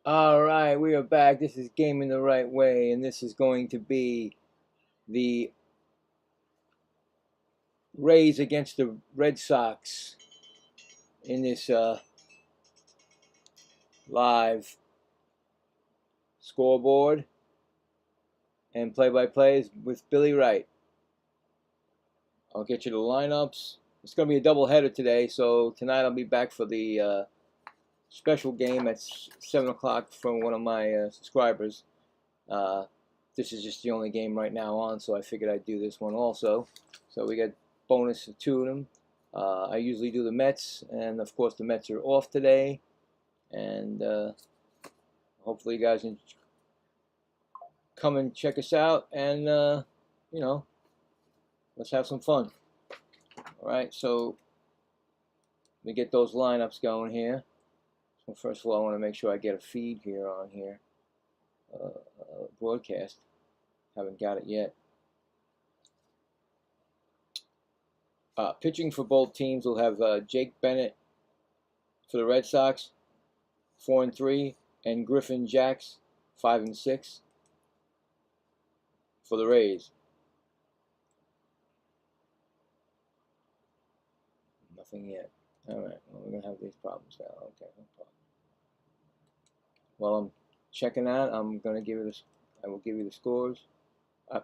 All right, we are back. This is Gaming the Right Way, and this is going to be the Rays against the Red Sox in this live scoreboard and play-by-plays with Billy Wright. I'll get you the lineups. It's going to be a doubleheader today, so tonight I'll be back for the special game at 7 o'clock from one of my subscribers. This is just the only game right now on, so I figured I'd do this one also. So we got bonus of 2 of them. I usually do the Mets, and of course the Mets are off today. And hopefully you guys can come and check us out, and you know, let's have some fun. All right, so let me get those lineups going here. So first of all, I want to make sure I get a feed here on here. Broadcast. Haven't got it yet. Pitching for both teams, we'll have Jake Bennett for the Red Sox, 4-3, and Griffin Jacks, 5-6 for the Rays. Nothing yet. All right, well, we're gonna have these problems now. Okay, no problem. While I'm checking that, I'm gonna give you I will give you the scores, the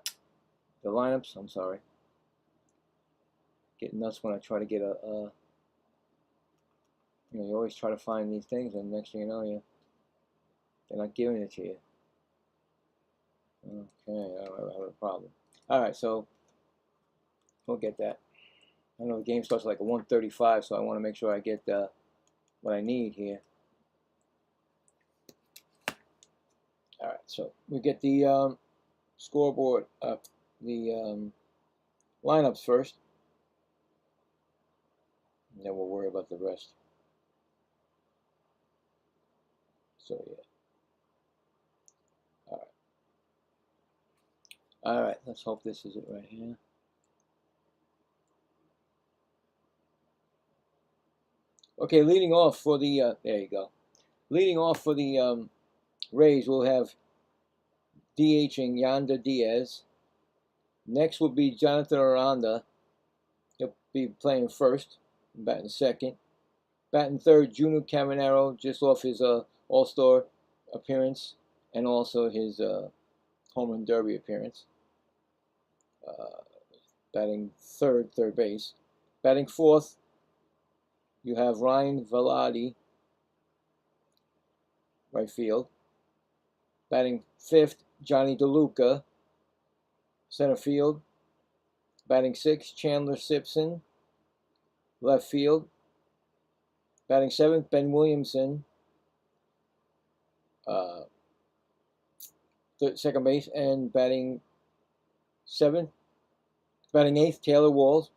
lineups. I'm sorry. Get nuts when I try to get you know, you always try to find these things, and next thing you know, they're not giving it to you. Okay, I have a problem. All right, so we'll get that. I know the game starts at like a 1:35, so I want to make sure I get what I need here. All right, so we get the scoreboard up, the lineups first, and then we'll worry about the rest. So yeah. All right, let's hope this is it right here. Okay, leading off for the there you go. Leading off for the Rays, we'll have DHing Yander Diaz. Next will be Jonathan Aranda. He'll be playing first, batting second. Batting third, Junior Caminero, just off his All-Star appearance and also his home run derby appearance. Batting third base. Batting fourth, you have Ryan Velati, right field. Batting fifth, Johnny DeLuca, center field. Batting sixth, Chandler Simpson, left field. Batting seventh, Ben Williamson, second base. And batting eighth, Taylor Walls.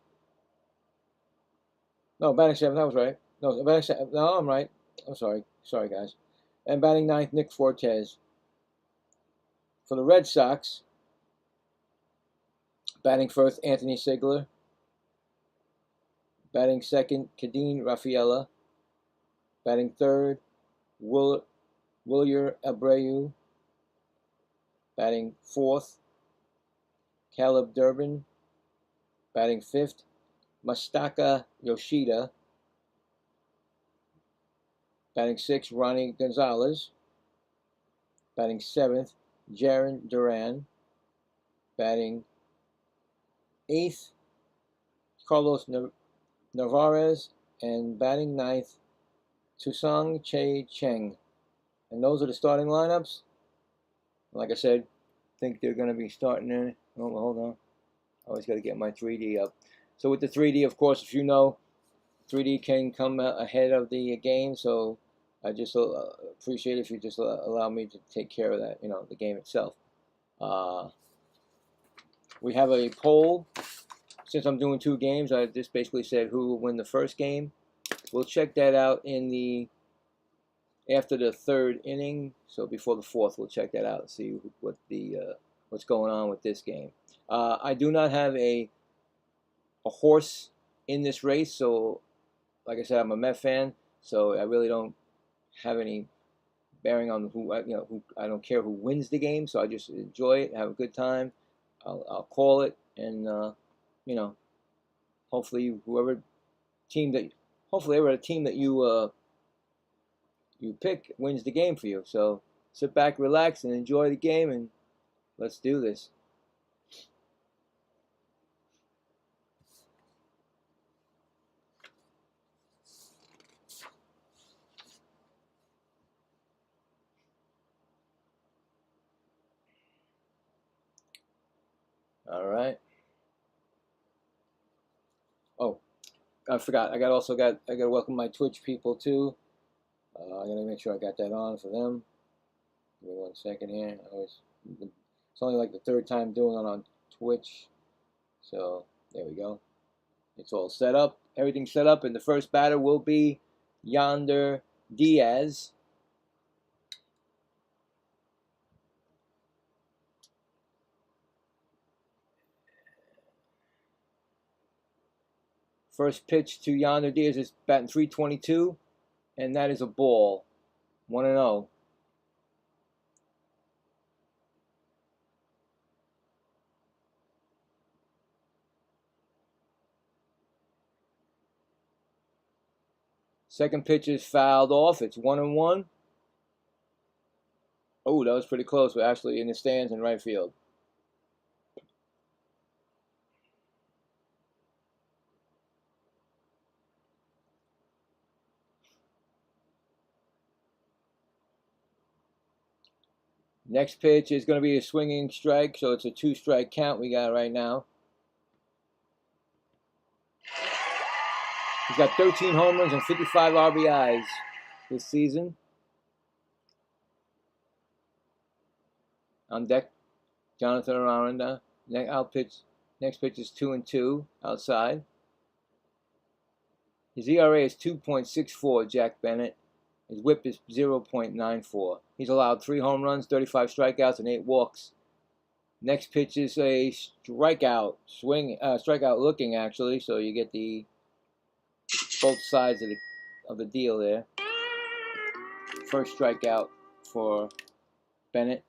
No, batting seventh, that was right. No, batting seventh, no, I'm right. I'm sorry. Sorry, guys. And batting ninth, Nick Fortes. For the Red Sox, batting first, Anthony Sigler. Batting second, Kadeen Rafaela. Batting third, Wilyer Abreu. Batting fourth, Caleb Durbin. Batting fifth, Masataka Yoshida. Batting sixth, Ronnie Gonzalez. Batting seventh, Jaron Duran. Batting eighth, Carlos Narvaez. And batting ninth, Tusang Che Cheng. And those are the starting lineups. Like I said, I think they're going to be starting in. Oh, hold on. Always got to get my 3D up. So with the 3D, of course, if you know, 3D can come ahead of the game. So I just appreciate if you just allow me to take care of that, the game itself. We have a poll. Since I'm doing 2 games, I just basically said who will win the first game. We'll check that out after the 3rd inning. So before the 4th, we'll check that out and see what's going on with this game. I do not have a horse in this race, so like I said, I'm a Met fan, so I really don't have any bearing on who I don't care who wins the game. So I just enjoy it, have a good time. I'll call it, and hopefully whoever team that you pick wins the game for you. So sit back, relax, and enjoy the game, and let's do this. All right. Oh, I forgot. I got to welcome my Twitch people too. I got to make sure I got that on for them. Give me 1 second here. It's only like the 3rd time doing it on Twitch. So there we go. It's all set up. Everything's set up, and the first batter will be Yonder Diaz. First pitch to Yonder Diaz is batting .322, and that is a ball. 1-0. Second pitch is fouled off. It's 1-1. Oh, that was pretty close. We're actually in the stands in right field. Next pitch is going to be a swinging strike, so it's a 2-strike count we got right now. He's got 13 home runs and 55 RBIs this season. On deck, Jonathan Aranda. Next pitch is 2-2 outside. His ERA is 2.64, Jack Bennett. His whip is 0.94. He's allowed 3 home runs, 35 strikeouts, and 8 walks. Next pitch is a strikeout looking actually, so you get both sides of the deal there. First strikeout for Bennett.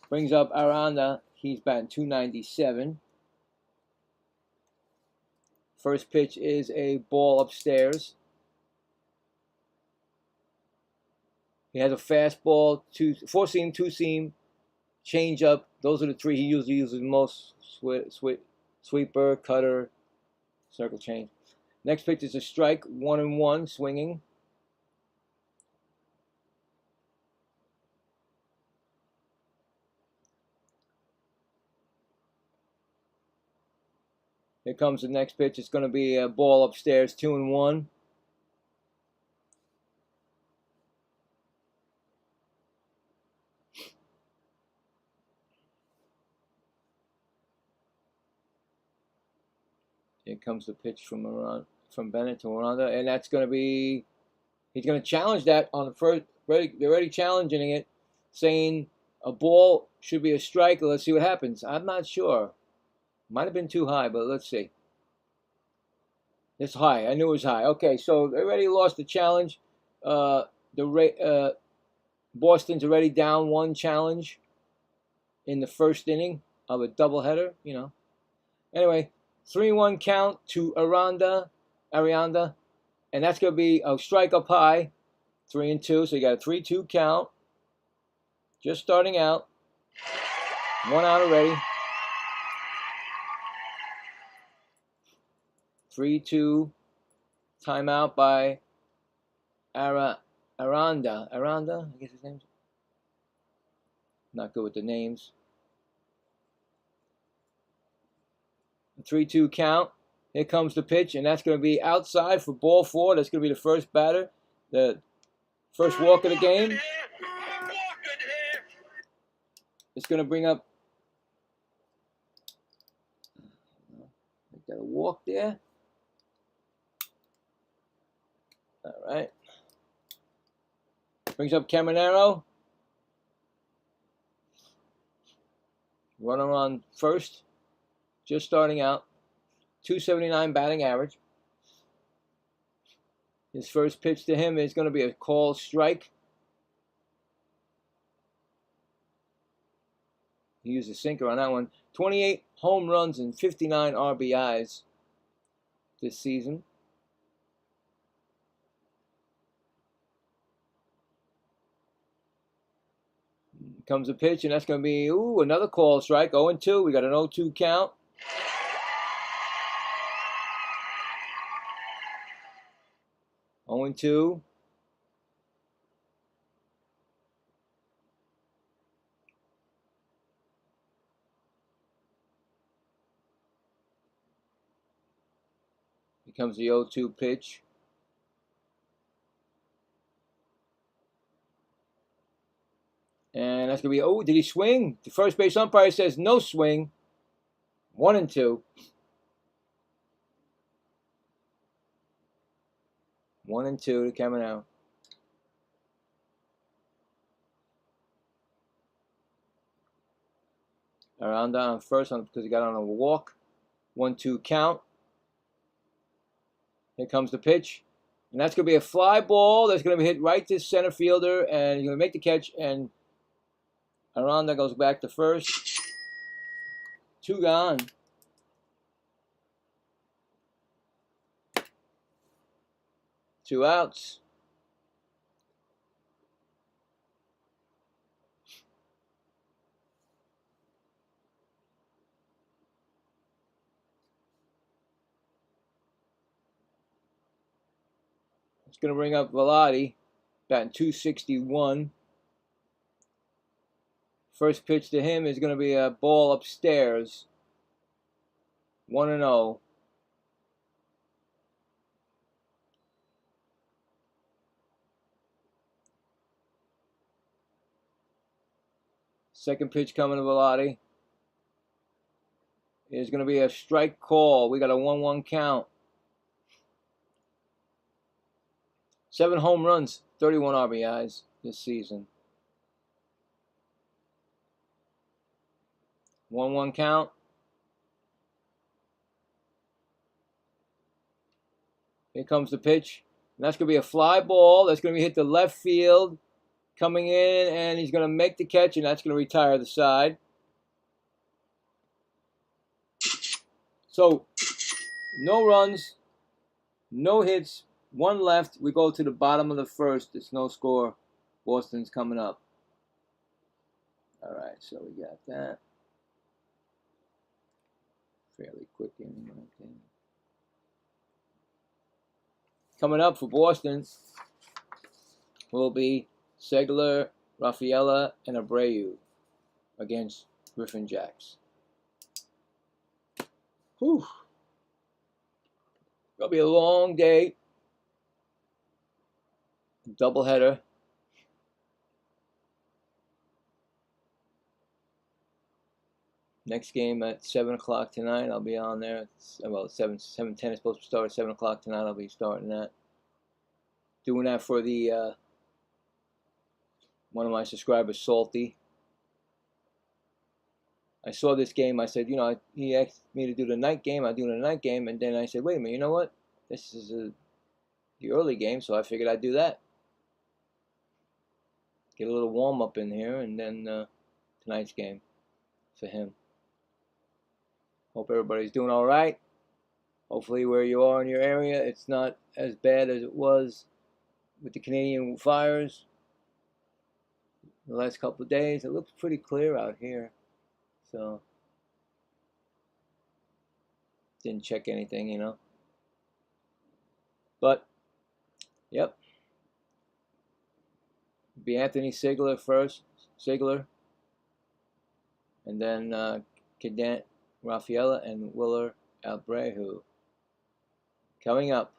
Brings up Aranda. He's batting .297. First pitch is a ball upstairs. He has a fastball, 4-seam, 2-seam, changeup. Those are the 3 he usually uses most. Sweeper, cutter, circle change. Next pitch is a strike, 1-1, swinging. Here comes the next pitch. It's going to be a ball upstairs, 2-1. Here comes the pitch from Bennett to Aranda, and that's going to be. He's going to challenge that on the first. They're already challenging it, saying a ball should be a strike. Let's see what happens. I'm not sure. Might have been too high, but let's see. It's high. I knew it was high. Okay, so they already lost the challenge. Boston's already down 1 challenge in the first inning of a doubleheader. Anyway, 3-1 count to Arianda, and that's going to be a strike up high, 3-2. So you got a 3-2 count. Just starting out. 1 out already. 3-2. Timeout by Aranda. I guess his name's. Not good with the names. A 3-2 count. Here comes the pitch, and that's going to be outside for ball 4. That's going to be the first batter. The first walk of the game. It's going to bring up. Got a walk there. All right. Brings up Caminero. Runner on first. Just starting out. 279 batting average. His first pitch to him is going to be a called strike. He used a sinker on that one. 28 home runs and 59 RBIs this season. Comes a pitch, and that's going to be, another called strike. 0-2. We got an 0-2 count. Two. Here comes the 0-2 pitch. And that's going to be, did he swing? The first base umpire says no swing. 1-2. 1-2 to Caminero. Aranda on first because he got on a walk. 1-2 count. Here comes the pitch. And that's going to be a fly ball that's going to be hit right to center fielder. And he's going to make the catch. And Aranda goes back to first. 2 gone. Two outs. It's going to bring up Velotti, batting .261. First pitch to him is going to be a ball upstairs. 1-0. Second pitch coming to Velotti is going to be a strike call. We got a 1-1 count. 7 home runs, 31 RBIs this season. 1-1 count. Here comes the pitch. And that's going to be a fly ball. That's going to be hit to left field. Coming in, and he's going to make the catch, and that's going to retire the side. So, no runs, no hits, 1 left. We go to the bottom of the first. It's no score. Boston's coming up. All right, so we got that. Fairly quick inning right there. Coming up for Boston will be Segler, Rafaela, and Abreu against Griffin Jacks. Whew. Gonna be a long day. Doubleheader. Next game at 7 o'clock tonight. I'll be on there. Well, 7:10 is supposed to start at 7 o'clock tonight. I'll be starting that. Doing that for the one of my subscribers, Salty. I saw this game. I said, he asked me to do the night game. I'll do the night game. And then I said, wait a minute, you know what? This is the early game, so I figured I'd do that. Get a little warm-up in here, and then tonight's game for him. Hope everybody's doing all right. Hopefully where you are in your area, it's not as bad as it was with the Canadian fires. The last couple of days, it looks pretty clear out here. So, didn't check anything, But, yep. Be Anthony Segler first. Segler. And then Cadent Rafaela and Willer Abreu coming up.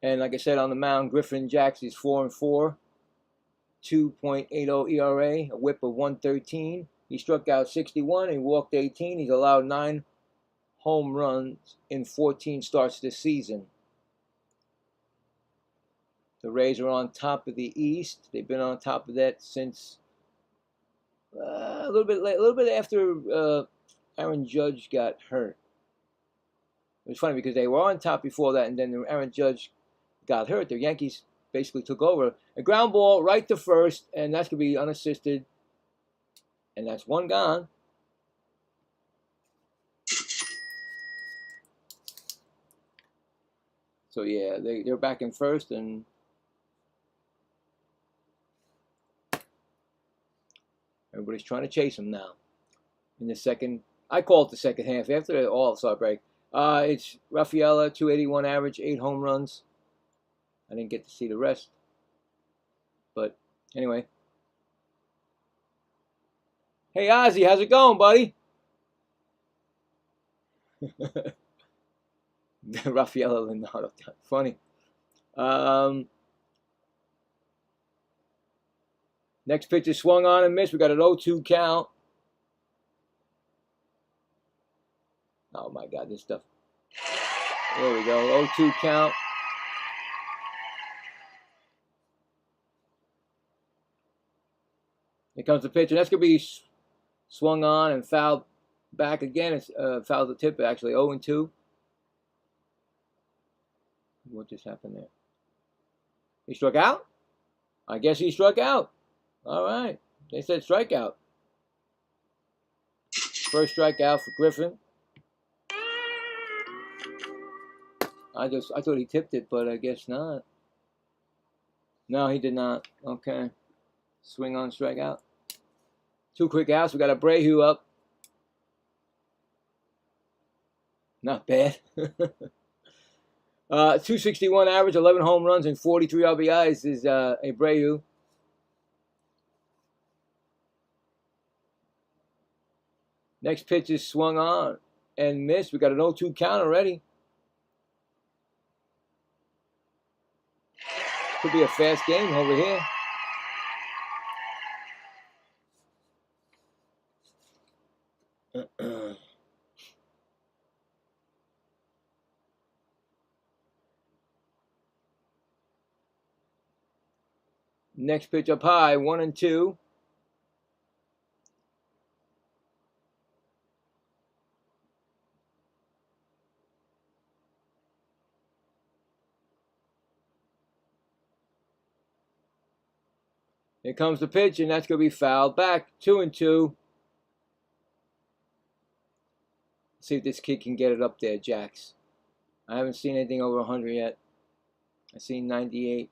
And like I said, on the mound, Griffin Jacks is 4-4, 2.80 ERA, a whip of 113. He struck out 61 and walked 18. He's allowed 9 home runs in 14 starts this season. The Rays are on top of the East. They've been on top of that since a little bit after Aaron Judge got hurt. It was funny because they were on top before that, and then Aaron Judge got hurt. The Yankees basically took over. A ground ball right to first, and that's going to be unassisted. And that's one gone. So, yeah, they're back in first, and everybody's trying to chase them now. In the second, I call it the second half. After the All-Star break, it's Rafaela, 281 average, 8 home runs. I didn't get to see the rest. But anyway. Hey, Ozzy, how's it going, buddy? Rafaela Leonardo. Funny. Next pitch is swung on and missed. We got an 0-2 count. Oh, my God, this stuff. There we go. 0-2 count. Here comes the pitch, and that's going to be swung on and fouled back again. It's fouled the tip, actually. 0-2. What just happened there? He struck out? I guess he struck out. All right. They said strikeout. First strikeout for Griffin. I thought he tipped it, but I guess not. No, he did not. Okay. Swing on strikeout. 2 quick outs. We got Abreu up. Not bad. 261 average, 11 home runs, and 43 RBIs is Abreu. Next pitch is swung on and missed. We got an 0-2 count already. Could be a fast game over here. Next pitch up high, 1-2. Here comes the pitch, and that's going to be fouled back. 2-2. See if this kid can get it up there, Jax. I haven't seen anything over 100 yet. I've seen 98.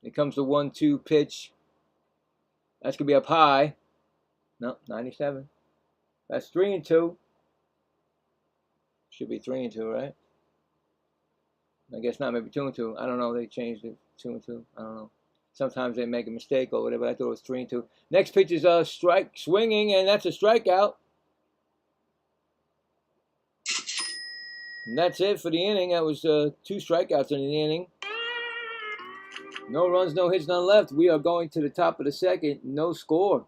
Here comes the 1-2 pitch. That's going to be up high. No, 97. That's 3-2. Should be 3-2, right? I guess not, maybe 2-2. I don't know. They changed it 2-2. I don't know. Sometimes they make a mistake over there, but I thought it was 3-2. Next pitch is a strike, swinging, and that's a strikeout. And that's it for the inning. That was 2 strikeouts in the inning. No runs, no hits, none left. We are going to the top of the second. No score.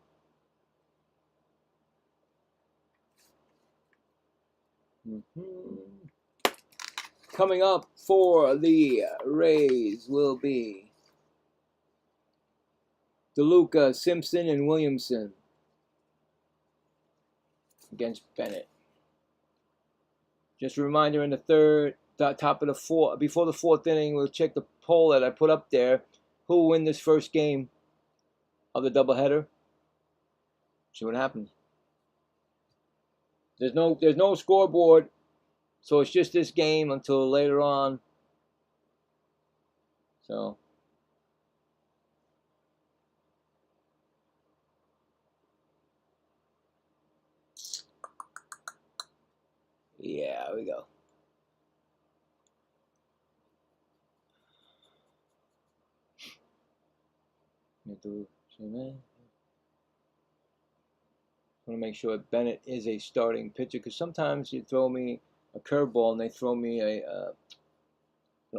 Coming up for the Rays will be DeLuca, Simpson, and Williamson against Bennett. Just a reminder, in the third, top of the fourth, before the 4th inning, we'll check the poll that I put up there. Who will win this first game of the doubleheader? See what happens. There's no scoreboard, so it's just this game until later on. So yeah, we go. want to make sure Bennett is a starting pitcher, because sometimes you throw me a curveball and they throw me an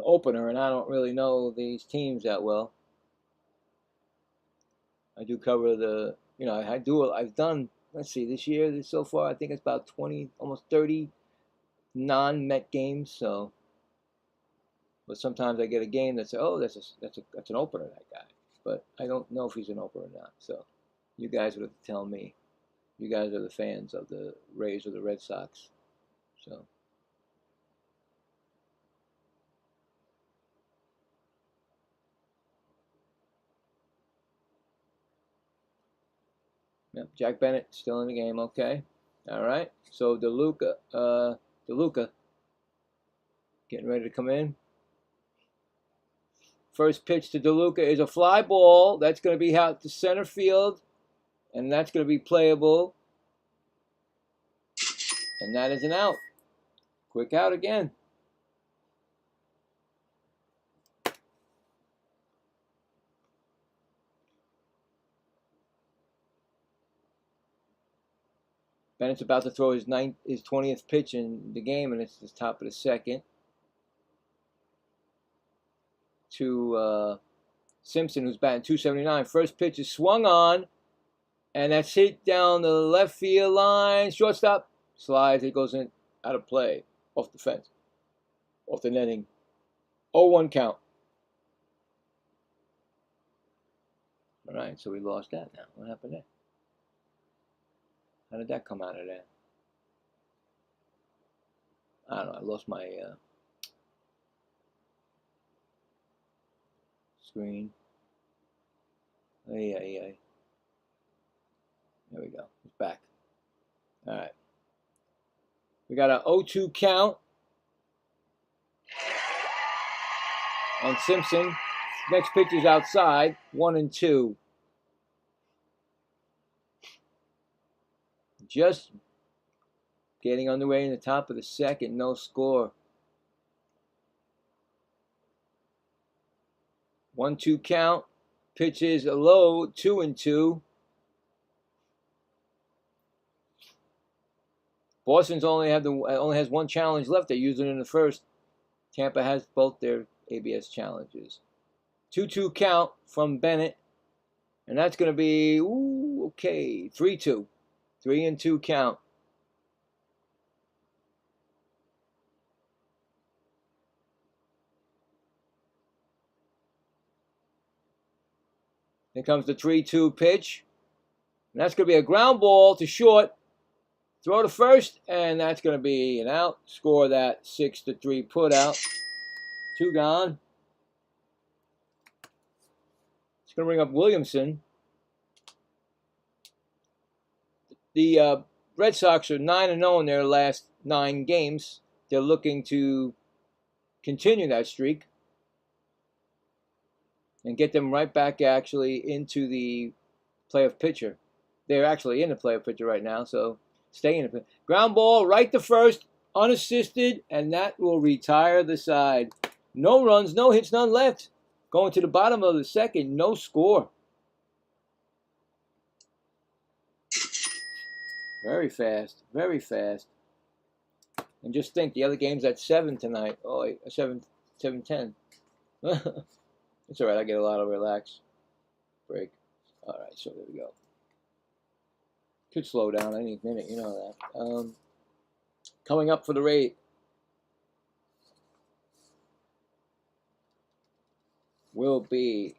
opener, and I don't really know these teams that well. I do cover the, I've done, let's see, this year, so far, I think it's about 20, almost 30 non-Met games, so, but sometimes I get a game that says, oh, that's an opener, that guy, but I don't know if he's an opener or not, so you guys would have to tell me. You guys are the fans of the Rays or the Red Sox, so. Yep, Jack Bennett still in the game. Okay, all right. So DeLuca, getting ready to come in. First pitch to DeLuca is a fly ball. That's going to be out to center field, and that's going to be playable. And that is an out. Quick out again. Bennett's about to throw his 20th pitch in the game, and it's the top of the second to Simpson, who's batting .279. First pitch is swung on, and that's hit down the left field line. Shortstop slides. It goes in, out of play, off the fence, off the netting. 0-1 count. All right, so we lost that now. What happened there? How did that come out of there? I don't know. I lost my screen. There we go. It's back. All right. We got an 0-2 count on Simpson. Next pitch is outside. 1-2. Just getting underway in the top of the second. No score. 1-2 count. Pitch is low. 2-2. Boston's only has one challenge left. They're using it in the first. Tampa has both their ABS challenges. 2-2 count from Bennett, and that's going to be 3-2. 3-2 count. Then comes the 3-2 pitch. And that's going to be a ground ball to short. Throw to first, and that's going to be an out. Score that 6-3 put out. 2 gone. It's going to bring up Williamson. The Red Sox are 9-0 in their last 9 games. They're looking to continue that streak and get them right back actually into the playoff picture. They're actually in the playoff picture right now, so stay in it. Ground ball right to first, unassisted, and that will retire the side. No runs, no hits, none left. Going to the bottom of the second, no score. Very fast, very fast. And just think, the other game's at 7 tonight. Oh, 7:10. It's all right. I get a lot of relax break. All right, so there we go. Could slow down any minute, you know that. Coming up for the Rays will be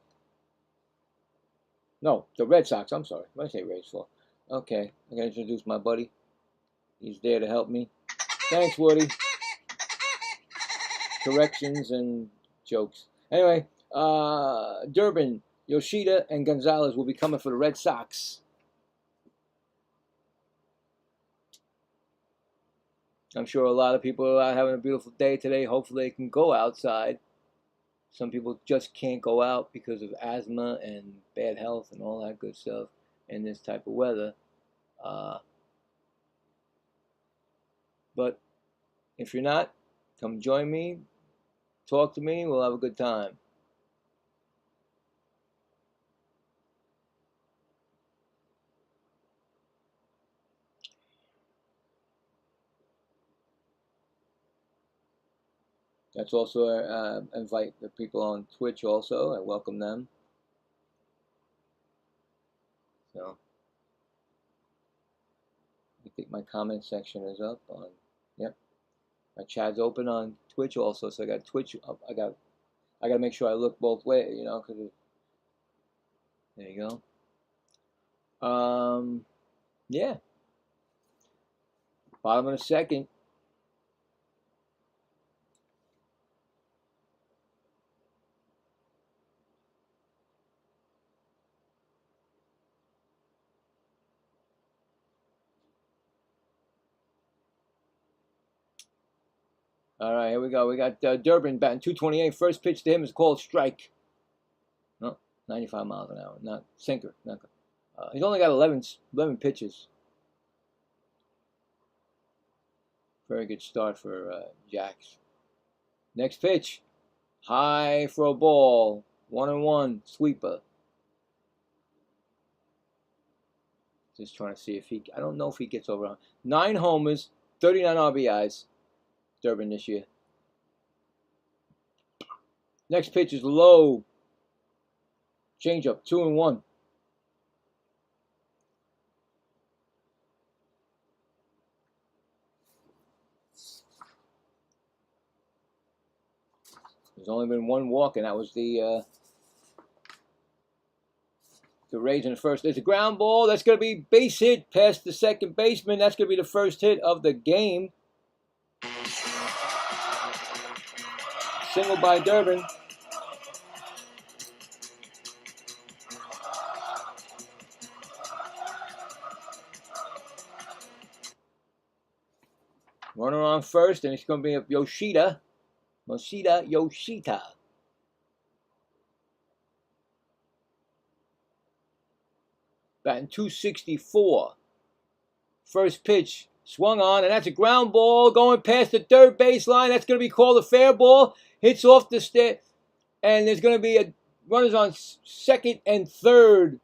the Red Sox. I'm sorry. What did I say Rays for? Okay, I'm gonna introduce my buddy. He's there to help me. Thanks, Woody. Corrections and jokes. Anyway, Durbin, Yoshida, and Gonzalez will be coming for the Red Sox. I'm sure a lot of people are out having a beautiful day today. Hopefully they can go outside. Some people just can't go out because of asthma and bad health and all that good stuff in this type of weather. But if you're not, come join me, talk to me, we'll have a good time. That's also invite the people on Twitch also. I welcome them. So I think my comment section is up on. Yep, my chat's open on Twitch also. So I got Twitch up. I got to make sure I look both ways, you know, because there you go. Yeah. Bottom of the second. All right, here we go. We got Durbin batting 228. First pitch to him is called strike. No, 95 miles an hour. Not sinker. Not, he's only got 11 pitches. Very good start for Jax. Next pitch. High for a ball. 1-1. Sweeper. Just trying to see if he... I don't know if he gets over 9 homers, 39 RBIs. Durbin this year. Next pitch is low. Changeup, 2-1. There's only been 1 walk, and that was the Rays in the first. There's a ground ball. That's going to be base hit past the second baseman. That's going to be the first hit of the game. Single by Durbin. Runner on first, and it's going to be a Yoshida. Batting 264. First pitch swung on, and that's a ground ball going past the third baseline. That's going to be called a fair ball. Hits off the stick, and there's going to be runners on second and third.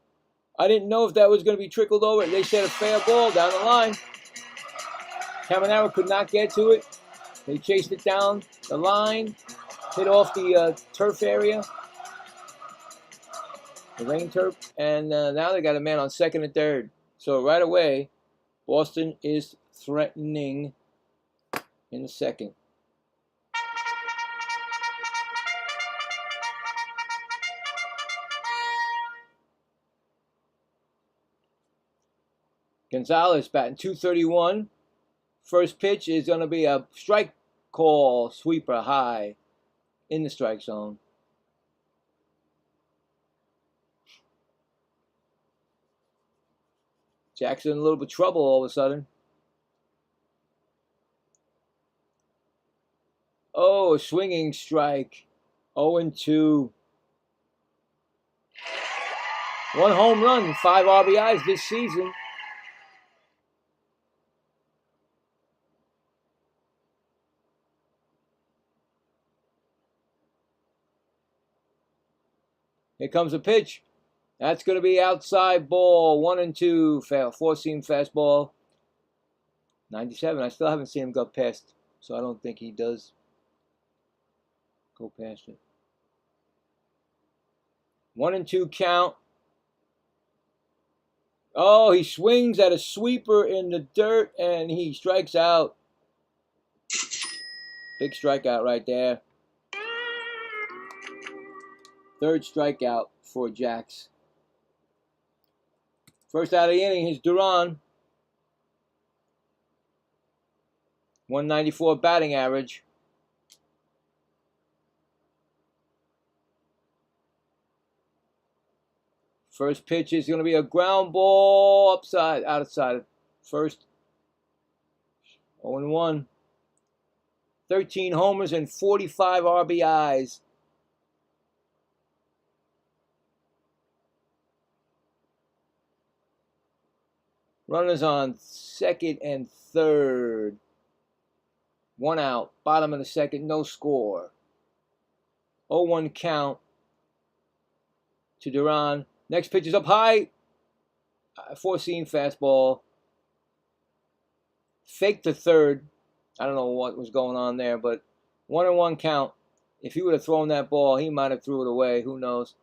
I didn't know if that was going to be trickled over. They said a fair ball down the line. Caminero could not get to it. They chased it down the line, hit off the turf area, the rain turf, and now they got a man on second and third. So right away, Boston is threatening in the second. Gonzalez batting 231. First pitch is going to be a strike call, sweeper high in the strike zone. Jackson in a little bit of trouble all of a sudden. Oh, a swinging strike. 0-2. 1 home run, 5 RBIs this season. Here comes a pitch. That's going to be outside ball. 1-2. 4-seam fastball. 97. I still haven't seen him go past, so I don't think he does go past it. 1-2 count. Oh, he swings at a sweeper in the dirt, and he strikes out. Big strikeout right there. Third strikeout for Jax. First out of the inning is Duran. 194 batting average. First pitch is going to be a ground ball outside first. 0-1. 13 homers and 45 RBIs. Runners on second and third. 1 out. Bottom of the second, no score. 0-1 count to Duran. Next pitch is up high. 4-seam fastball. Fake to third. I don't know what was going on there, but 1-1 count. If he would have thrown that ball, he might have threw it away. Who knows?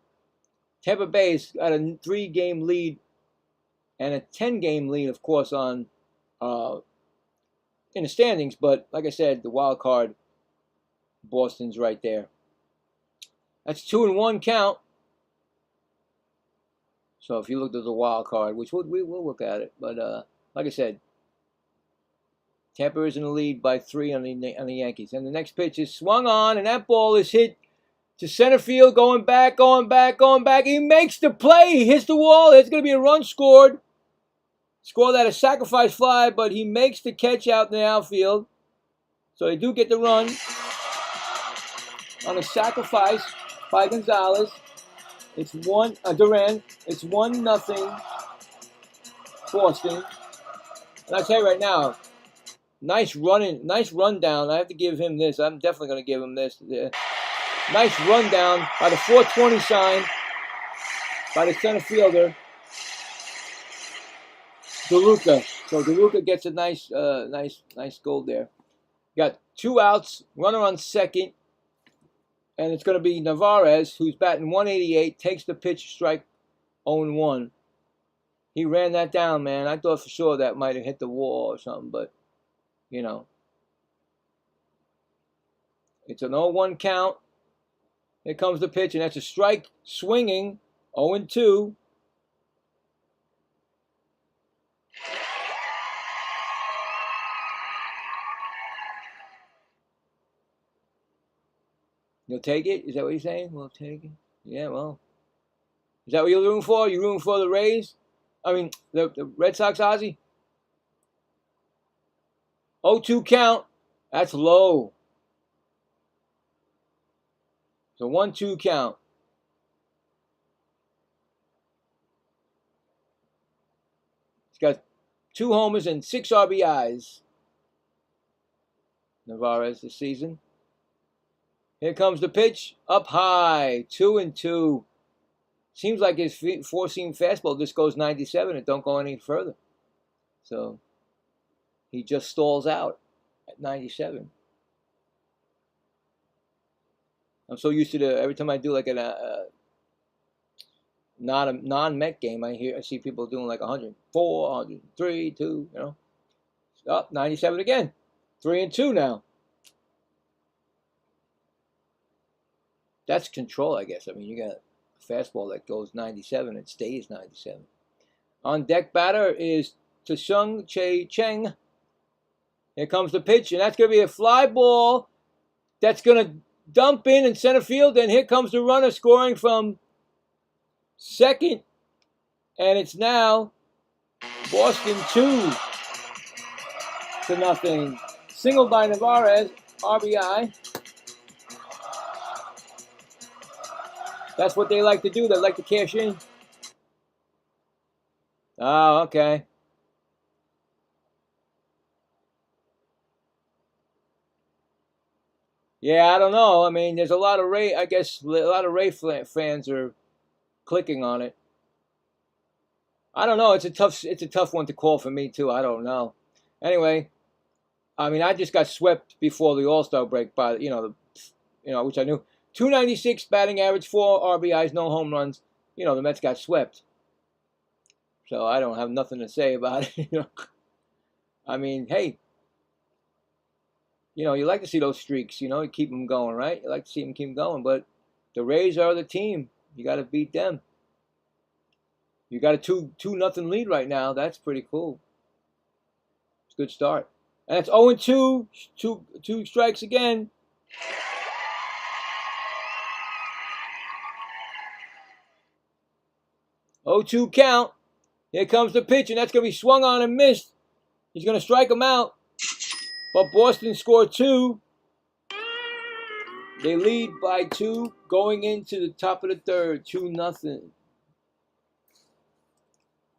Tampa Bay's got a 3-game lead and a 10-game lead, of course, on in the standings. But like I said, the wild card, Boston's right there. That's 2-1 count. So if you look at the wild card, which we will look at it, but like I said, Tampa is in the lead by 3 on the Yankees. And the next pitch is swung on, and that ball is hit to center field, going back, going back, going back. He makes the play. He hits the wall. There's going to be a run scored. Scored that a sacrifice fly, but he makes the catch out in the outfield. So they do get the run on a sacrifice by Gonzalez. It's Duran. It's 1-0 Boston. And I tell you right now, nice rundown. I have to give him this. I'm definitely going to give him this. Nice rundown by the 420 sign by the center fielder, DeLuca. So DeLuca gets a nice goal there. Got 2 outs, runner on second, and it's going to be Narvaez, who's batting 188, takes the pitch, strike 0-1. He ran that down, man. I thought for sure that might have hit the wall or something, but, you know. It's an 0-1 count. Here comes the pitch, and that's a strike swinging, 0-2. You'll take it? Is that what you're saying? We'll take it. Yeah, well. Is that what you're rooting for? You rooting for the Rays? I mean, the Red Sox, Ozzy? 0-2 count. That's low. It's a 1-2 count. He's got 2 homers and 6 RBIs. Narvaez this season. Here comes the pitch. Up high. 2-2. Seems like his 4-seam fastball just goes 97. It don't go any further. So he just stalls out at 97. I'm so used to every time I do like not a non-Met game, I see people doing like 104, 103, 2, you know. Up 97 again. 3-2 now. That's control, I guess. I mean, you got a fastball that goes 97 and stays 97. On deck batter is Tsung Che Cheng. Here comes the pitch, and that's going to be a fly ball that's going to dump in center field, and here comes the runner scoring from second, and it's now Boston 2-0. Single by Narvaez, RBI. That's what they like to do. They like to cash in. Oh, okay. Yeah, I don't know. I mean, there's a lot of Ray. I guess a lot of Ray fans are clicking on it. I don't know. It's a tough one to call for me too. I don't know. Anyway, I mean, I just got swept before the All-Star break by which I knew. 296 batting average, 4 RBIs, no home runs. You know, the Mets got swept. So I don't have nothing to say about it. I mean, hey. You know, you like to see those streaks, you keep them going, right? You like to see them keep going, but the Rays are the team. You got to beat them. You got a 2-0 lead right now. That's pretty cool. It's a good start. And it's 0-2, two strikes again. Oh, 2 count. Here comes the pitch, and that's going to be swung on and missed. He's going to strike him out. But Boston scored 2. They lead by 2 going into the top of the third. 2-0.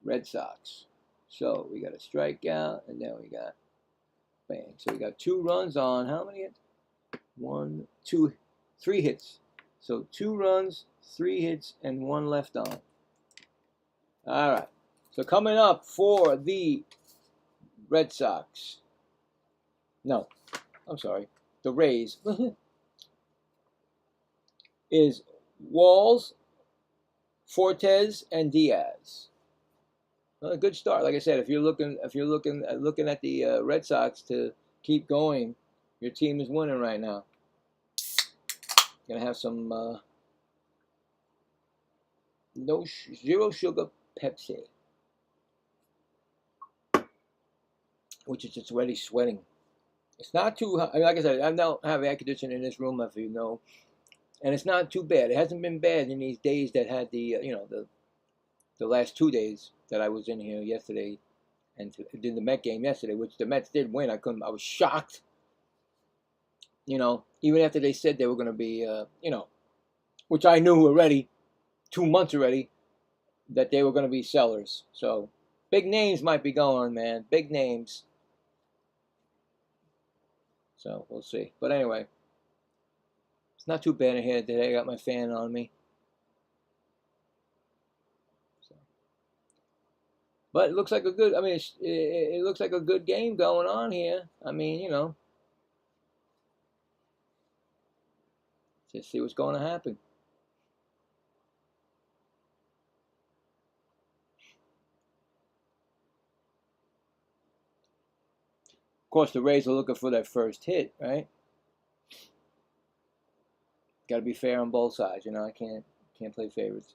Red Sox. So we got a strikeout, and then we got bang. So we got 2 runs on how many hits? 1, 2, 3 hits. So 2 runs, 3 hits, and 1 left on. All right. So coming up for the Red Sox. No, I'm sorry. The Rays. is Walls, Fortes, and Diaz. Well, a good start. Like I said, if you're looking at the Red Sox to keep going, your team is winning right now. Gonna have some zero sugar Pepsi, which is just already sweating. It's not too hot. Like I said, I don't have air conditioning in this room, if you know, and it's not too bad. It hasn't been bad in these days that had the last 2 days that I was in here yesterday, and did the Met game yesterday, which the Mets did win. I was shocked. Even after they said they were going to be, which I knew already, 2 months already, that they were going to be sellers. So big names might be going, man. Big names. So we'll see. But anyway, it's not too bad in here today. I got my fan on me. So. But it looks like a good, I mean, it looks like a good game going on here. I mean, just see what's going to happen. Of course, the Rays are looking for that first hit, right? Got to be fair on both sides, I can't play favorites.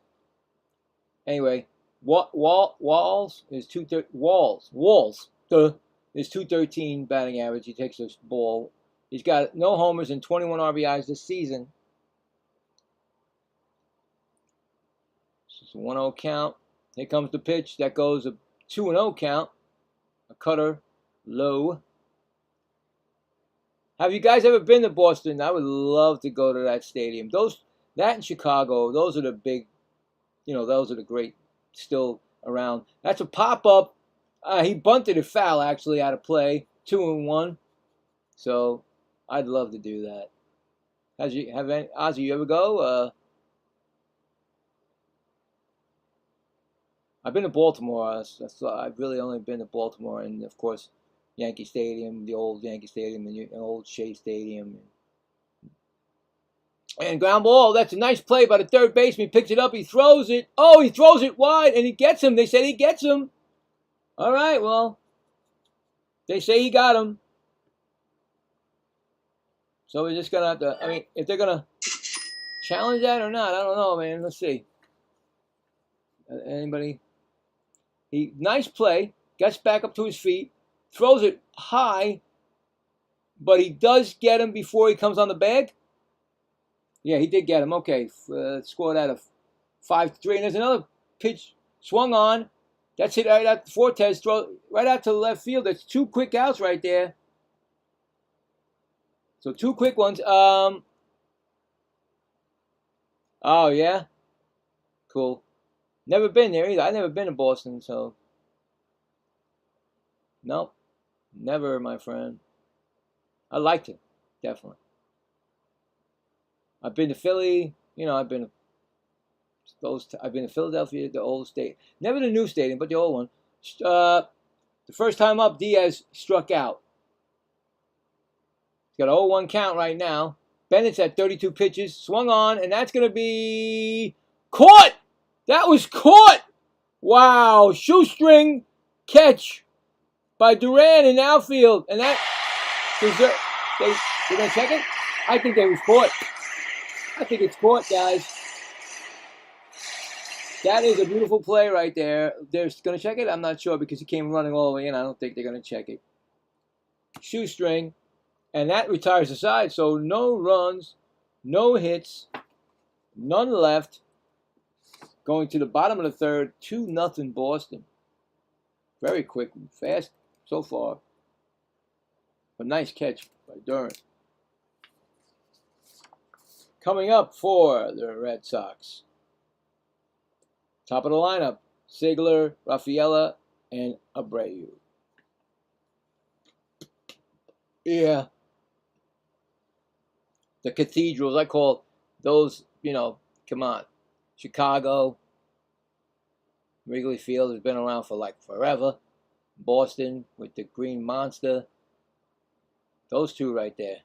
Anyway, Walls is 213 batting average. He takes this ball. He's got no homers and 21 RBIs this season. It's a 1-0 count. Here comes the pitch. That goes a 2-0 count. A cutter, low. Have you guys ever been to Boston? I would love to go to that stadium. That in Chicago, those are the big, those are the great, still around. That's a pop-up. He bunted a foul, actually, out of play. 2-1. So, I'd love to do that. Ozzy, you ever go? I've been to Baltimore. I've really only been to Baltimore, and of course, Yankee Stadium, the old Yankee Stadium, the old Shea Stadium. And ground ball. That's a nice play by the third baseman. He picks it up. He throws it. Oh, he throws it wide, and he gets him. They said he gets him. All right, well, they say he got him. So we're just going to have to, I mean, if they're going to challenge that or not, I don't know, man. Let's see. Anybody? Nice play. Gets back up to his feet. Throws it high, but he does get him before he comes on the bag. Yeah, he did get him. Okay, scored out of 5-3. And there's another pitch swung on. That's hit right at Fortes. Throw right out to the left field. That's 2 quick outs right there. So 2 quick ones. Oh, yeah? Cool. Never been there either. I've never been to Boston, so. Nope. Never, my friend. I liked it, definitely. I've been to Philly. I've been to Philadelphia, the old state. Never the new stadium, but the old one. The first time up, Diaz struck out. He's got an 0-1 count right now. Bennett's at 32 pitches. Swung on, and that's going to be caught. That was caught. Wow. Shoestring catch by Duran in outfield. And that, they're going to check it? I think they was caught. I think it's caught, guys. That is a beautiful play right there. They're going to check it? I'm not sure because he came running all the way in. I don't think they're going to check it. Shoestring. And that retires the side. So no runs, no hits, none left. Going to the bottom of the third, 2-0 Boston. Very quick, fast so far. A nice catch by Duran. Coming up for the Red Sox. Top of the lineup, Sigler, Rafaela, and Abreu. Yeah. The cathedrals, I call those, come on. Chicago, Wrigley Field has been around for like forever. Boston with the Green Monster. Those two right there.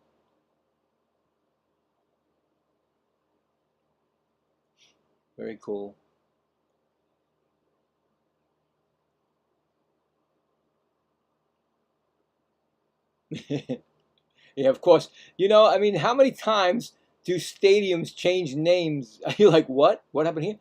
Very cool. Yeah, of course. You know, I mean, how many times do stadiums change names? You're like, what? What happened here?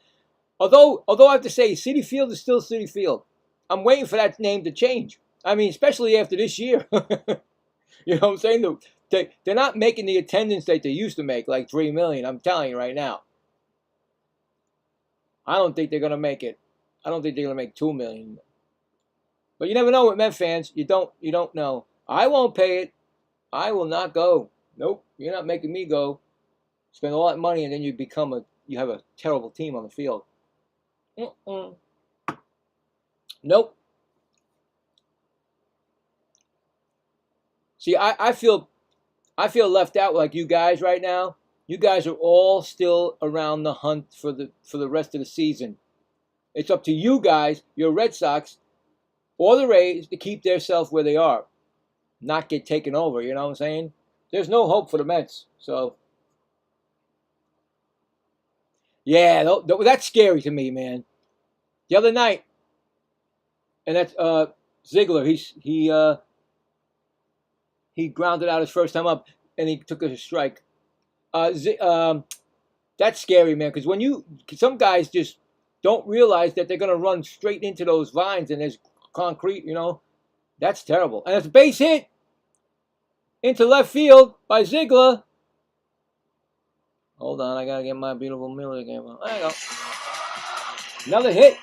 Although I have to say, Citi Field is still Citi Field. I'm waiting for that name to change. I mean, especially after this year. You know what I'm saying? They're not making the attendance that they used to make, like 3 million. I'm telling you right now. I don't think they're gonna make it. I don't think they're gonna make 2 million. But you never know with Met fans. You don't know. I won't pay it. I will not go. Nope. You're not making me go. Spend all that money and then you have a terrible team on the field. Mm-mm. Nope. See, I feel left out like you guys right now. You guys are all still around the hunt for the rest of the season. It's up to you guys, your Red Sox, or the Rays, to keep themselves where they are, not get taken over. You know what I'm saying? There's no hope for the Mets. So, yeah, that's scary to me, man. The other night, and that's Ziegler. He grounded out his first time up, and he took a strike. That's scary, man. Because some guys just don't realize that they're gonna run straight into those vines, and there's concrete. You know, that's terrible. And it's a base hit into left field by Ziegler. Hold on, I gotta get my beautiful music again. There you go. Another hit.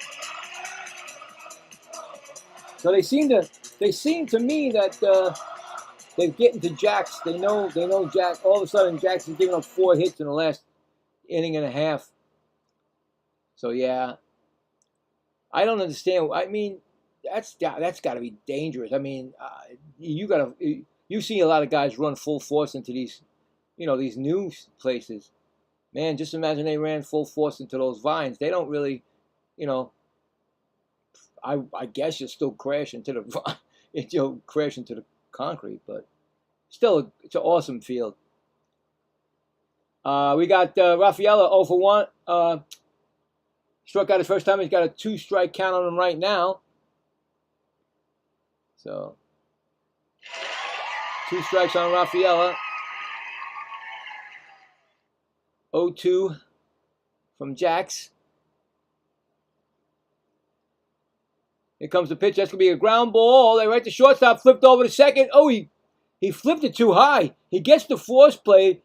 So they seem to me that they're getting to Jax. They know Jax. All of a sudden, Jax is giving up 4 hits in the last inning and a half. So yeah, I don't understand. I mean, that's got to be dangerous. I mean, you see a lot of guys run full force into these, these new places. Man, just imagine they ran full force into those vines. They don't really, I guess you'll still crash into the you'll crash into the concrete, but still, it's an awesome field. We got Rafaela 0 for 1. Struck out his first time. He's got a 2-strike count on him right now. So 2 strikes on Rafaela. 0-2 from Jax. Here comes the pitch. That's going to be a ground ball. They right to shortstop. Flipped over to second. Oh, he flipped it too high. He gets the force play.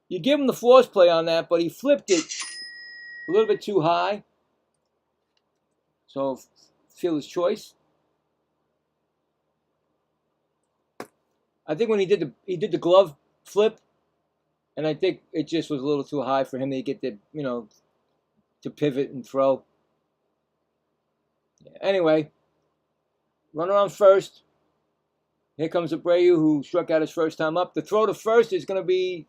You give him the force play on that, but he flipped it a little bit too high. So, fielder's choice. I think when he did the glove flip, and I think it just was a little too high for him to get the, to pivot and throw. Yeah. Anyway, runner on first. Here comes Abreu, who struck out his first time up. The throw to first is going to be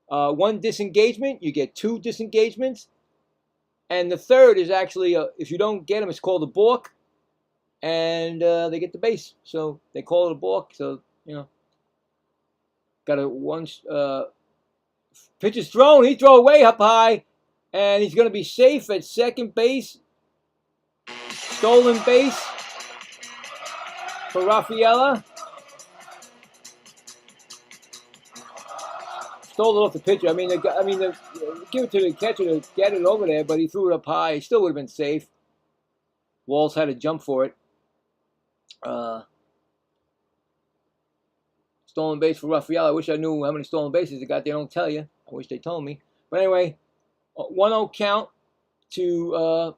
1 disengagement. You get 2 disengagements. And the third is actually, if you don't get him, it's called a balk. And they get the base. So they call it a balk. So, got a pitch is thrown. He throw way up high. And he's going to be safe at second base. Stolen base for Rafaela. Stole it off the pitcher. I mean, give it to the catcher to get it over there, but he threw it up high. He still would have been safe. Walls had to jump for it. Stolen base for Rafaela. I wish I knew how many stolen bases they got. They don't tell you. I wish they told me. But anyway, 1-0 count to.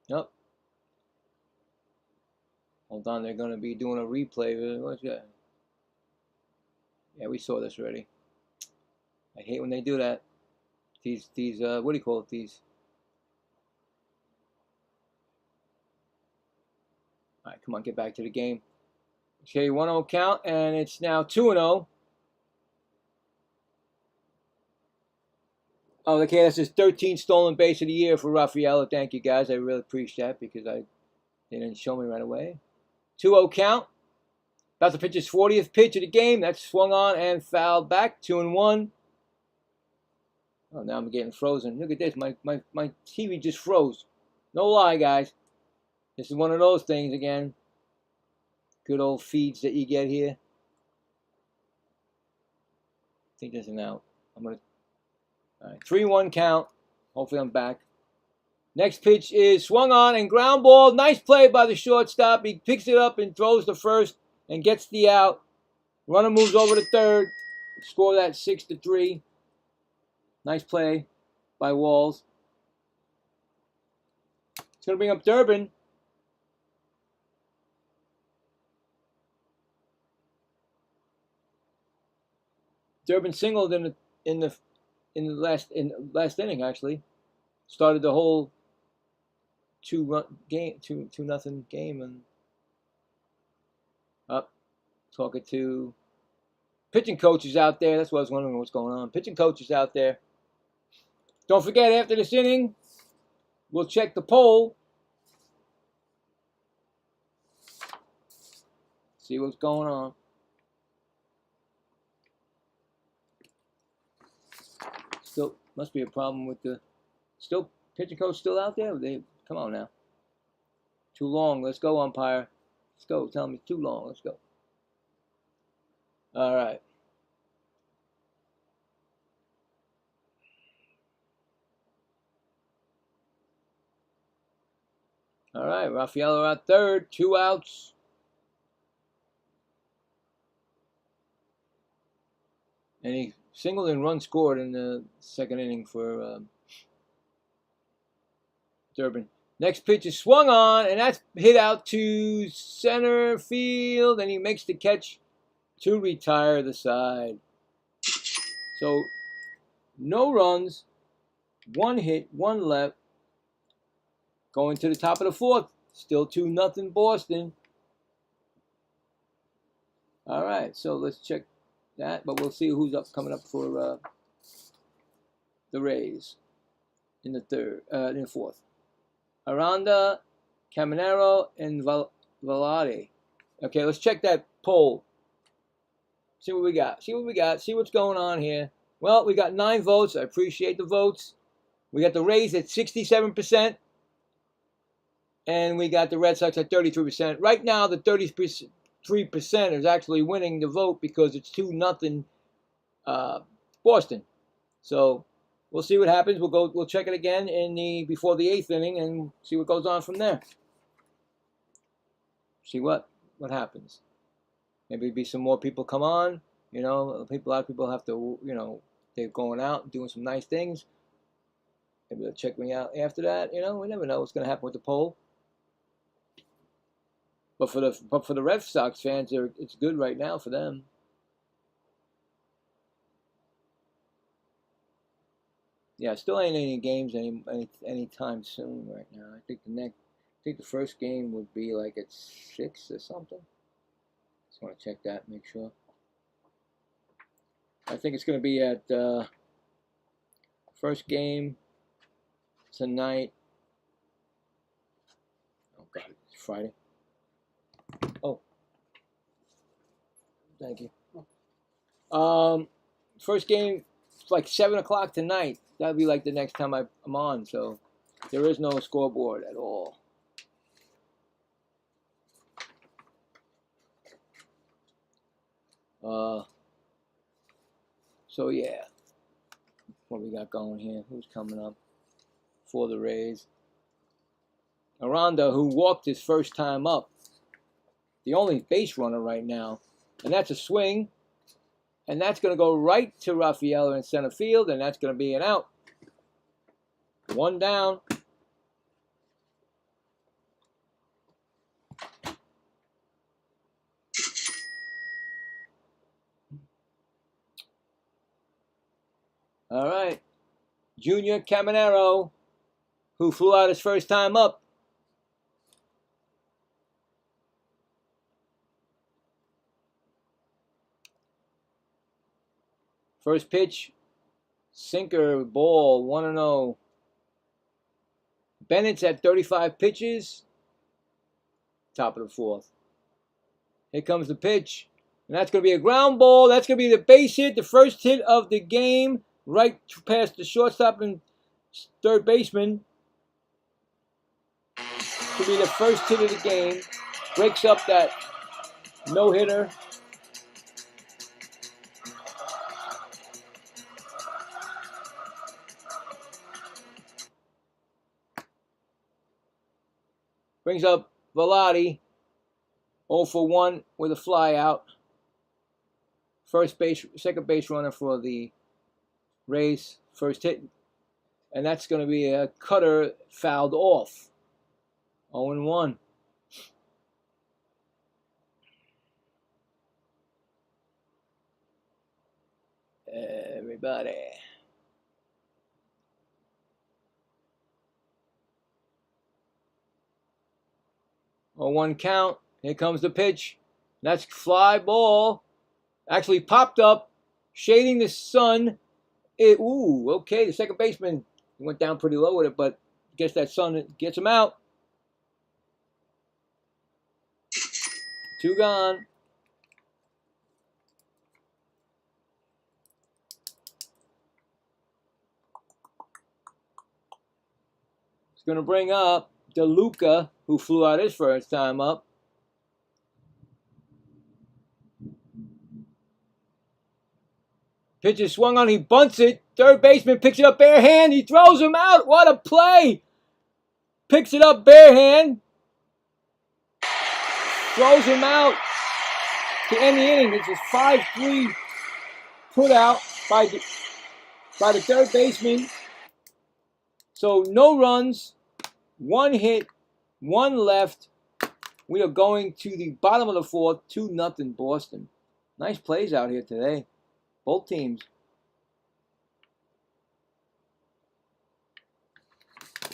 Yep. Hold on, they're going to be doing a replay. What's that? Yeah, we saw this already. I hate when they do that. These what do you call it? These. All right, come on, get back to the game. Okay, 1-0 count, and it's now 2-0. Oh, okay, that's his 13th stolen base of the year for Rafaela. Thank you, guys. I really appreciate that because they didn't show me right away. 2-0 count. About to pitch his 40th pitch of the game. That's swung on and fouled back. 2-1. Oh, now I'm getting frozen. Look at this. My TV just froze. No lie, guys. This is one of those things again. Good old feeds that you get here. I think there's an out. I'm going to... All right, 3-1 count. Hopefully I'm back. Next pitch is swung on and ground ball. Nice play by the shortstop. He picks it up and throws to first and gets the out. Runner moves over to third. Score that 6-3. Nice play by Walls. It's going to bring up Durbin. Durbin singled in the last last inning, actually. Started the whole 2-0 game, and up talking to pitching coaches out there. That's what I was wondering what's going on. Pitching coaches out there. Don't forget, after this inning, we'll check the poll. See what's going on. Still must be a problem with the pitching coach still out there. Come on now. Too long. Let's go, umpire. Let's go. Tell me too long. Let's go. All right. All right. Raffaello out third. 2 outs. And he singled and run scored in the second inning for Durbin. Next pitch is swung on, and that's hit out to center field, and he makes the catch to retire the side. So, no runs, 1 hit, 1 left. Going to the top of the 4th. Still 2-0 Boston. All right, so let's check that, but we'll see who's coming up for the Rays in the 4th. Aranda, Caminero, and Valade. Okay, let's check that poll. See what we got. See what's going on here. Well, we got 9 votes. I appreciate the votes. We got the Rays at 67%. And we got the Red Sox at 33%. Right now, the 33% is actually winning the vote because it's 2-0 Boston. So we'll see what happens. We'll check it again before the 8th inning and see what goes on from there. See what happens. Maybe be some more people come on. You know, a lot of people have to, you know, they're going out and doing some nice things. Maybe they'll check me out after that. You know, we never know what's going to happen with the poll. But for the Red Sox fans, it's good right now for them. Yeah, still ain't any games anytime soon right now. I think the first game would be like at 6 or something. Just want to check that, make sure. I think it's going to be at first game tonight. Oh God, it's Friday. Oh, thank you. First game, it's like 7 o'clock tonight. That'll be like the next time I'm on. So there is no scoreboard at all. So yeah, what we got going here? Who's coming up for the Rays? Aranda, who walked his first time up. The only base runner right now. And that's a swing. And that's going to go right to Raffaello in center field. And that's going to be an out. 1 down. All right. Junior Caminero, who flew out his first time up. First pitch, sinker, ball, 1-0. Bennett's at 35 pitches. Top of the 4th. Here comes the pitch. And that's going to be a ground ball. That's going to be the base hit, the first hit of the game. right past the shortstop and third baseman. To be the first hit of the game. Breaks up that no-hitter. Brings up Velotti. 0 for 1 with a fly out. Second base runner for the Rays. First hit. And that's going to be a cutter fouled off. 0-1. Everybody. 0-1 count. Here comes the pitch. That's fly ball. Actually popped up, shading the sun. Ooh, okay. The second baseman went down pretty low with it, but I guess that sun gets him out. 2 gone. It's going to bring up DeLuca, who flew out his first time up. Pitch is swung on, he bunts it. Third baseman picks it up bare hand. He throws him out. What a play! Picks it up bare hand. Throws him out to end the inning. It's a 5-3 put out by the third baseman. So no runs, 1 hit, 1 left. We are going to the bottom of the 4th, 2-0 Boston. Nice plays out here today. Both teams.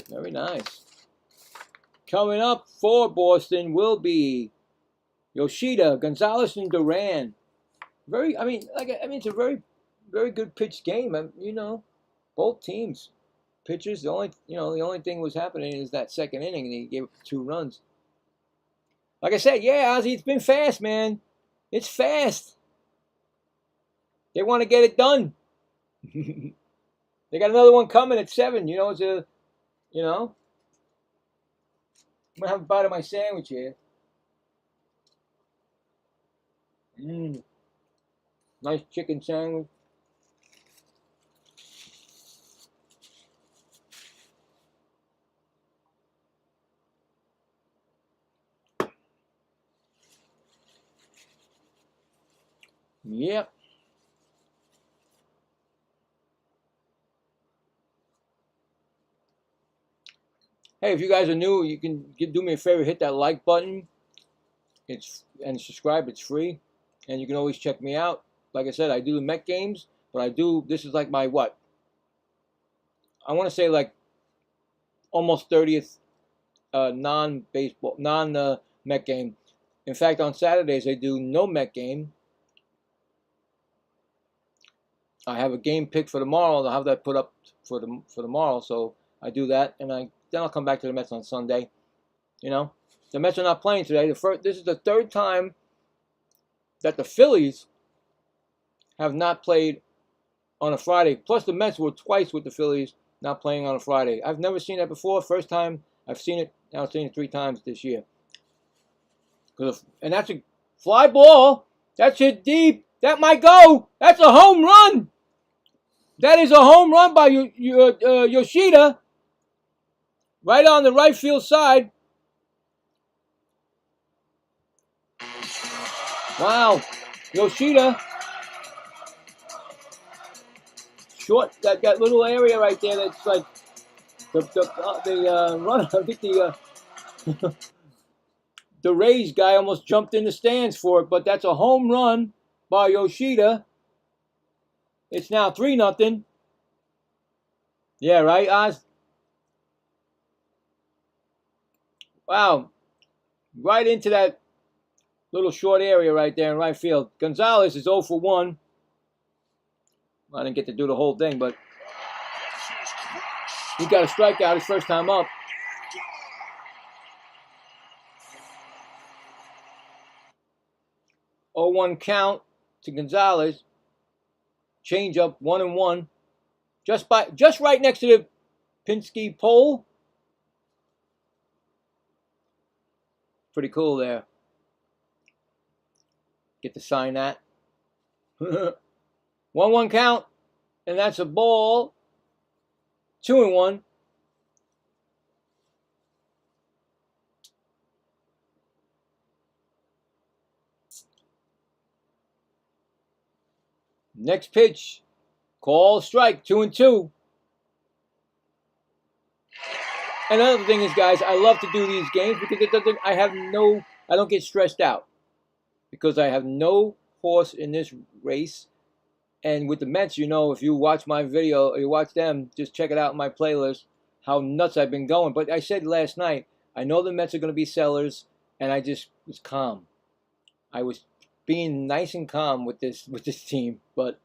Very nice. Coming up for Boston will be Yoshida, Gonzalez, and Duran. It's a very good pitched game. Both teams. Pitchers. The only thing was happening is that second inning, and he gave up 2 runs. Like I said, yeah, Ozzy, it's been fast, man. It's fast. They want to get it done. They got another one coming at 7. I'm going to have a bite of my sandwich here. Nice chicken sandwich. Yep. Hey, if you guys are new, you can do me a favor, hit that like button. And subscribe. It's free, and you can always check me out. Like I said, I do the Met games, but this is like my what? I want to say like almost 30th non-baseball, non-Met game. In fact, on Saturdays I do no Met game. I have a game picked for tomorrow. I'll have that put up for tomorrow. So I do that, and then I'll come back to the Mets on Sunday. The Mets are not playing today. This is the 3rd time that the Phillies have not played on a Friday. Plus, the Mets were twice with the Phillies not playing on a Friday. I've never seen that before. First time I've seen it. Now I've seen it 3 times this year. And that's a fly ball. That's hit deep. That might go. That's a home run. That is a home run by Yoshida. Right on the right field side. Wow. Yoshida. Short, that little area right there that's like the runner. I think the Rays guy almost jumped in the stands for it, but that's a home run by Yoshida. It's now 3-0. Yeah, right, Oz? Wow. Right into that little short area right there in right field. Gonzalez is 0 for 1. I didn't get to do the whole thing, but he got a strikeout his first time up. Oh, 1 count to Gonzalez. Change up 1-1. just right next to the Pinsky pole. Pretty cool there. Get to sign that. 1-1 count, and that's a ball. 2-1. Next pitch, call strike. 2-2. Another thing is, guys, I love to do these games because I don't get stressed out because I have no horse in this race. And with the Mets, you know, if you watch my video or you watch them, just check it out in my playlist, how nuts I've been going. But I said last night, I know the Mets are going to be sellers, and I just was calm. I was being nice and calm with this team. But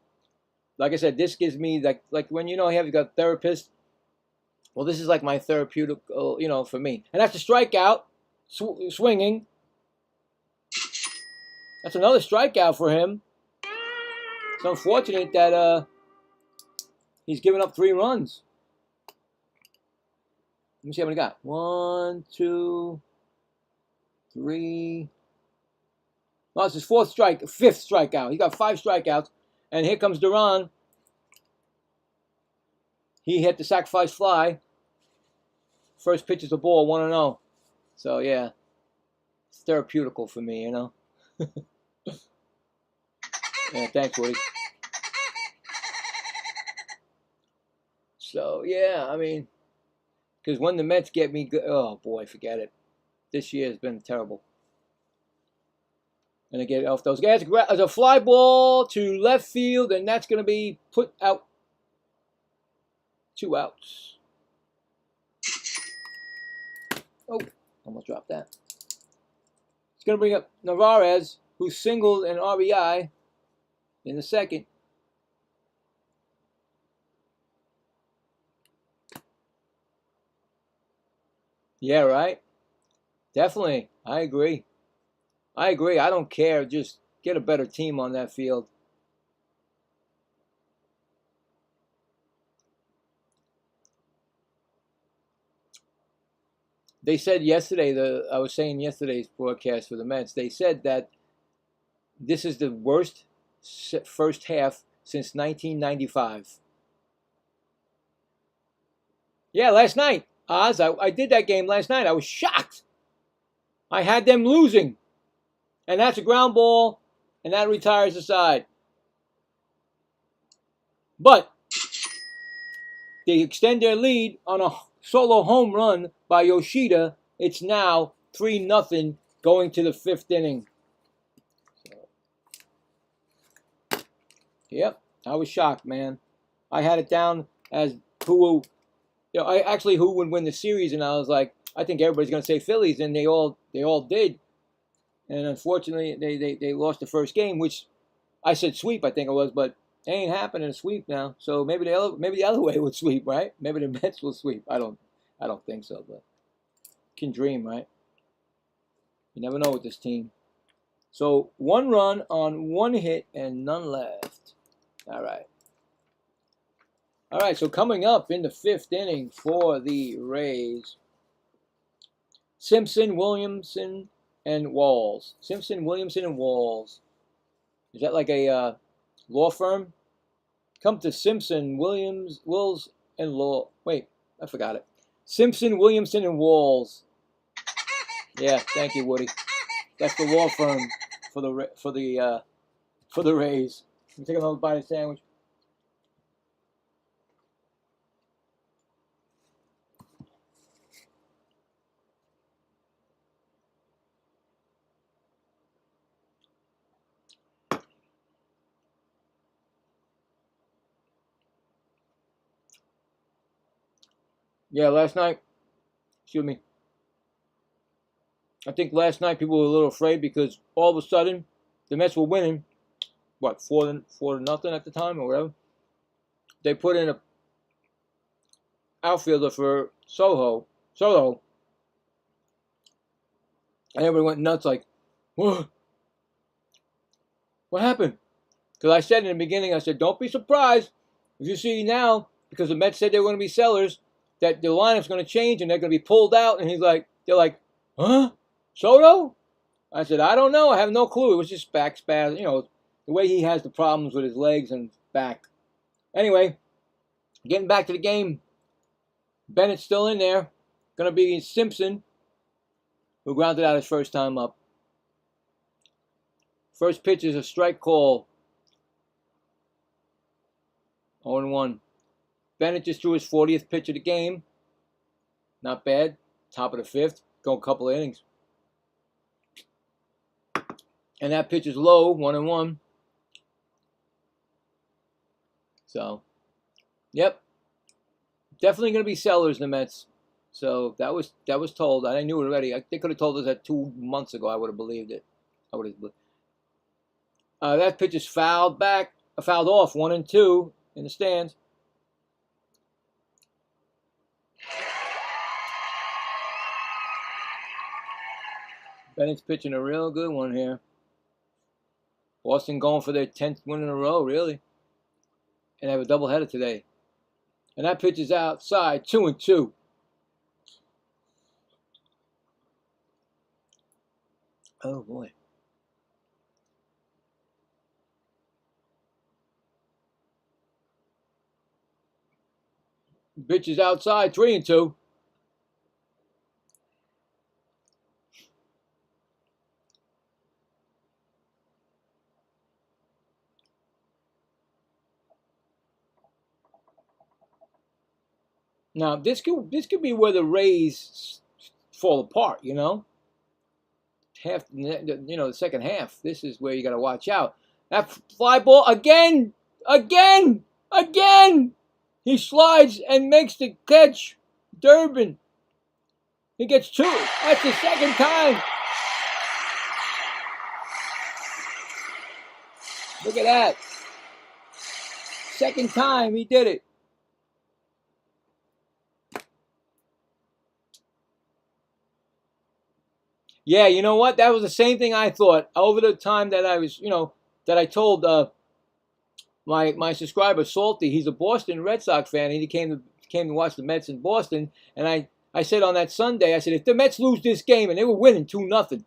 like I said, this gives me like when you know you got a therapist. Well, this is like my therapeutic, you know, for me. And that's a strikeout, swinging. That's another strikeout for him. It's unfortunate that he's given up 3 runs. Let me see how many he got. 1, 2, 3. Well, it's his 5th strikeout. He got 5 strikeouts. And here comes Duran. He hit the sacrifice fly. First pitch is a ball, 1-0. So, yeah. It's therapeutical for me, you know. Yeah, thanks, Woody. So, yeah, I mean, because when the Mets get me good, oh, boy, forget it. This year has been terrible. And I get off those guys. As a fly ball to left field, and that's going to be put out. 2 outs. Oh, almost dropped that. It's going to bring up Narvaez, who singled an RBI in the second. Yeah, right? Definitely. I agree. I don't care. Just get a better team on that field. They said yesterday, I was saying yesterday's broadcast for the Mets, they said that this is the worst first half since 1995. Yeah, last night, Oz, I did that game last night. I was shocked. I had them losing. And that's a ground ball, and that retires the side. But they extend their lead on a solo home run by Yoshida. It's now 3-0 going to the 5th inning. So, yep, I was shocked, man. I had it down as who would win the series, and I was like, I think everybody's going to say Phillies, and they all did. And unfortunately, they lost the first game, which I said sweep, I think it was, but it ain't happening a sweep now. So maybe the other way would sweep, right? Maybe the Mets will sweep. I don't think so, but can dream, right? You never know with this team. So 1 run on 1 hit and none left. All right. All right, so coming up in the 5th inning for the Rays, Simpson, Williamson, and Walls. Simpson, Williamson, and Walls. Is that like a law firm? Come to Simpson, Wills, and Law. Wait, I forgot it. Simpson, Williamson, and Walls. Yeah, thank you, Woody. That's the law firm for the Rays. Let me take another bite of sandwich. Yeah, last night, excuse me. I think last night people were a little afraid because all of a sudden the Mets were winning, what, 4-0 at the time or whatever. They put in a outfielder for Soto, and everybody went nuts like, what happened? Because I said in the beginning, I said, don't be surprised if you see now because the Mets said they were going to be sellers, that the lineup's going to change and they're going to be pulled out. And they're like, huh? Soto? I said, I don't know. I have no clue. It was just back spasm. The way he has the problems with his legs and back. Anyway, getting back to the game. Bennett's still in there. Going to be Simpson, who grounded out his first time up. First pitch is a strike call. 0-1. Bennett just threw his 40th pitch of the game. Not bad. Top of the 5th. Go a couple of innings. And that pitch is low, 1-1. So, yep. Definitely going to be sellers in the Mets. So that was told. I knew it already. They could have told us that 2 months ago. I would have believed it. That pitch is fouled off, 1-2 in the stands. Bennett's pitching a real good one here. Boston going for their 10th win in a row, really. And they have a doubleheader today. And that pitch is outside, 2-2. Oh, boy. Pitch is outside, 3-2. Now, this could be where the Rays fall apart, the second half. This is where you got to watch out. That fly ball again. He slides and makes the catch. Durbin. He gets 2. That's the second time. Look at that. Second time he did it. Yeah, you know what? That was the same thing I thought over the time that I was, that I told my subscriber Salty. He's a Boston Red Sox fan, and he came to watch the Mets in Boston. And I said on that Sunday, I said, if the Mets lose this game, and they were winning 2-0,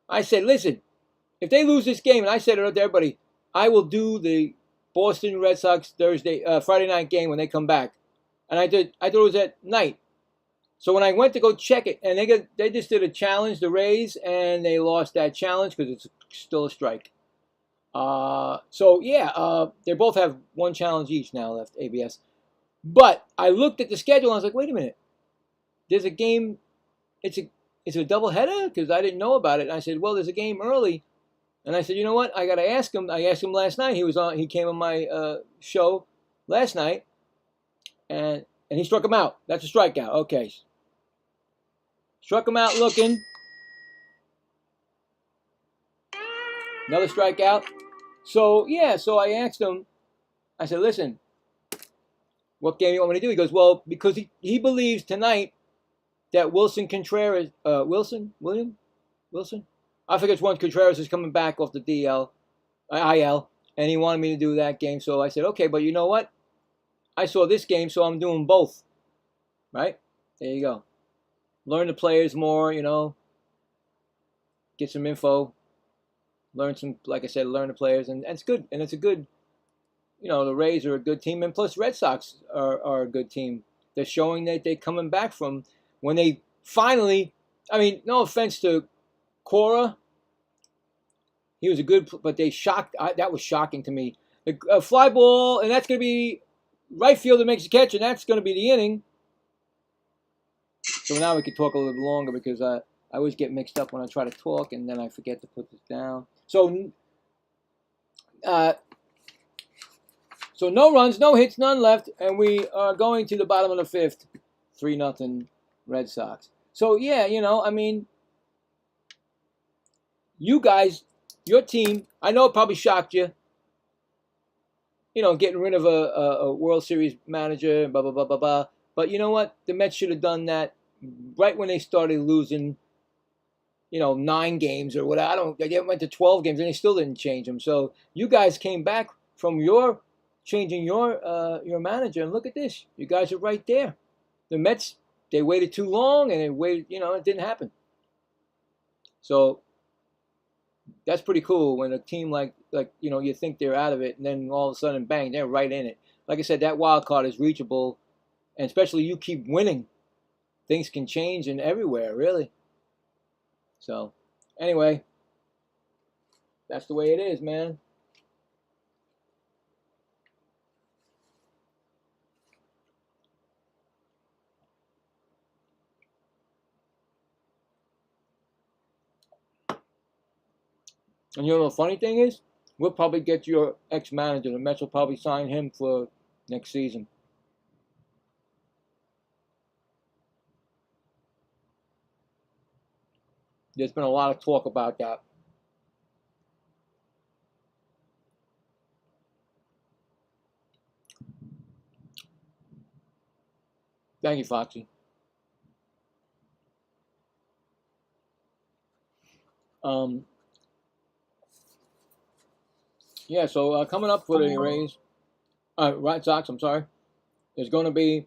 I said, listen, if they lose this game, and I said it to everybody, I will do the Boston Red Sox Friday night game when they come back. And I thought it was at night. So when I went to go check it, and they just did a challenge, the Rays, and they lost that challenge because it's still a strike. They both have one challenge each now left, ABS. But I looked at the schedule and I was like, wait a minute. There's a game. It's a doubleheader because I didn't know about it. And I said, well, there's a game early. And I said, you know what? I got to ask him. I asked him last night. He came on my show last night, and he struck him out. That's a strikeout. Okay. Struck him out looking. Another strikeout. So I asked him, I said, listen, what game do you want me to do? He goes, well, because he believes tonight that Wilson Contreras, Wilson? I forget which one. Contreras is coming back off the IL, and he wanted me to do that game. So I said, okay, but you know what? I saw this game, so I'm doing both. Right? There you go. Learn the players more, get some info. Learn the players, and it's good. And it's a good, the Rays are a good team, and plus Red Sox are a good team. They're showing that they're coming back from when they finally, no offense to Cora, he was a good, but they shocked, that was shocking to me. A fly ball, and that's going to be right fielder makes a catch, and that's going to be the inning. So now we can talk a little bit longer because I always get mixed up when I try to talk, and then I forget to put this down. So no runs, no hits, none left, and we are going to the bottom of the 5th, 3-0 Red Sox. So yeah, you guys, your team, I know it probably shocked you. Getting rid of a World Series manager, blah blah blah blah blah. But you know what? The Mets should have done that right when they started losing, 9 games or whatever. They went to 12 games and they still didn't change them. So you guys came back from your changing your manager. And look at this. You guys are right there. The Mets, they waited too long, and it didn't happen. So that's pretty cool when a team like you think they're out of it, and then all of a sudden, bang, they're right in it. Like I said, that wild card is reachable, and especially you keep winning, things can change and everywhere, really. So, anyway, that's the way it is, man. And you know the funny thing is, we'll probably get your ex-manager. The Mets will probably sign him for next season. There's been a lot of talk about that. Thank you, Foxy. Yeah, so coming up for the Rays, Red Sox, I'm sorry, there's going to be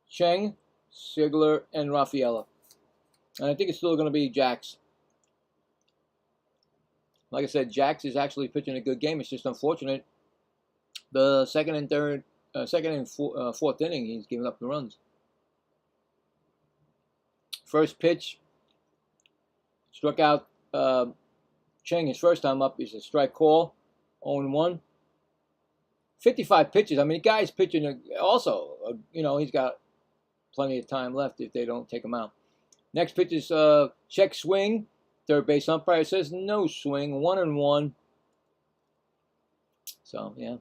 Cheng, Sigler, and Rafaela. And I think it's still going to be Jax. Like I said, Jax is actually pitching a good game. It's just unfortunate. The second and fourth inning, he's giving up the runs. First pitch, struck out Cheng his first time up. Is a strike call, 0-1. 55 pitches. I mean, the guy's pitching also. He's got plenty of time left if they don't take him out. Next pitch is check swing. Third base umpire says no swing. 1-1. So, yeah.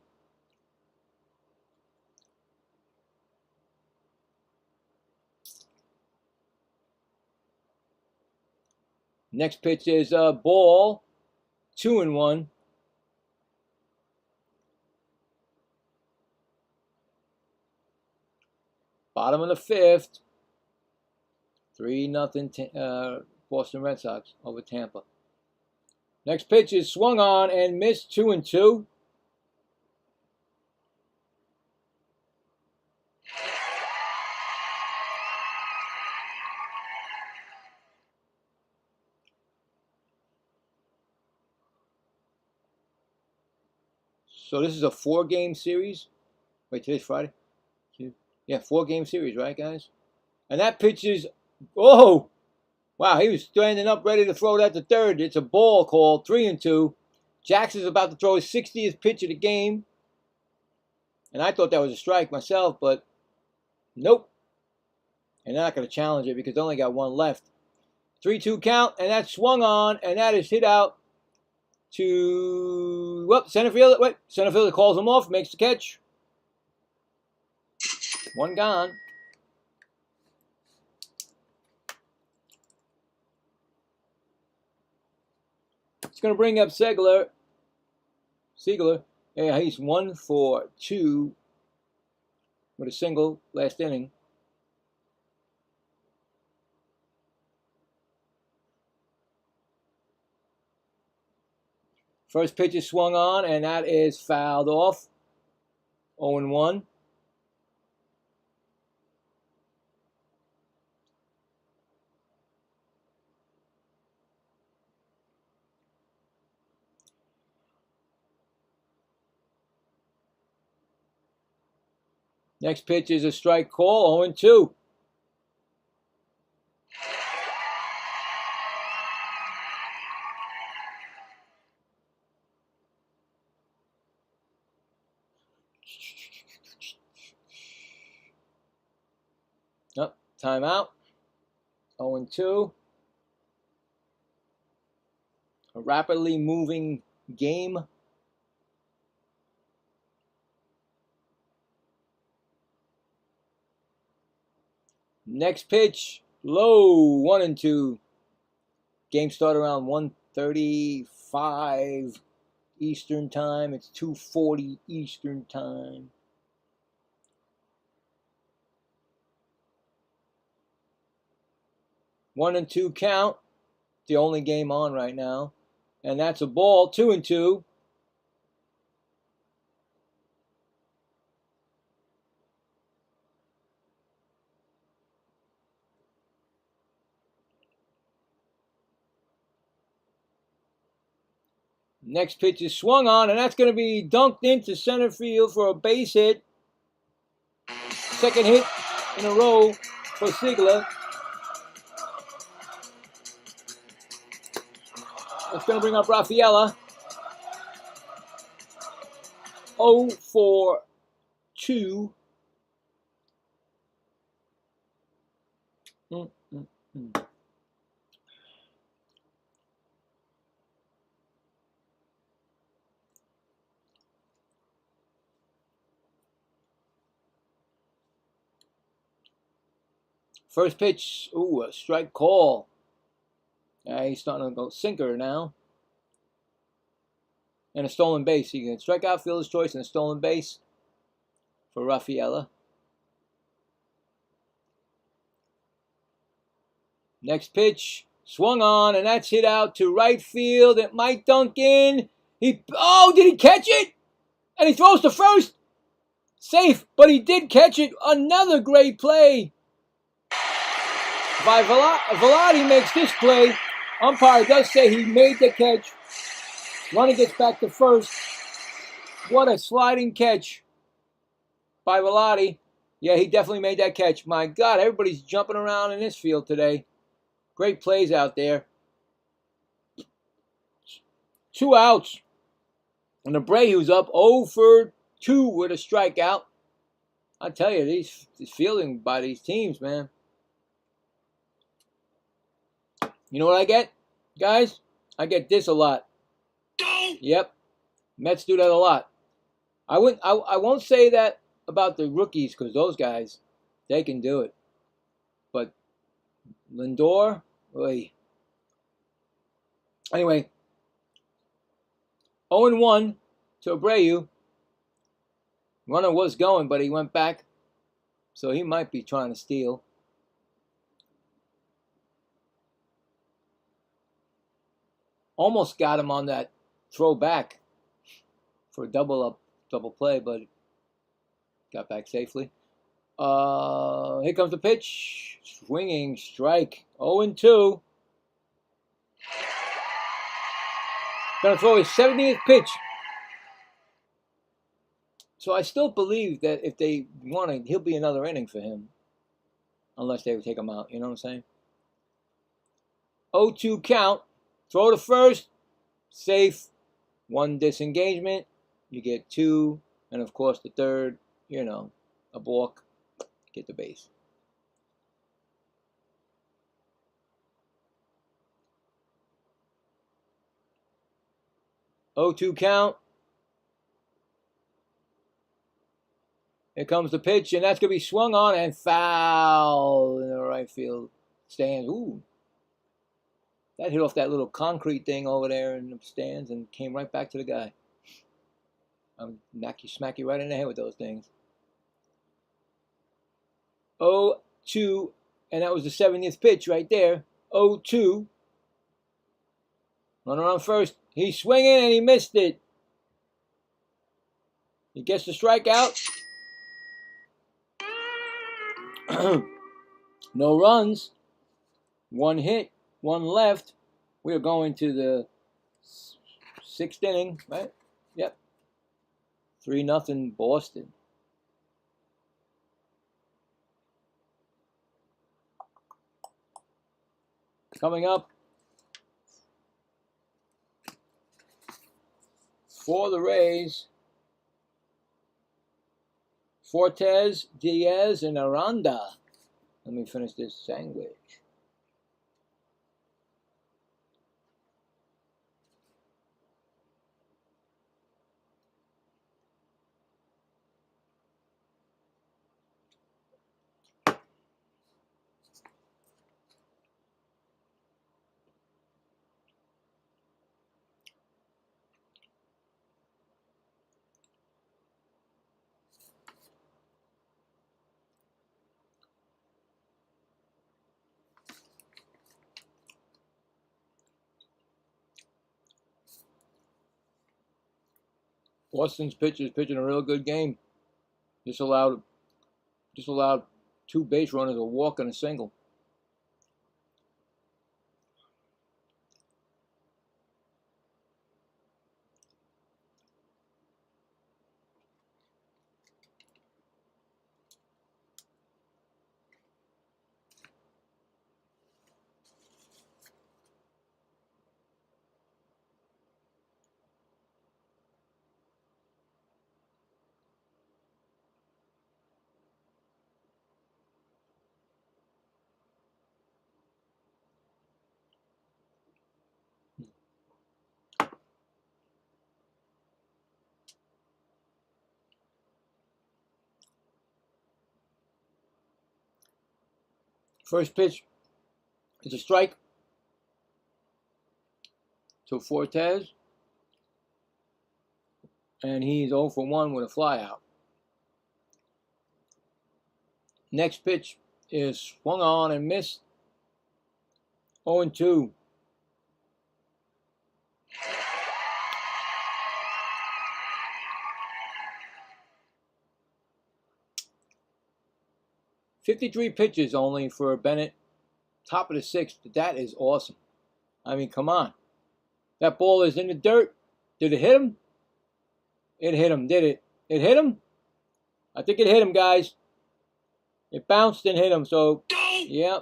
Next pitch is ball. 2-1. Bottom of the fifth. 3-0 Boston Red Sox over Tampa. Next pitch is swung on and missed. 2-2. So this is a 4-game series. Wait, today's Friday? Yeah, 4-game series, right, guys? And that pitch is, oh, wow, he was standing up ready to throw that to third. It's a ball called. 3-2. Jackson's about to throw his 60th pitch of the game. And I thought that was a strike myself, but nope. And they're not going to challenge it because they only got one left. 3-2 count, and that's swung on, and that is hit out to center field. Wait, center fielder calls him off, makes the catch. One gone. It's going to bring up Sigler. Yeah, he's 1 for 2 with a single last inning. First pitch is swung on, and that is fouled off. 0-1. Next pitch is a strike call, 0-2. Yep, timeout. 0-2. A rapidly moving game. Next pitch, low, 1-2. Game started around 1:35 Eastern time. It's 2:40 Eastern time. One and two count. The only game on right now. And that's a ball, 2-2. Next pitch is swung on, and that's going to be dunked into center field for a base hit. Second hit in a row for Sigler. That's going to bring up Rafaela. 0 for 2. First pitch, ooh, a strike call. He's starting to go sinker now. And a stolen base. He can strike out, fielder's choice, and a stolen base for Rafaela. Next pitch, swung on, and that's hit out to right field. It might dunk in. Did he catch it? And he throws to first. Safe, but he did catch it. Another great play by Velati makes this play. Umpire does say he made the catch. Runner gets back to first. What a sliding catch by Velati. Yeah, he definitely made that catch. My God, everybody's jumping around in this field today. Great plays out there. 2 outs. And Abreu's up 0 for 2 with a strikeout. I tell you, these fielding by these teams, man. You know what I get, guys? I get this a lot. Yep, Mets do that a lot. I won't say that about the rookies because those guys, they can do it. But Lindor, oy. Anyway, 0-1 to Abreu. Runner was going, but he went back, so he might be trying to steal. Almost got him on that throw back for a double play, but got back safely. Here comes the pitch. Swinging strike. 0-2. Gonna throw his 70th pitch. So I still believe that if they want to, he'll be another inning for him. Unless they would take him out. You know what I'm saying? 0-2 count. Throw to first. Safe. 1 disengagement. You get 2. And of course the third, a balk. Get the base. Oh, 2 count. Here comes the pitch, and that's going to be swung on and foul in the right field stands. Ooh. That hit off that little concrete thing over there in the stands and came right back to the guy. Smack you right in the head with those things. 0-2, and that was the 70th pitch right there. 0-2. Runner on first. He's swinging, and he missed it. He gets the strikeout. No runs. 1 hit. 1 left. We are going to the 6th inning, right? Yep. 3-0 Boston. Coming up for the Rays, Fortes, Diaz, and Aranda. Let me finish this sandwich. Boston's pitcher is pitching a real good game. Just allowed 2 base runners, a walk and a single. First pitch is a strike to Fortes. And he's 0 for 1 with a flyout. Next pitch is swung on and missed. 0-2. "53 pitches only for Bennett. Top of the 6th. That is awesome. I mean, come on. That ball is in the dirt. Did it hit him? It hit him, did it? It hit him? I think it hit him, guys. It bounced and hit him, so, yeah.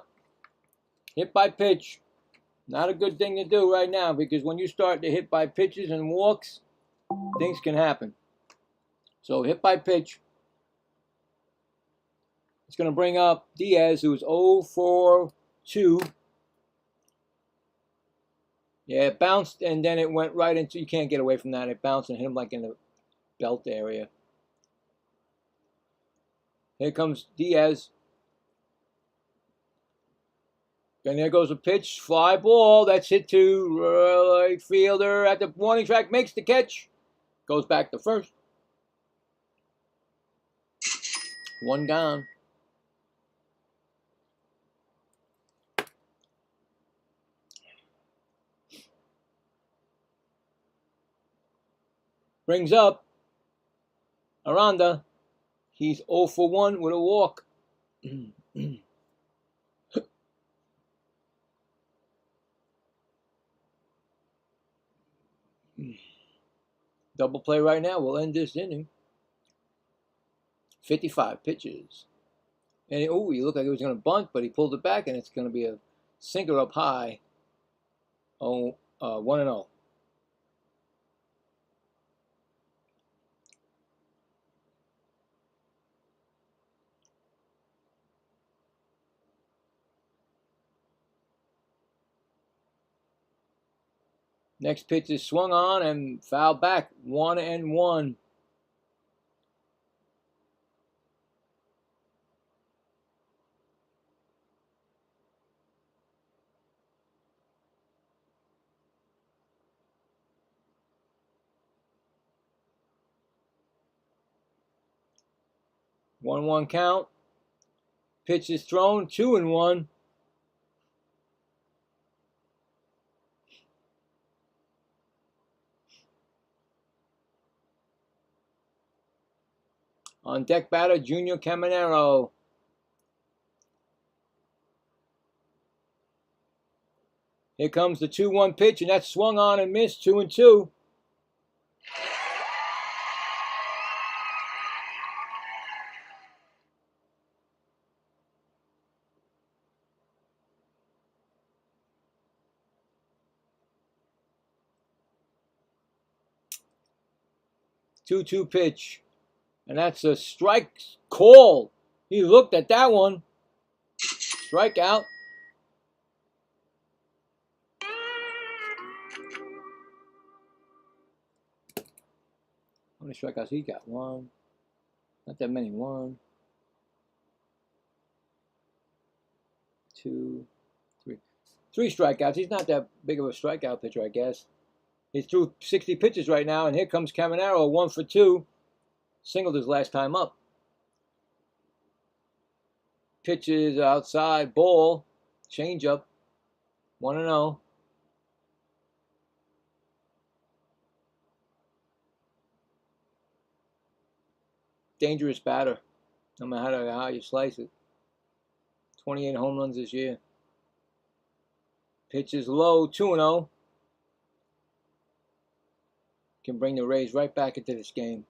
Hit by pitch. Not a good thing to do right now, because when you start to hit by pitches and walks, things can happen. So, hit by pitch. It's going to bring up Diaz, who's 0 for 2. Yeah, it bounced, and then it went right into, you can't get away from that. It bounced and hit him like in the belt area. Here comes Diaz. And there goes a pitch. Fly ball. That's hit to right fielder at the warning track. Makes the catch. Goes back to first. 1 down. Brings up Aranda. He's 0 for 1 with a walk. Double play right now. We'll end this inning. 55 pitches. And he looked like he was going to bunt, but he pulled it back, and it's going to be a sinker up high. 1-0. Next pitch is swung on and fouled back. 1-1. One count. Pitch is thrown. 2-1. On deck batter, Junior Caminero. Here comes the 2-1 pitch, and that's swung on and missed. 2-2. Two pitch. And that's a strike call. He looked at that one. Strikeout. How many strikeouts he got? 1. Not that many. 1, 2, 3. 3 strikeouts. He's not that big of a strikeout pitcher, I guess. He's through 60 pitches right now, and here comes Caminero, 1 for 2. Singled his last time up. Pitches outside, ball, changeup, 1-0. Dangerous batter, no matter how you slice it. 28 home runs this year. Pitches low, 2-0. Can bring the Rays right back into this game.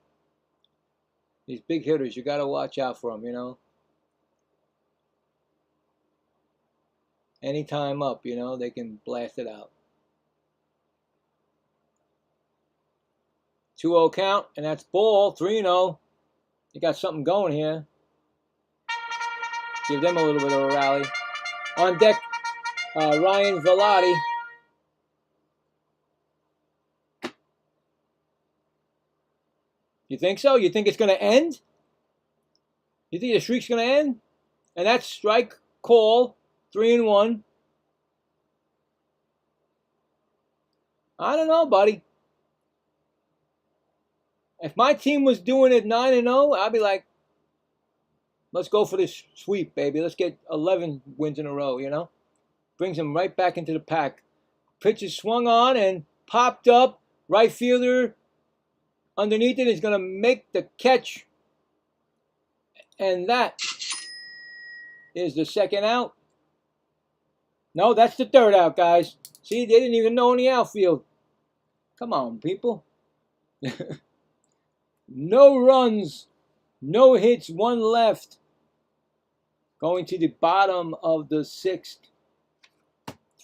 These big hitters, you got to watch out for them, you know. Anytime up, you know, they can blast it out. 2-0 count, and that's ball. 3-0. You got something going here. Give them a little bit of a rally. On deck, Ryan Velotti. You think so? You think it's going to end? You think the streak's going to end? And that's strike call. 3-1. I don't know, buddy. If my team was doing it 9-0, I'd be like, let's go for this sweep, baby. Let's get 11 wins in a row, you know? Brings them right back into the pack. Pitch is swung on and popped up. Right fielder underneath it is going to make the catch. And that is the second out. No, that's the third out, guys. See, they didn't even know in the outfield. Come on, people. No runs, no hits, one left. Going to the bottom of the sixth.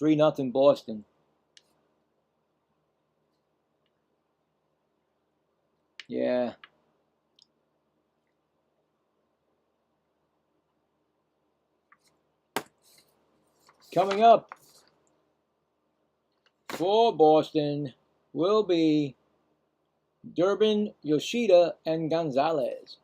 3-0 Boston. Yeah. Coming up for Boston will be Durbin, Yoshida, and Gonzalez.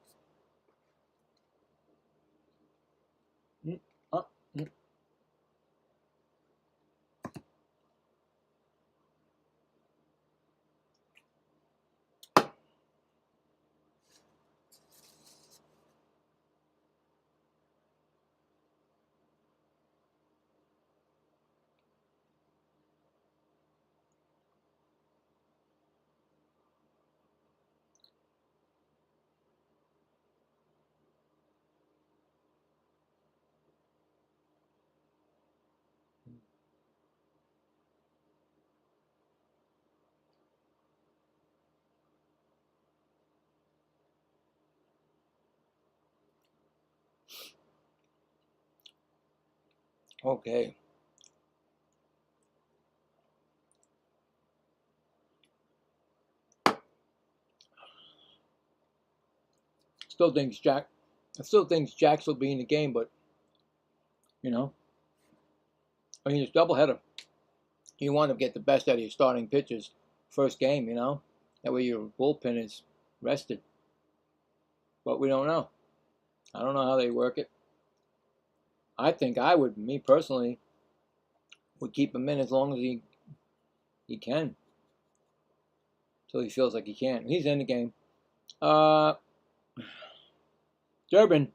Okay. Still thinks Jax will be in the game, but you know, I mean, it's doubleheader. You want to get the best out of your starting pitchers first game, you know. That way your bullpen is rested. But we don't know. I don't know how they work it. I think I would, me personally, would keep him in as long as he can. Until he feels like he can't. He's in the game. Durbin.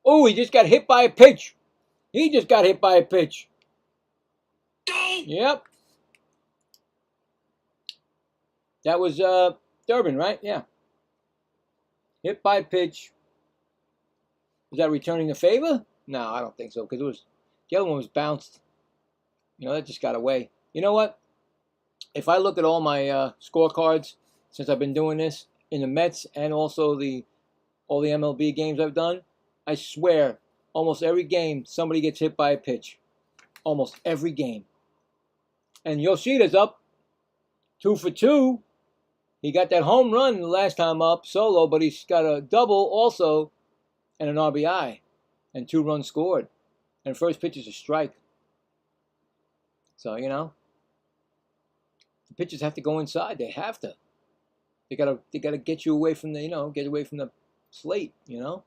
Oh, he just got hit by a pitch. He just got hit by a pitch. Yep. That was Durbin, right? Yeah. Hit by a pitch. Is that returning the favor? No, I don't think so, because the other one was bounced. You know, that just got away. You know what? If I look at all my scorecards since I've been doing this in the Mets and also all the MLB games I've done, I swear, almost every game somebody gets hit by a pitch. Almost every game. And Yoshida's up 2 for 2. He got that home run the last time up solo, but he's got a double also and an RBI and 2 runs scored. And first pitch is a strike. So, you know, the pitchers have to go inside. They have to. They gotta get you away from the, you know, get away from the slate, you know.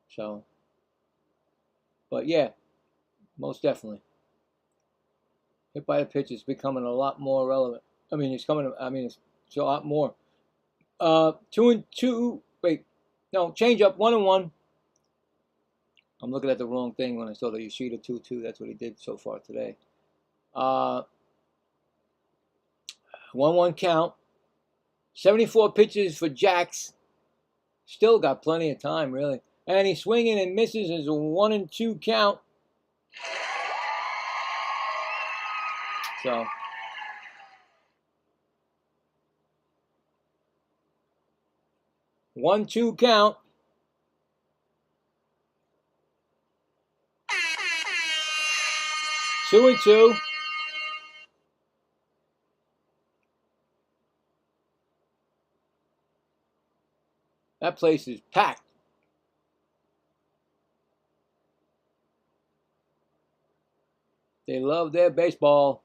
So, but yeah, most definitely. Hit by the pitch is becoming a lot more relevant. I mean, it's a lot more. 2-2. Wait, no, change up 1-1. I'm looking at the wrong thing when I saw the Yoshida 2-2. That's what he did so far today. 1-1 count. 74 pitches for Jax. Still got plenty of time, really. And he's swinging and misses as a 1-2 count. So, one-two count. Two and two. That place is packed. They love their baseball.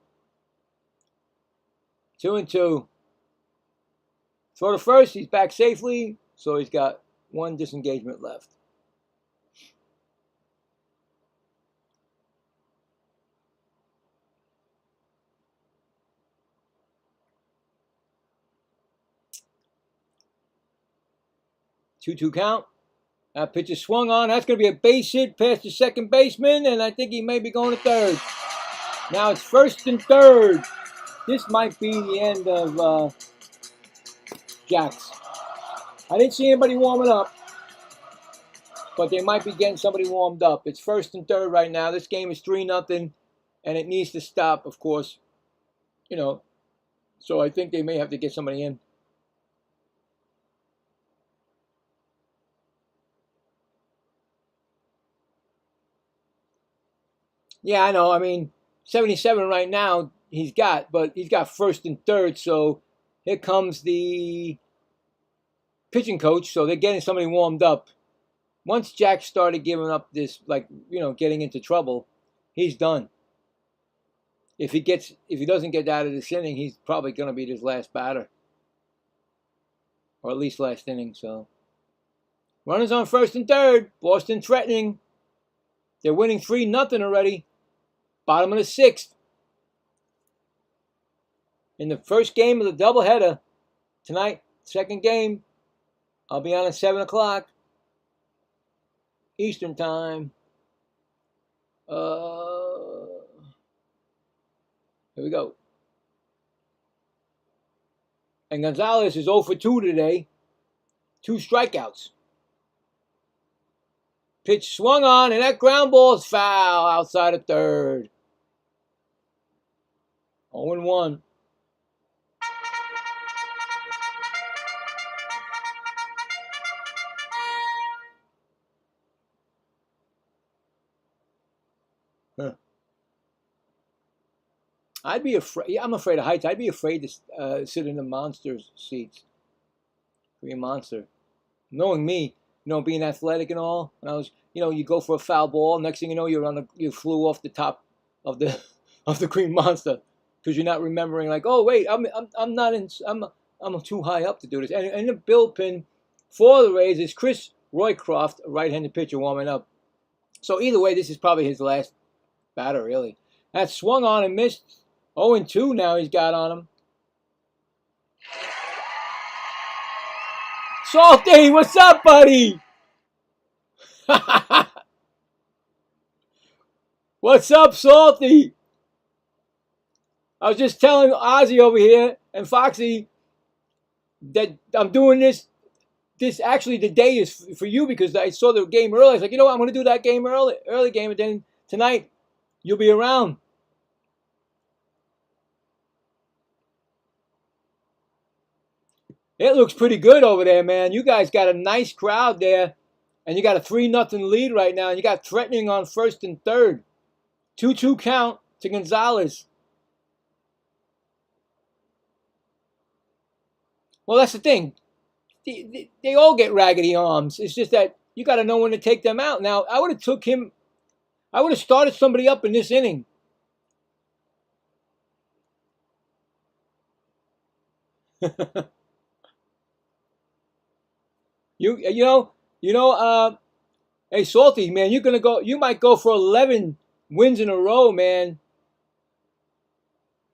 2 and 2. For the first, he's back safely, so he's got 1 disengagement left. 2-2 count. That pitch is swung on. That's going to be a base hit past the second baseman, and I think he may be going to third. Now it's first and third. This might be the end of Jack's. I didn't see anybody warming up, but they might be getting somebody warmed up. It's first and third right now. This game is 3-0, and it needs to stop, of course. You know, so I think they may have to get somebody in. Yeah, I know. I mean, 77 right now he's got, but he's got first and third. So here comes the pitching coach. So they're getting somebody warmed up. Once Jack started giving up this, like, you know, getting into trouble, he's done. If he doesn't get out of this inning, he's probably going to be his last batter, or at least last inning. So runners on first and third. Boston threatening. They're winning 3-0 already. Bottom of the sixth. In the first game of the doubleheader tonight, second game, I'll be on at 7 o'clock Eastern time. Here we go. And Gonzalez is 0 for 2 today. 2 strikeouts. Pitch swung on, and that ground ball is foul outside of third. 0-1. Huh. I'd be afraid. Yeah, I'm afraid of heights. I'd be afraid to sit in the monster's seats. Be a monster. Knowing me, you know, being athletic and all, when I was, you know, you go for a foul ball. Next thing you know, you flew off the top of the Green Monster because you're not remembering. Like, oh wait, I'm too high up to do this. And the bullpen for the Rays is Chris Roycroft, a right-handed pitcher, warming up. So either way, this is probably his last batter, really. That swung on and missed. 0-2 now he's got on him. Salty, what's up, buddy? What's up, Salty? I was just telling Ozzy over here and Foxy that I'm doing this. This actually, the day is for you because I saw the game early. I was like, you know what? I'm going to do that game early game, and then tonight you'll be around. It looks pretty good over there, man. You guys got a nice crowd there, and you got a 3-0 lead right now, and you got threatening on first and third. 2-2 count to Gonzalez. Well, that's the thing. They all get raggedy arms. It's just that you got to know when to take them out. Now, I would have started somebody up in this inning. Hey, Salty, man, you might go for 11 wins in a row, man.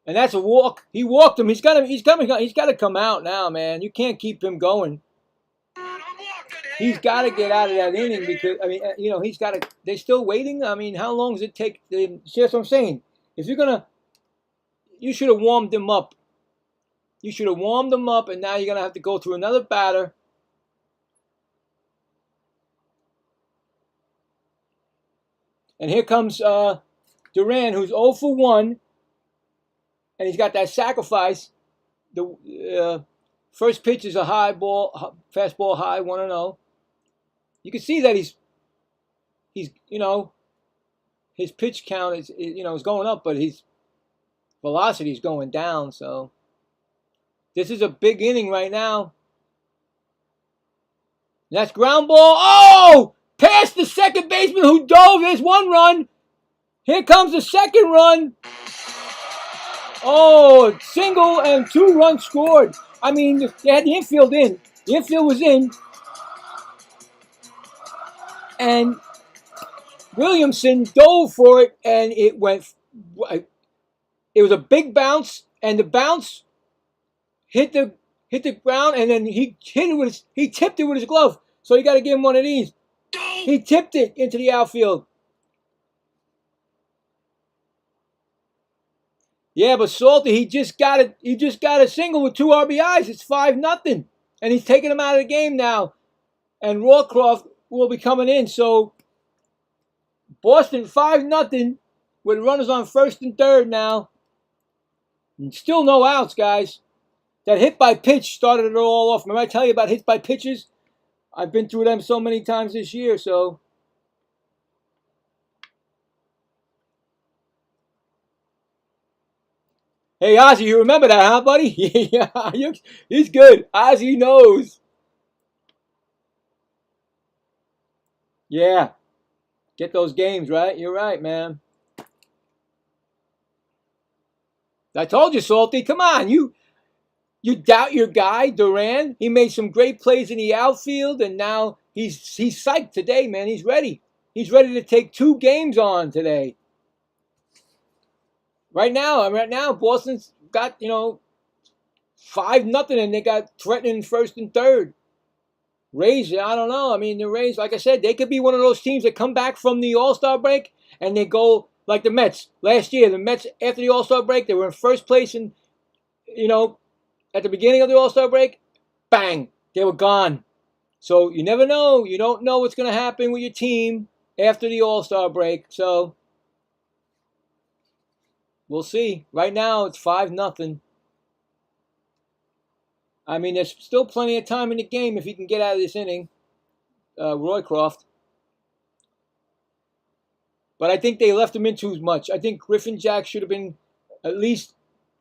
And that's a walk. He walked him. He's got to come out now, man. You can't keep him going. He's got to get out of that inning because, I mean, you know, they're still waiting. I mean, how long does it take? See, that's what I'm saying. If you should have warmed him up. You should have warmed him up, and now you're going to have to go through another batter. And here comes Duran, who's 0 for 1. And he's got that sacrifice. The first pitch is a high ball, fastball high, 1-0. You can see that he's you know, his pitch count is going up, but his velocity is going down. So this is a big inning right now. That's ground ball. Oh! Past the second baseman who dove. There's 1 run. Here comes the second run. Oh, single and 2 runs scored. I mean, they had the infield in. The infield was in. And Williamson dove for it, and it went. It was a big bounce, and the bounce hit the ground, and then he tipped it with his glove. So you got to give him one of these. He tipped it into the outfield. Yeah, but Salty, he just got it. He just got a single with 2 RBIs. It's 5-0, and he's taking him out of the game now. And Rawcroft will be coming in. So Boston 5-0 with runners on first and third now. And still no outs, guys. That hit by pitch started it all off. Remember I tell you about hits by pitches? I've been through them so many times this year, so. Hey, Ozzy, you remember that, huh, buddy? Yeah, he's good. Ozzy knows. Yeah. Get those games, right? You're right, man. I told you, Salty. Come on, you doubt your guy, Duran. He made some great plays in the outfield, and now he's psyched today, man. He's ready. He's ready to take 2 games on today. Right now, Boston's got 5-0, and they got threatening first and third. Rays, I don't know. I mean, the Rays, like I said, they could be one of those teams that come back from the All-Star break and they go like the Mets last year. The Mets, after the All-Star break, they were in first place, and at the beginning of the All-Star break, bang, they were gone. So you never know. You don't know what's going to happen with your team after the All-Star break. So we'll see. Right now, it's 5-0. I mean, there's still plenty of time in the game if he can get out of this inning, Roycroft. But I think they left him in too much. I think Griffin Jack should have been, at least,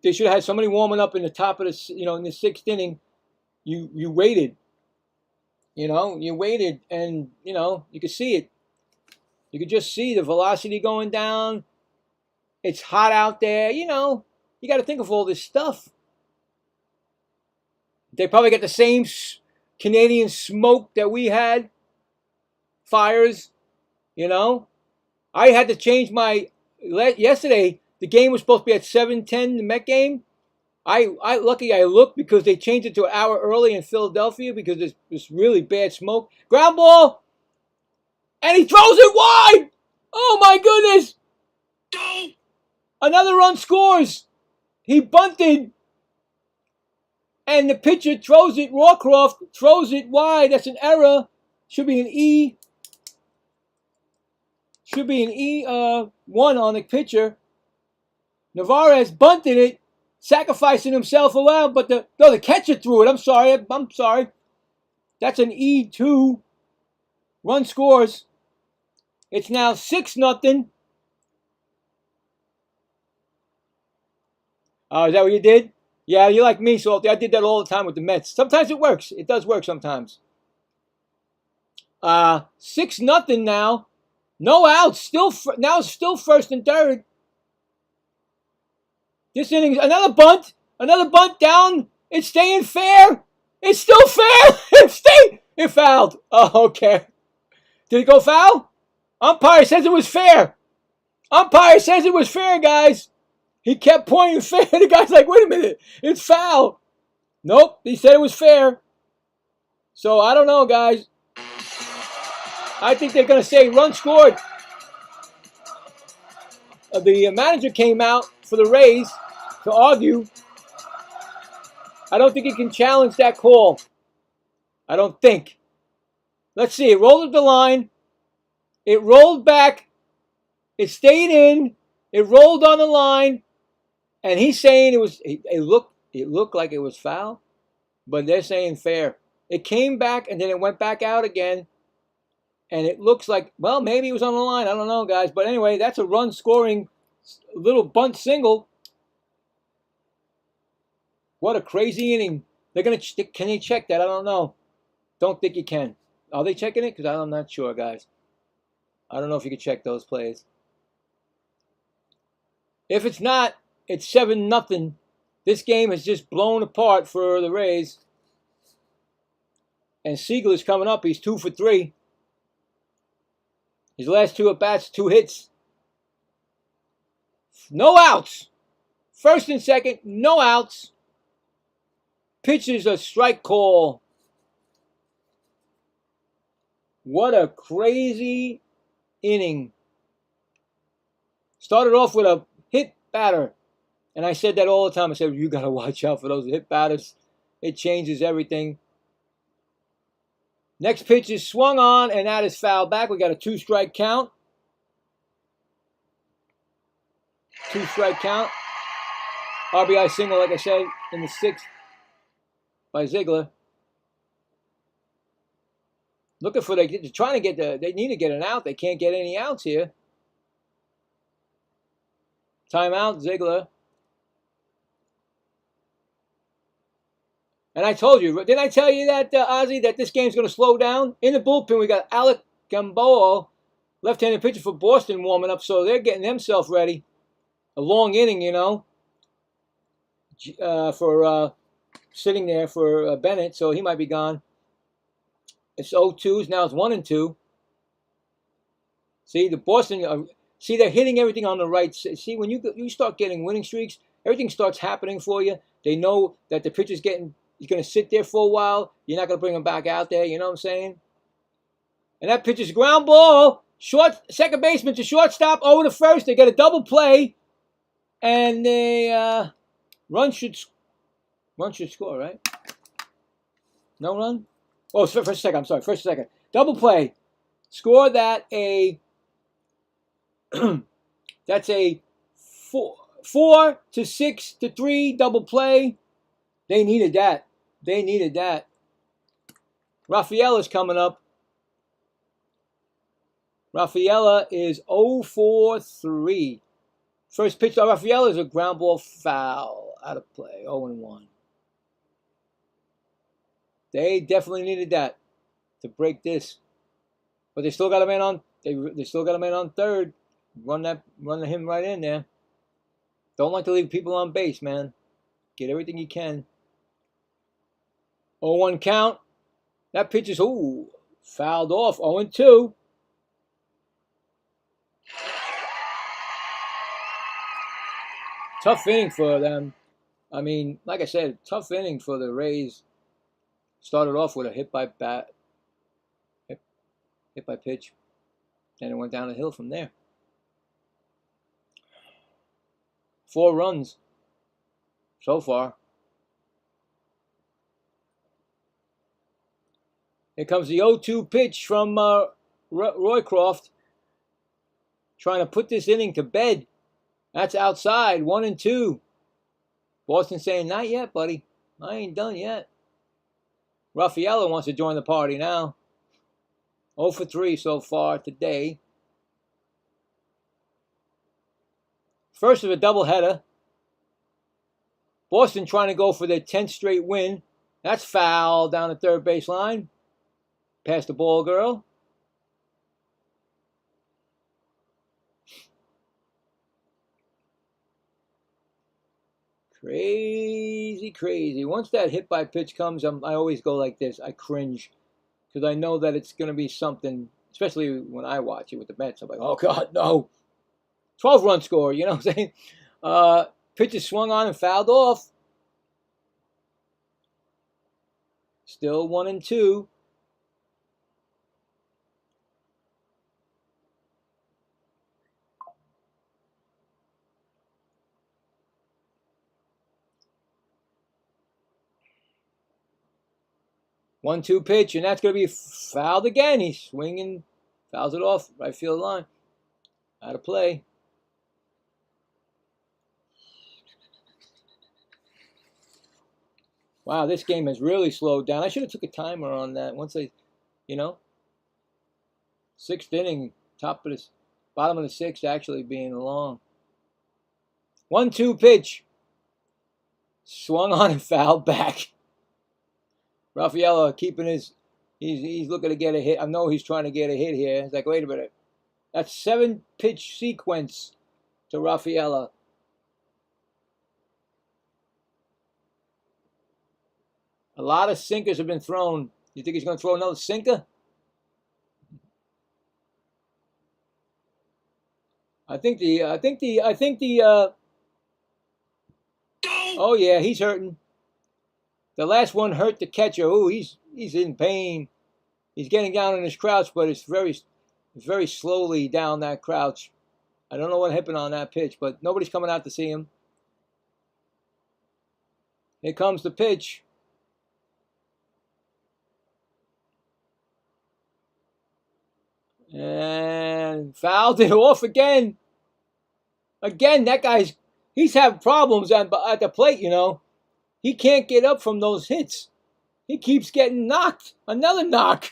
they should have had somebody warming up in the top of the, in the 6th inning. You waited. You waited, and, you could see it. You could just see the velocity going down. It's hot out there. You got to think of all this stuff. They probably got the same Canadian smoke that we had. Fires, I had to change yesterday, the game was supposed to be at 7:10, the Met game. I looked because they changed it to an hour early in Philadelphia because there's this really bad smoke. Ground ball, and he throws it wide. Oh, my goodness. Another run scores. He bunted. And the pitcher throws it, Rawcroft throws it wide. That's an error. Should be an E. Should be an E1 on the pitcher. Navarez bunted it, sacrificing himself around, but the catcher threw it. I'm sorry. That's an E2. Run scores. It's now 6-0. Oh, is that what you did? Yeah, you're like me, Salty. I did that all the time with the Mets. Sometimes it works. It does work sometimes. 6-0 now. No outs. Now it's still first and third. This inning, another bunt down. It's staying fair. It's still fair. It fouled. Oh, okay. Did it go foul? Umpire says it was fair. Guys. He kept pointing fair. The guy's like, wait a minute, it's foul. Nope, he said it was fair. So I don't know, guys. I think they're going to say run scored. The manager came out for the Rays to argue. I don't think he can challenge that call. I don't think. Let's see. It rolled up the line. It rolled back. It stayed in. It rolled on the line. And he's saying it looked like it was foul, but they're saying fair. It came back and then it went back out again. And it looks like, well, maybe it was on the line. I don't know, guys. But anyway, that's a run scoring little bunt single. What a crazy inning. Can they check that? I don't know. Don't think you can. Are they checking it? Because I'm not sure, guys. I don't know if you can check those plays. If it's not, it's 7-0. This game has just blown apart for the Rays. And Siegler's coming up. He's 2 for 3. His last 2 at-bats, 2 hits. No outs. First and second, no outs. Pitches a strike call. What a crazy inning. Started off with a hit batter. And I said that all the time. I said, you got to watch out for those hit batters. It changes everything. Next pitch is swung on, and that is fouled back. We got a 2-strike count. 2-strike count. RBI single, like I said, in the 6th by Ziegler. Looking for they're trying to get they need to get an out. They can't get any outs here. Timeout, Ziegler. And I told you, didn't I tell you that, Ozzy, that this game's going to slow down? In the bullpen, we got Alec Gamboa, left-handed pitcher for Boston, warming up, so they're getting themselves ready. A long inning, you know, for sitting there for Bennett, so he might be gone. It's 0-2s, now it's 1-2. See, the Boston, see, they're hitting everything on the right. See, when you start getting winning streaks, everything starts happening for you. They know that the pitcher's he's going to sit there for a while. You're not going to bring him back out there, you know what I'm saying? And that pitch is ground ball, second baseman to shortstop, over to first. They get a double play, and they run should score, right? No run? Oh, first second. I'm sorry, first second. Double play. Score that that's a 4 to 6 to 3 double play. They needed that. They needed that. Rafaela is coming up. Rafaela is 0-for-3. First pitch to Rafaela is a ground ball foul, out of play, 0-1. They definitely needed that to break this, but they still got a man on. They still got a man on third. Run him right in there. Don't like to leave people on base, man. Get everything you can. 0-1 count. That pitch is fouled off. 0-2. Tough inning for them. I mean, like I said, tough inning for the Rays. Started off with a hit by pitch, and it went down the hill from there. 4 runs so far. Here comes the 0-2 pitch from Roycroft, trying to put this inning to bed. That's outside, 1-2. Boston saying, not yet, buddy. I ain't done yet. Rafaela wants to join the party now. 0-for-3 so far today. First of a doubleheader. Boston trying to go for their 10th straight win. That's foul down the third baseline. Past the ball girl. Crazy, crazy. Once that hit by pitch comes, I always go like this. I cringe because I know that it's going to be something, especially when I watch it with the Mets. I'm like, oh, God, no. 12-run score, you know what I'm saying? Pitch is swung on and fouled off. Still 1-2. One-two pitch, and that's going to be fouled again. He's swinging, fouls it off, right field line. Out of play. Wow, this game has really slowed down. I should have took a timer on that. Once I, you know, 6th inning, bottom of the 6th actually being long. 1-2 pitch. Swung on and fouled back. Rafaela keeping he's looking to get a hit. I know he's trying to get a hit here. It's like, wait a minute. That's 7-pitch sequence to Rafaela. A lot of sinkers have been thrown. You think he's going to throw another sinker? I think oh yeah, he's hurting. The last one hurt the catcher. Ooh, he's in pain. He's getting down in his crouch, but it's very slowly down that crouch. I don't know what happened on that pitch, but nobody's coming out to see him. Here comes the pitch. And fouled it off again. Again, that he's having problems at the plate, you know. He can't get up from those hits. He keeps getting knocked. Another knock.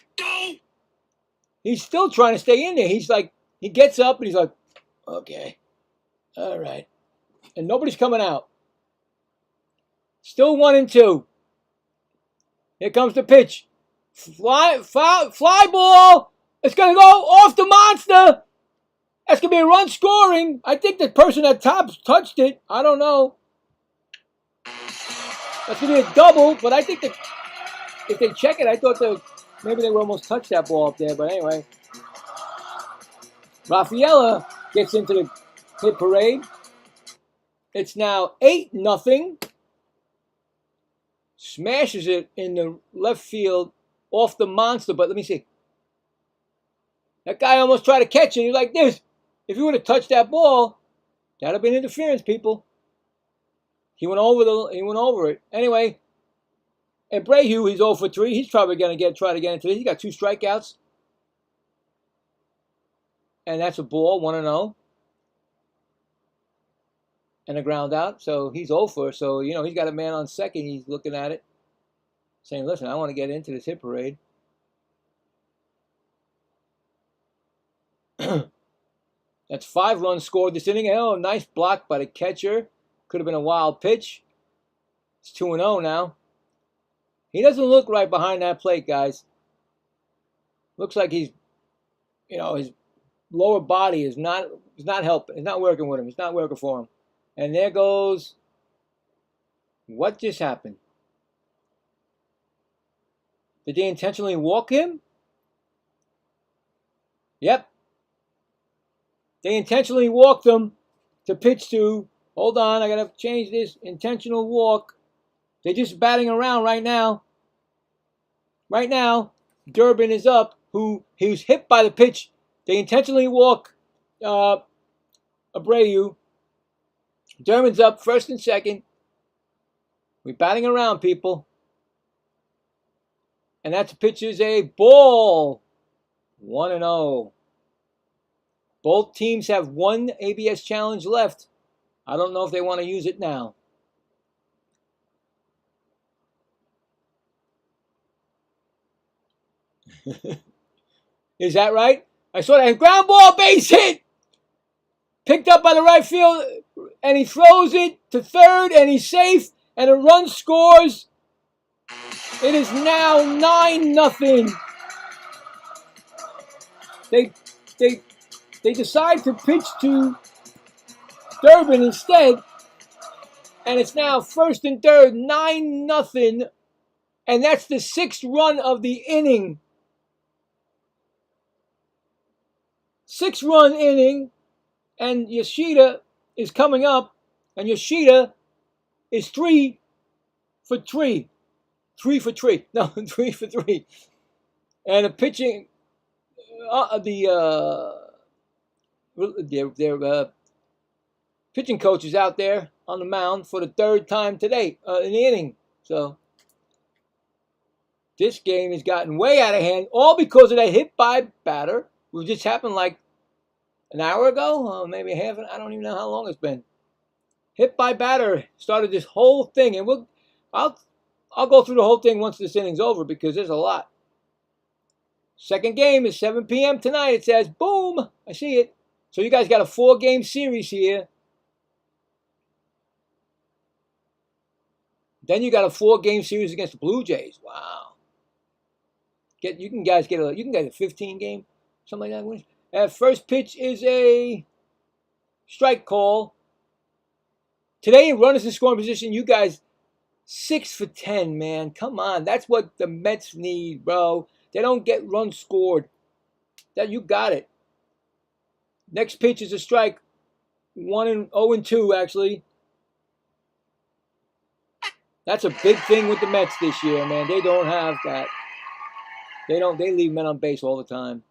He's still trying to stay in there. He's like, he gets up and he's like, okay, all right. And nobody's coming out. Still 1-2. Here comes the pitch. Fly ball. It's going to go off the monster. That's going to be a run scoring. I think the person at top touched it. I don't know. That's going to be a double, but I think that if they check it, I thought maybe they would almost touch that ball up there. But anyway, Rafaela gets into the hit parade. It's now 8-0. Smashes it in the left field off the monster. But let me see. That guy almost tried to catch it. He's like this. If he would have touched that ball, that'd have been interference, people. He went over it. Anyway, Abreu, he's 0 for 3. He's probably going to try to get into this. He got 2 strikeouts. And that's a ball, 1-0. And a ground out. So he's 0 for. So, you know, he's got a man on second. He's looking at it, saying, listen, I want to get into this hit parade. That's 5 runs scored this inning. Oh, nice block by the catcher. Could have been a wild pitch. It's 2-0 now. He doesn't look right behind that plate, guys. Looks like he's, you know, his lower body is not helping. It's not working with him. It's not working for him. And there goes. What just happened? Did they intentionally walk him? Yep. They intentionally walked him to pitch to. Hold on, I got to change this. Intentional walk. They're just batting around right now. Right now, Durbin is up. He was hit by the pitch. They intentionally walk Abreu. Durbin's up first and second. We're batting around, people. And that pitch is a ball. 1-0. Both teams have 1 ABS challenge left. I don't know if they want to use it now. Is that right? I saw that ground ball, base hit. Picked up by the right field, and he throws it to third, and he's safe, and a run scores. It is now 9-0. They decide to pitch to Durbin instead, and it's now first and third, 9-0, and that's the 6th run of the inning. 6-run inning, and Yoshida is coming up, and Yoshida is 3 for 3. 3 for 3. No, 3 for 3. And the pitching, their pitching coach is out there on the mound for the 3rd time today in the inning. So this game has gotten way out of hand, all because of that hit by batter, which just happened like an hour ago, maybe half. I don't even know how long it's been. Hit by batter started this whole thing, and I'll go through the whole thing once this inning's over because there's a lot. Second game is 7 p.m. tonight. It says, boom, I see it. So you guys got a 4-game series here. Then you got a 4-game series against the Blue Jays. Wow. You can get a 15-game, something like that. First pitch is a strike call. Today, runners in scoring position, you guys 6 for 10, man. Come on. That's what the Mets need, bro. They don't get runs scored. You got it. Next pitch is a strike. 0-2, actually. That's a big thing with the Mets this year, man. They don't have that. They leave men on base all the time.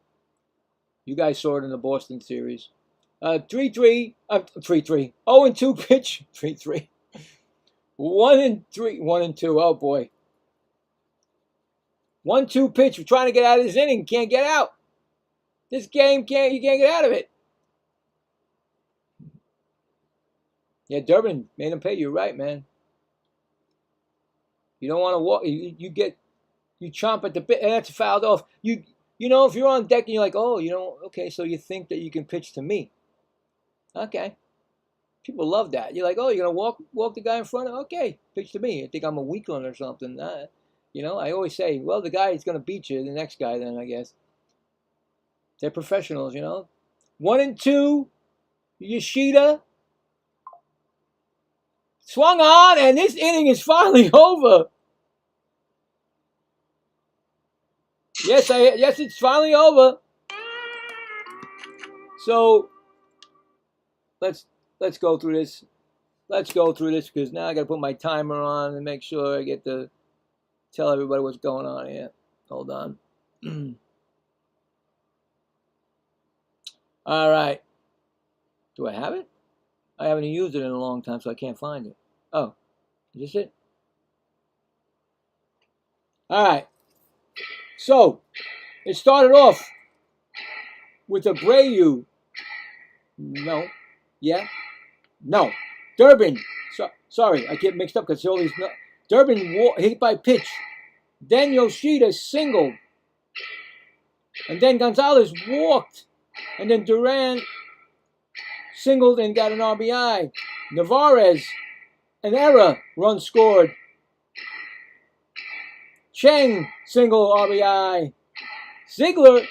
You guys saw it in the Boston series. 3-3. 3-3. 0-2 pitch. 3-3. 1-3. 1-2. Oh boy. 1-2 pitch. We're trying to get out of this inning. Can't get out. This game you can't get out of it. Yeah, Durbin made him pay. You're right, man. You don't want to walk. You chomp at the bit, and that's fouled off. You know, if you're on deck and you're like, oh, okay, so you think that you can pitch to me. Okay. People love that. You're like, oh, you're going to walk the guy in front of? Okay, pitch to me. I think I'm a weakling or something. I always say, well, the guy is going to beat you, the next guy then, I guess. They're professionals, 1-2, Yoshida. Swung on, and this inning is finally over. Yes, it's finally over. So let's go through this. Let's go through this because now I got to put my timer on and make sure I get to tell everybody what's going on here. Hold on. All right. Do I have it? I haven't used it in a long time, so I can't find it. Oh, is this it? All right. So it started off with Abreu. No. Yeah. No. Durbin. Sorry, I get mixed up because all these. Durbin hit by pitch. Then Yoshida singled. And then Gonzalez walked. And then Duran singled and got an RBI. Navarez, an error, run scored. Cheng, single RBI. Ziegler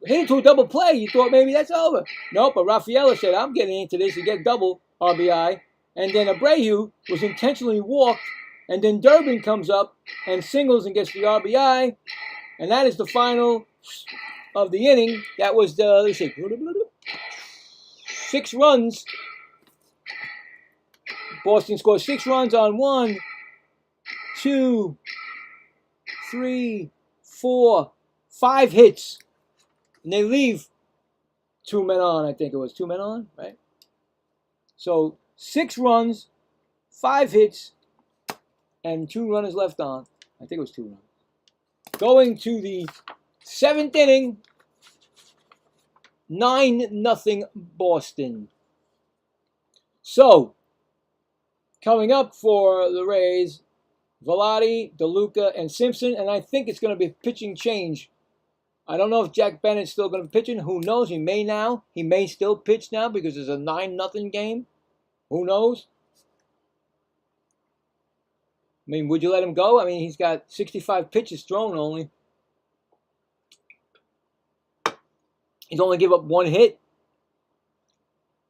hit into a double play. You thought maybe that's over. Nope, but Rafaela said, I'm getting into this to get double RBI. And then Abreu was intentionally walked. And then Durbin comes up and singles and gets the RBI. And that is the final of the inning. That was the, let's see, 6 runs. Boston scored 6 runs on 1, 2, 3, 4, 5 hits. And they leave 2 men on, I think it was 2 men on, right? So 6 runs, 5 hits, and 2 runners left on. I think it was 2 runs. Going to the 7th inning, 9-0 Boston. So, coming up for the Rays, Velotti, DeLuca, and Simpson, and I think it's going to be a pitching change. I don't know if Jack Bennett's still going to be pitching. Who knows? He may now. He may still pitch now because it's a 9-0 game. Who knows? I mean, would you let him go? I mean, he's got 65 pitches thrown only. He's only give up 1 hit,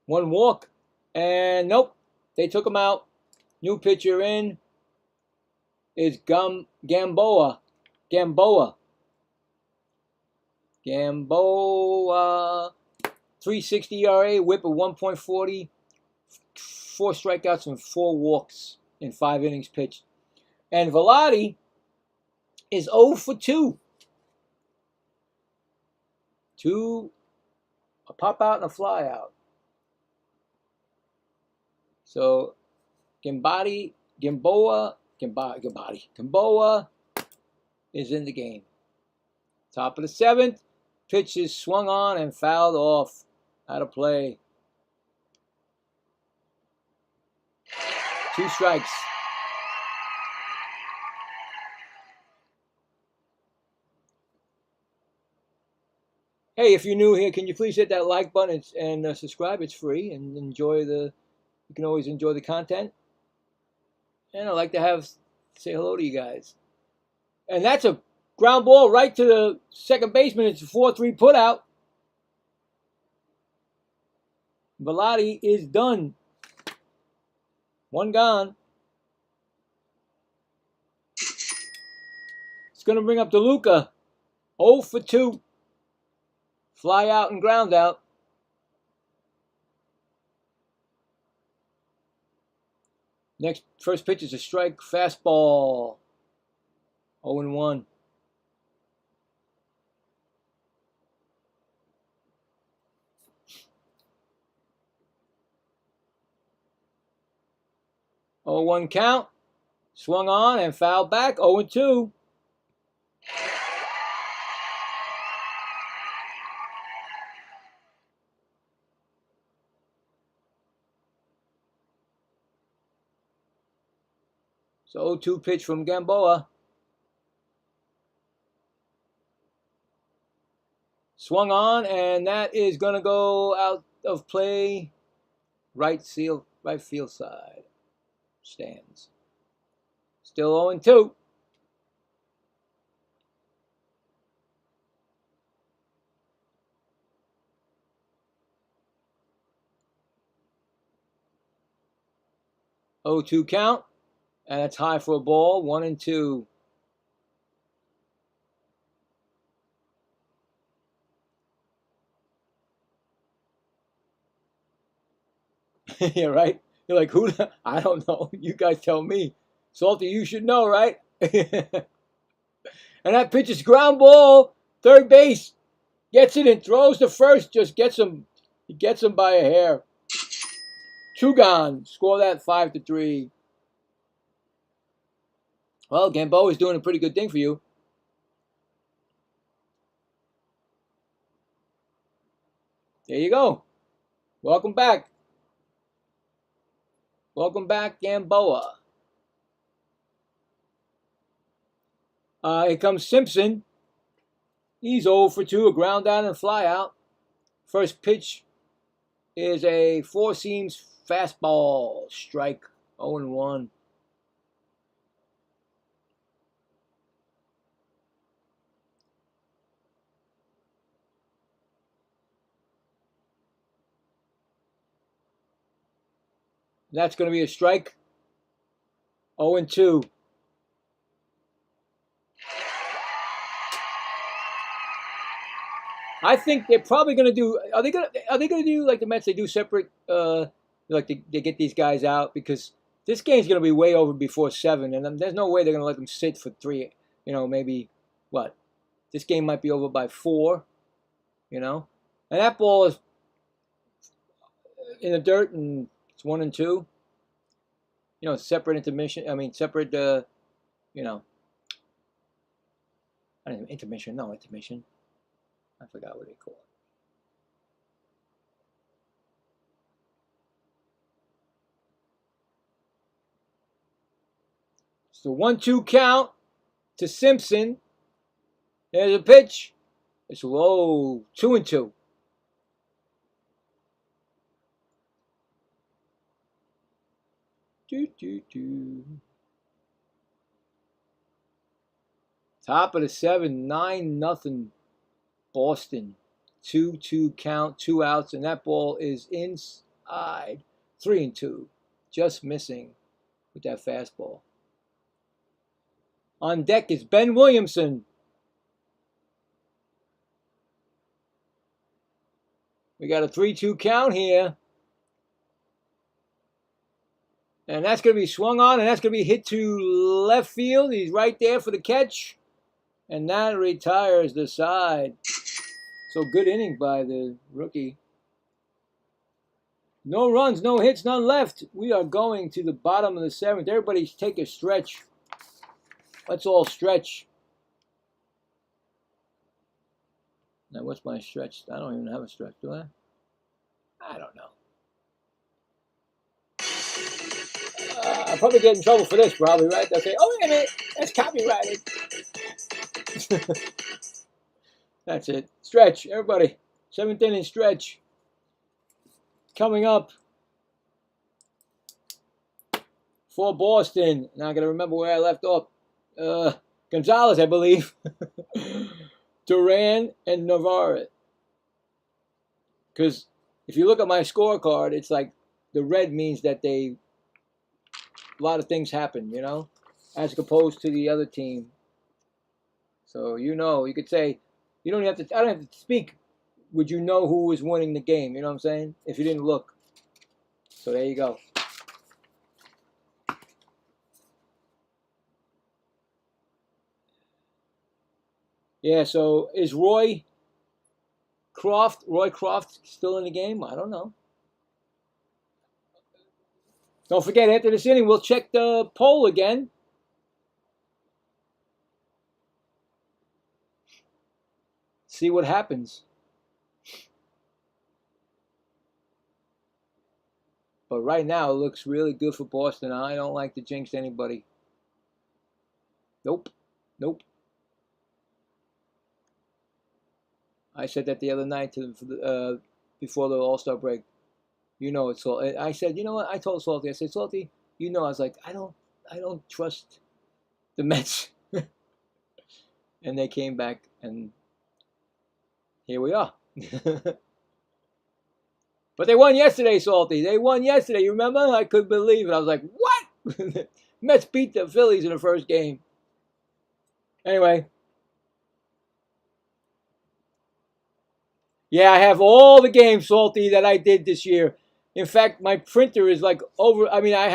1 walk, and nope, they took him out. New pitcher in is Gamboa. 360 ERA, whip of 1.40, 4 strikeouts and 4 walks in 5 innings pitched. And Velotti is 0 for 2. 2, a pop out and a fly out. So Gamboa is in the game. Top of the 7th, pitch is swung on and fouled off. Out of play. 2 strikes. Hey, if you're new here, can you please hit that like button and subscribe? It's free, and you can always enjoy the content. And I'd like to say hello to you guys. And that's a ground ball right to the second baseman. It's a 4-3 put out. Velotti is done. 1 gone. It's going to bring up DeLuca. 0 for 2. Fly out and ground out. First pitch is a strike, fastball. 0-1. 0-1 count. Swung on and fouled back. 0-2. So 0-2 pitch from Gamboa. Swung on, and that is going to go out of play. Right field side. Stands. Still 0-2. Oh, 2 count, and that's high for a ball. 1-2. Yeah, right. You're like, who? I don't know. You guys tell me. Salty, you should know, right? And that pitch is ground ball. Third base gets it and throws to first. Just gets him. He gets him by a hair. 2 gone. Score that 5-3. Well, Gamboa is doing a pretty good thing for you. There you go. Welcome back. Welcome back, Gamboa. Here comes Simpson. He's 0-2, a ground down and fly out. First pitch is a 4-seams fastball. Strike. 0-1. That's going to be a strike. 0-2. I think they're probably going to do. Are they going to do like the Mets? They do separate. Like they get these guys out because this game's going to be way over before 7, and there's no way they're going to let them sit for 3. Maybe what? This game might be over by 4. And that ball is in the dirt, and it's 1-2. Separate intermission. I mean, separate. Intermission. No, intermission. I forgot what they call it. It's the 1-2 count to Simpson. There's a pitch. It's low. 2-2. Top of the 7, 9-0 Boston. 2-2 count, 2 outs, and that ball is inside. 3-2. Just missing with that fastball. On deck is Ben Williamson. We got a 3-2 count here. And that's going to be swung on, and that's going to be hit to left field. He's right there for the catch. And that retires the side. So good inning by the rookie. No runs, no hits, none left. We are going to the bottom of the 7th. Everybody take a stretch. Let's all stretch. Now, what's my stretch? I don't even have a stretch, do I? I don't know. I'll probably get in trouble for this, probably, right? They'll say, oh, wait a minute, that's copyrighted. That's it. Stretch, everybody. 7th inning stretch. Coming up for Boston. Now I got to remember where I left off. Gonzalez, I believe. Duran and Navarrete. Because if you look at my scorecard, it's like the red means that a lot of things happen, as opposed to the other team. So you could say, I don't have to speak. Would you know who was winning the game? You know what I'm saying? If you didn't look. So there you go. Yeah, so is Roy Croft still in the game? I don't know. Don't forget, after this inning, we'll check the poll again. See what happens. But right now, it looks really good for Boston. I don't like to jinx anybody. Nope. Nope. I said that the other night before the All-Star break. You know it's all. I said, you know what? I told Salty. I said, Salty, you know, I was like, I don't trust the Mets. And they came back, and here we are. But they won yesterday, Salty. They won yesterday. You remember? I couldn't believe it. I was like, what? Mets beat the Phillies in the first game. Anyway. Yeah, I have all the games, Salty, that I did this year. In fact, my printer is like over. I mean, I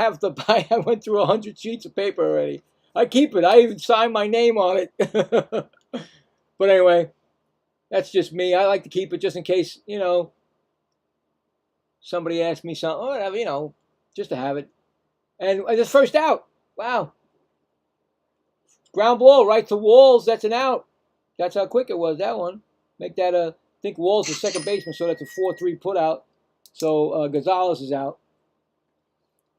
went through 100 sheets of paper already. I keep it. I even signed my name on it. But anyway, that's just me. I like to keep it just in case, you know, somebody asks me something, or whatever, you know, just to have it. And this first out. Wow. Ground ball right to Walls. That's an out. That's how quick it was, that one. Make that a, I think Walls is second baseman, so that's a 4-3 put out. So Gonzalez is out.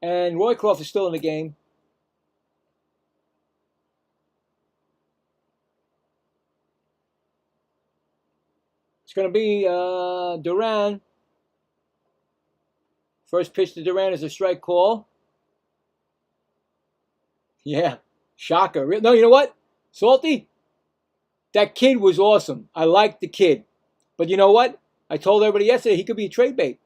And Roycroft is still in the game. It's going to be Duran. First pitch to Duran is a strike call. Yeah, shocker. No, you know what? Salty, that kid was awesome. I liked the kid. But you know what? I told everybody yesterday he could be a trade bait.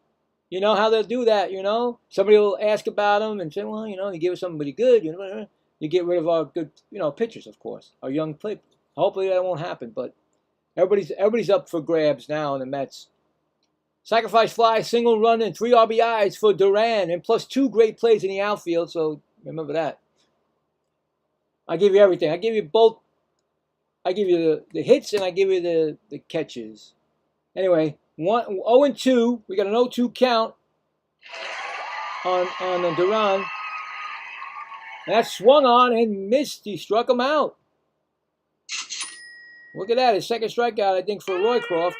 You know how they'll do that, you know? Somebody will ask about him and say, well, you know, you give us somebody good, you know, you get rid of our good, you know, pitchers, of course, our young players. Hopefully that won't happen, but everybody's up for grabs now in the Mets. Sacrifice fly, single run, and 3 RBIs for Duran, and plus 2 great plays in the outfield, so remember that. I give you everything. I give you both. I give you the hits, and I give you the catches. Anyway, 0-2. We got an 0-2 count on Duran. And that swung on and missed. He struck him out. Look at that. His second strikeout, I think, for Roycroft.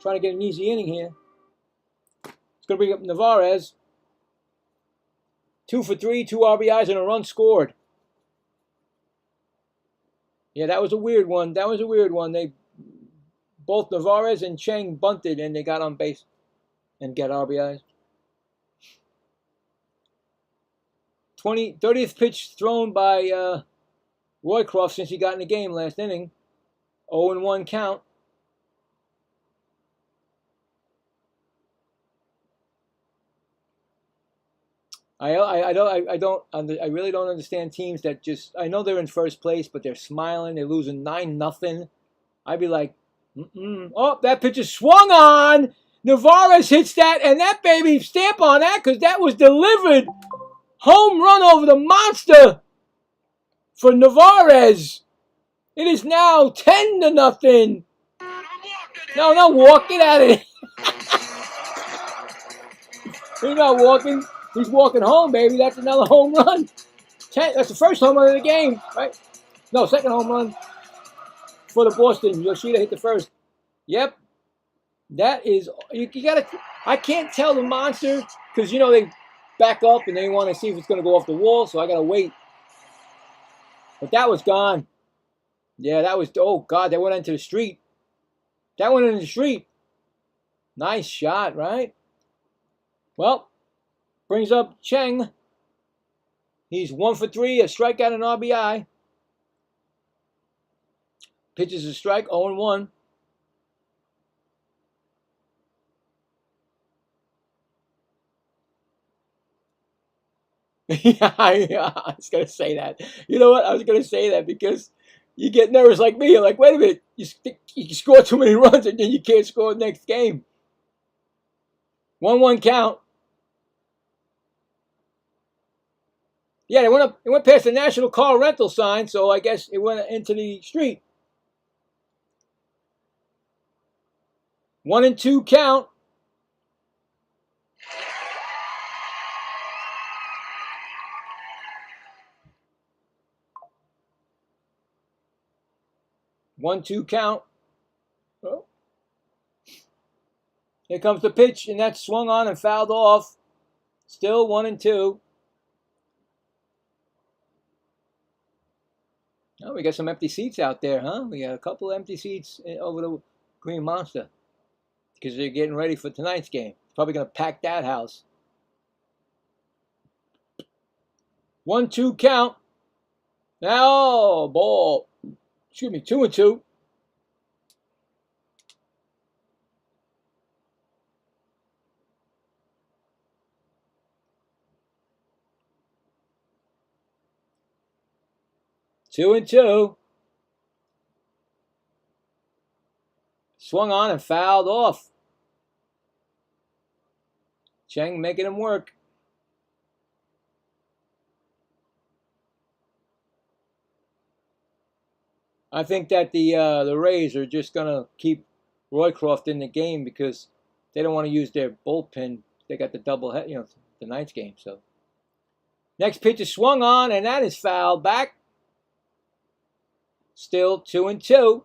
Trying to get an easy inning here. It's going to bring up Narvaez. 2 for 3, 2 RBIs, and a run scored. Yeah, that was a weird one. That was a weird one. Both Narvaez and Cheng bunted, and they got on base and get RBIs. 30th pitch thrown by Roycroft since he got in the game last inning. 0-1 count. I really don't understand teams that just, I know they're in first place, but they're smiling. They're losing 9-0. I'd be like, oh, that pitch is swung on. Narvaez hits that, and that baby stamp on that because that was delivered. Home run over the monster for Narvaez. It is now 10-0. No, not walk. Get out of here. He's not walking. He's walking home, baby. That's another home run. That's the first home run of the game, right? No, second home run for the Boston. Yoshida hit the first. Yep. That is, you gotta, I can't tell the monster because, you know, they back up and they want to see if it's going to go off the wall, so I got to wait. But that was gone. Yeah, that was, oh, God, that went into the street. That went into the street. Nice shot, right? Well, brings up Cheng. He's 1 for 3, a strikeout and RBI. Pitches a strike, 0-1. Yeah, I was going to say that. You know what? I was going to say that because you get nervous like me. You're like, wait a minute. You score too many runs and then you can't score the next game. 1-1 count. Yeah, it went past the National Car Rental sign, so I guess it went into the street. 1-2 count. 1-2 count. Oh. Here comes the pitch, and that's swung on and fouled off. Still 1-2. Oh, we got some empty seats out there, huh? We got a couple empty seats over the Green Monster because they're getting ready for tonight's game. Probably going to pack that house. 1-2 count. Now, ball. Excuse me, 2-2. Two and two. Swung on and fouled off. Cheng making him work. I think that the Rays are just gonna keep Roycroft in the game because they don't want to use their bullpen. They got the double head, tonight's game. So next pitch is swung on, and that is fouled back. Still 2-2.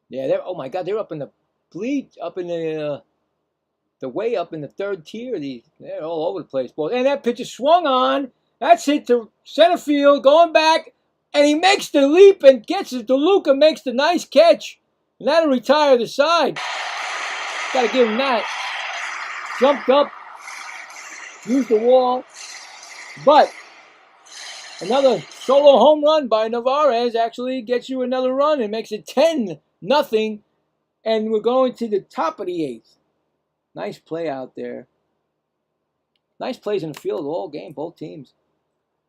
Yeah, they're, oh my God, they're up in the bleed, up in the way up in the third tier. They're all over the place, boys. And that pitch is swung on. That's hit to center field, going back, and he makes the leap and gets it. DeLuca makes the nice catch, and that'll retire the side. Got to give him that. Jumped up, used the wall, but another solo home run by Narvaez actually gets you another run and makes it 10-0, and we're going to the top of the eighth. Nice play out there. Nice plays in the field all game, both teams.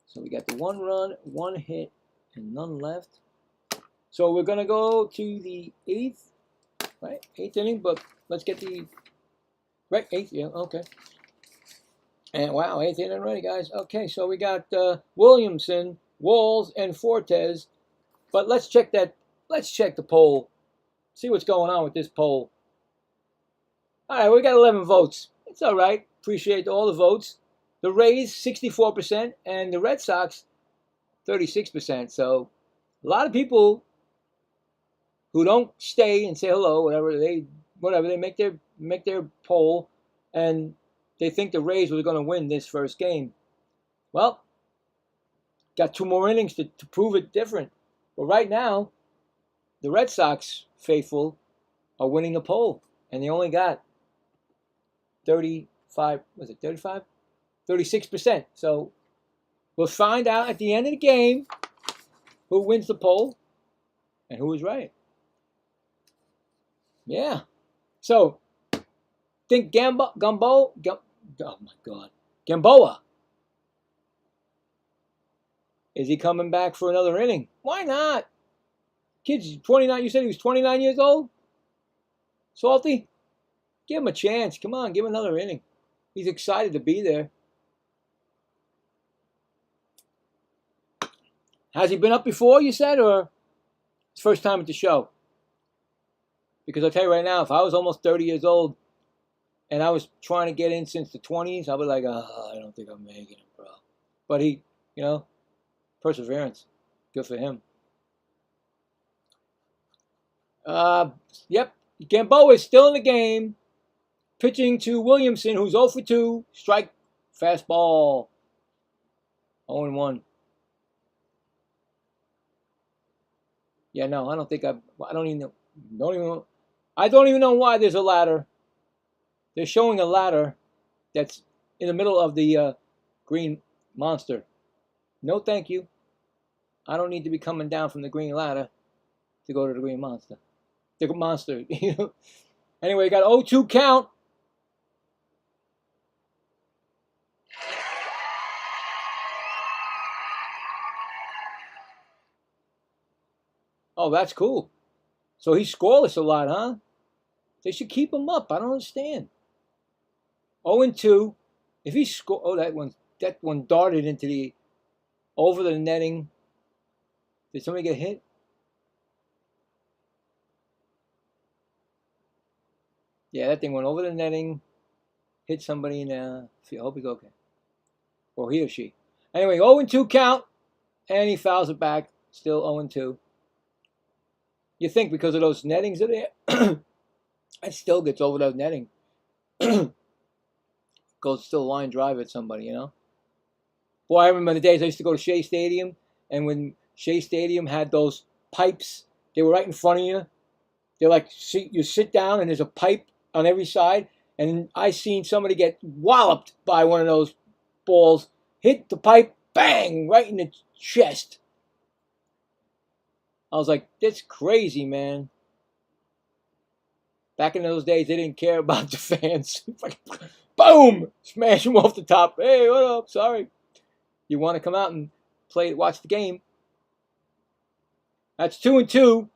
So we got the 1 run, 1 hit, and none left. So we're going to go to the 8th, right? 8th inning, but let's get the, right, 8th, yeah, okay. And wow, 8th inning ready, guys. Okay, so we got Williamson, Walls, and Fortes. But let's check the poll. See what's going on with this poll. All right, we got 11 votes. It's all right. Appreciate all the votes. The Rays, 64%, and the Red Sox, 36%. So a lot of people who don't stay and say hello, whatever they make their poll, and they think the Rays were going to win this first game. Well, got 2 more innings to prove it different. But right now, the Red Sox faithful are winning the poll, and they only got 35, was it 35? 36%. So we'll find out at the end of the game who wins the poll and who is right. Yeah. So think oh my God, Gamboa. Is he coming back for another inning? Why not? Kid's 29. You said he was 29 years old? Salty? Give him a chance. Come on, give him another inning. He's excited to be there. Has he been up before, you said, or it's first time at the show? Because I'll tell you right now, if I was almost 30 years old and I was trying to get in since the 20s, I'd be like, oh, I don't think I'm making it, bro. But he, perseverance. Good for him. Yep, Gamboa is still in the game. Pitching to Williamson, who's 0 for 2. Strike, fastball. 0-1. Yeah, no, I don't think I don't even know. I don't even know why there's a ladder. They're showing a ladder that's in the middle of the Green Monster. No, thank you. I don't need to be coming down from the green ladder to go to the Green Monster. The Monster, Anyway, you got 0-2 count. Oh, that's cool. So he's scoreless a lot, huh? They should keep him up. I don't understand. 0-2. If he score, that one darted into over the netting. Did somebody get hit? Yeah, that thing went over the netting hit somebody in the field. I hope he's okay. Or he or she. Anyway, 0-2 count, and he fouls it back. Still 0-2. You think because of those nettings are there, it still gets over those netting. Goes still line drive at somebody, you know. Boy, I remember the days I used to go to Shea Stadium, and when Shea Stadium had those pipes, they were right in front of you. They're like, you sit down and there's a pipe on every side, and I seen somebody get walloped by one of those balls, hit the pipe, bang, right in the chest. I was like, that's crazy, man. Back in those days, they didn't care about the fans. Boom! Smash them off the top. Hey, what up? Sorry. You want to come out and watch the game. That's 2-2.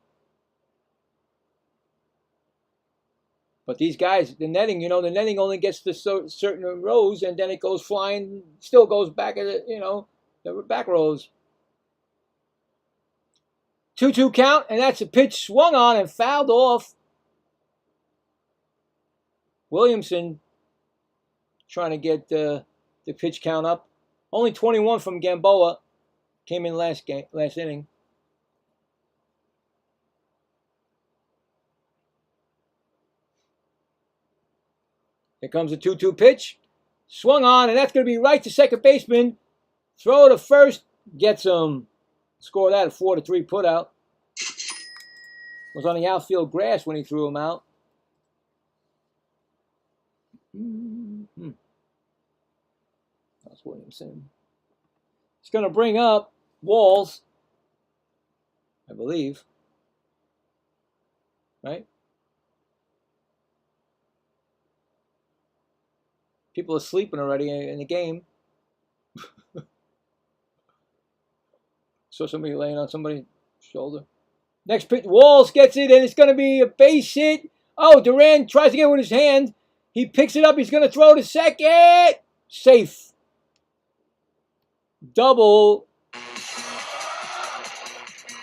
But these guys, the netting, you know, the netting only gets to certain rows, and then it goes flying, still goes back at it, you know, the back rows. 2-2 count, and that's a pitch swung on and fouled off. Williamson trying to get the pitch count up. Only 21 from Gamboa. Came in last inning. Here comes the 2-2 pitch. Swung on, and that's going to be right to second baseman. Throw to first. Gets him. Score that, a 4-3 putout. Was on the outfield grass when he threw him out. That's Williamson. It's going to bring up Walls, I believe. Right? People are sleeping already in the game. Saw somebody laying on somebody's shoulder. Next pitch, Walls gets it, and it's going to be a base hit. Oh, Duran tries to get it with his hand. He picks it up. He's going to throw to second. Safe. Double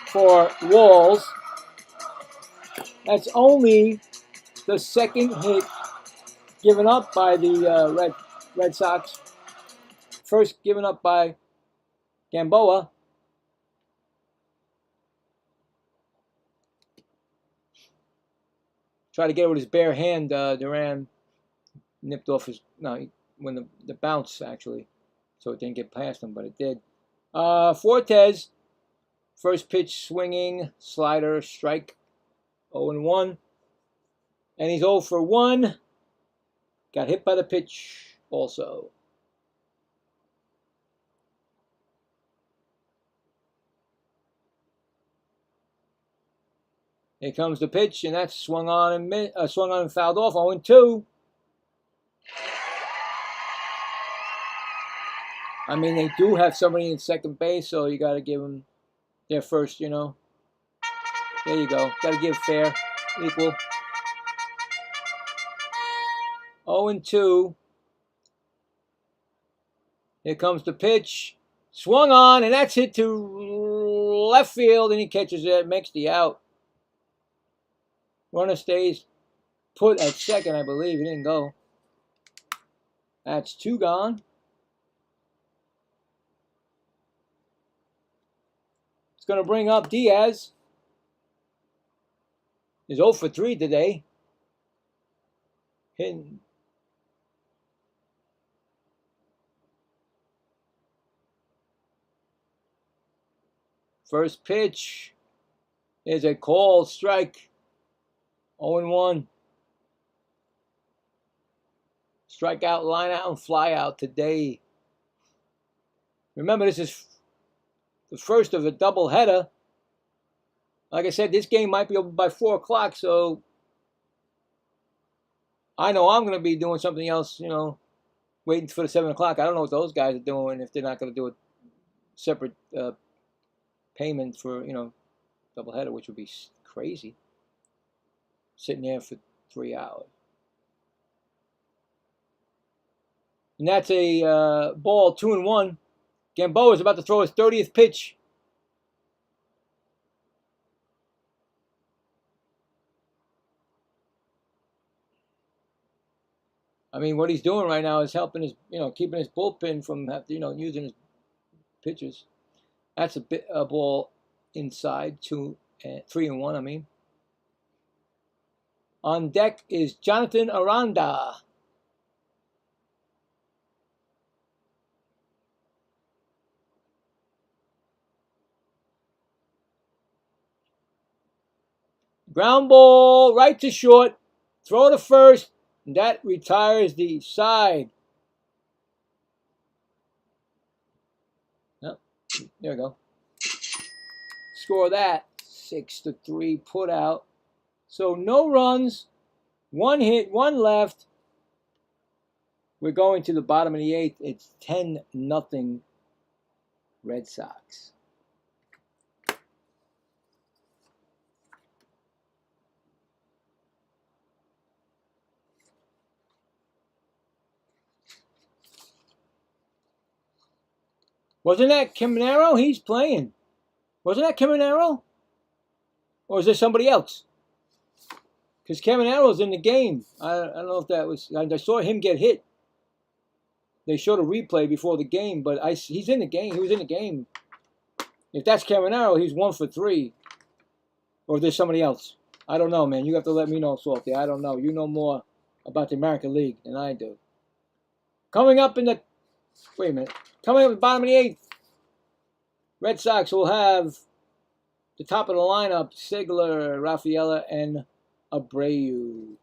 for Walls. That's only the second hit given up by the Red Sox. First given up by Gamboa. Tried to get it with his bare hand. Duran nipped off his when the bounce actually, so it didn't get past him, but it did. Fortes, first pitch swinging, slider, strike, 0-1, and he's 0 for 1. Got hit by the pitch also. Here comes the pitch, and that's swung on and fouled off. 0-2. I mean, they do have somebody in second base, so you got to give them their first, you know. There you go. Got to give fair, equal. 0-2. Here comes the pitch. Swung on, and that's hit to left field, and he catches it, makes the out. Runner stays put at second, I believe. He didn't go. That's 2 gone. It's going to bring up Diaz. He's 0 for 3 today. Hitting. First pitch is a called strike. 0-1. Strikeout, line out, and fly out today. Remember, this is the first of a doubleheader. Like I said, this game might be over by 4 o'clock, so I know I'm going to be doing something else, you know, waiting for the 7 o'clock. I don't know what those guys are doing, if they're not going to do a separate payment for, you know, doubleheader, which would be crazy. Sitting there for 3 hours. And that's a ball, 2-1. Gamboa is about to throw his 30th pitch. I mean, what he's doing right now is helping his, keeping his bullpen from, using his pitchers. That's a ball inside, 3-1. I mean, on deck is Jonathan Aranda. Ground ball right to short. Throw to first. And that retires the side. Yep. There we go. Score that. 6-3 put out. So no runs. 1 hit, 1 left. We're going to the bottom of the 8th. It's 10-0 Red Sox. Wasn't that Caminero? He's playing. Wasn't that Caminero? Or is there somebody else? Because Caminero's in the game. I don't know if that was... I saw him get hit. They showed a replay before the game, but he's in the game. He was in the game. If that's Caminero, he's 1 for 3. Or if there's somebody else. I don't know, man. You have to let me know, Salty. I don't know. You know more about the American League than I do. Coming up in the... Wait a minute. Coming up at the bottom of the 8th, Red Sox will have the top of the lineup, Sigler, Rafaela, and Abreu.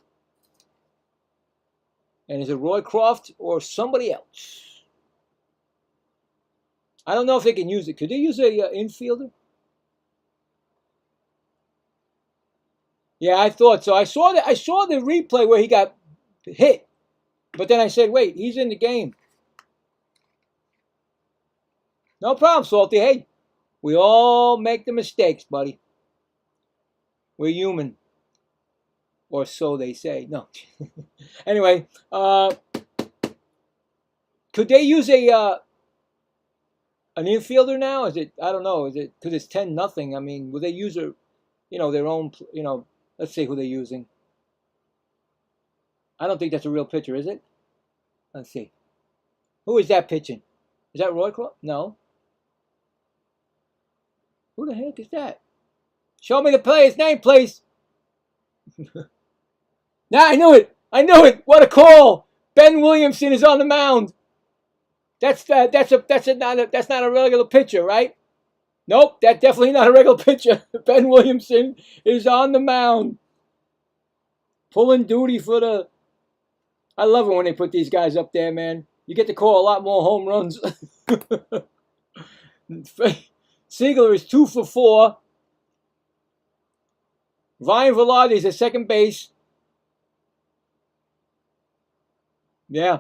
And is it Roycroft or somebody else? I don't know if they can use it. Could they use a infielder? Yeah, I thought so. I saw the replay where he got hit, but then I said, wait, he's in the game. No problem, Salty. Hey, we all make the mistakes, buddy. We're human. Or so they say. No. Anyway, could they use an infielder now? Is it? I don't know. Is it because it's 10-0? I mean, will they use their own? Let's see who they're using. I don't think that's a real pitcher, is it? Let's see. Who is that pitching? Is that Roycroft? No. Who the heck is that? Show me the player's name, please. Nah, I knew it. I knew it. What a call. Ben Williamson is on the mound. That's not a regular pitcher, right? Nope, that's definitely not a regular pitcher. Ben Williamson is on the mound. Pulling duty for the... I love it when they put these guys up there, man. You get to call a lot more home runs. Ziegler is 2 for 4. Ryan Velarde is at second base. Yeah.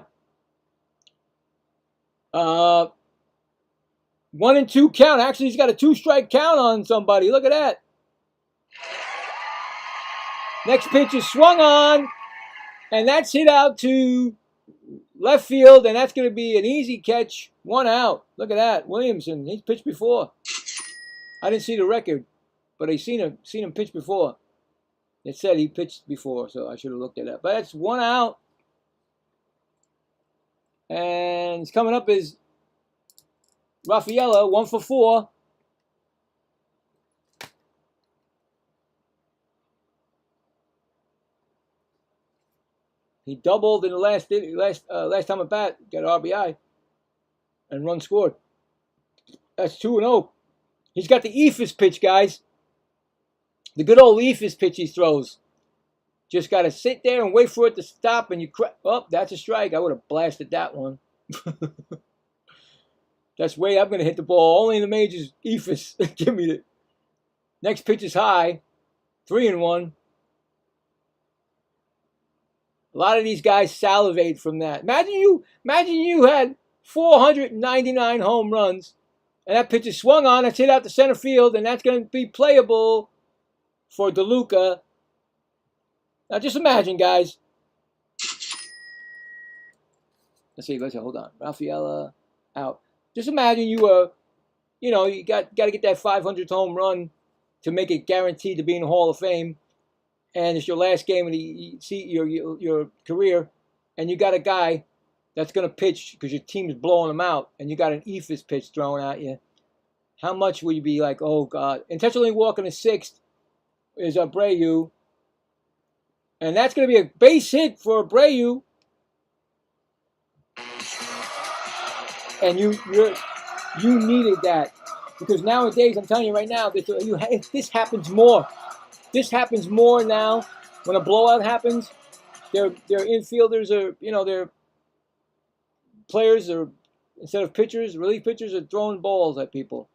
1-2 count. Actually, he's got a 2-strike count on somebody. Look at that. Next pitch is swung on, and that's hit out to left field, and that's going to be an easy catch. 1 out. Look at that. Williamson, he's pitched before. I didn't see the record, but I seen him pitch before. It said he pitched before, so I should have looked at that. But that's 1 out. And coming up is Rafaela, 1 for 4. He doubled in the last time at bat, got an RBI, and run scored. That's 2-0. He's got the Ephus pitch, guys. The good old Ephus pitch he throws. Just got to sit there and wait for it to stop, and oh, that's a strike. I would have blasted that one. That's way I'm going to hit the ball. Only in the majors, Ephus. Give me the next pitch is high. 3-1. A lot of these guys salivate from that. Imagine you had 499 home runs, and that pitch is swung on. It's hit out to center field, and that's going to be playable for DeLuca. Now, just imagine, guys. Let's see. Hold on. Rafaela out. Just imagine you you got to get that 500th home run to make it guaranteed to be in the Hall of Fame, and it's your last game of your career, and you got a guy that's going to pitch because your team is blowing him out, and you got an ephus pitch thrown at you, how much would you be like, oh, God? Intentionally walking the sixth is Abreu, and that's going to be a base hit for Abreu. And you needed that, because nowadays, I'm telling you right now, this happens more. This happens more now when a blowout happens. Their infielders are, their players are, instead of pitchers, relief pitchers are throwing balls at people.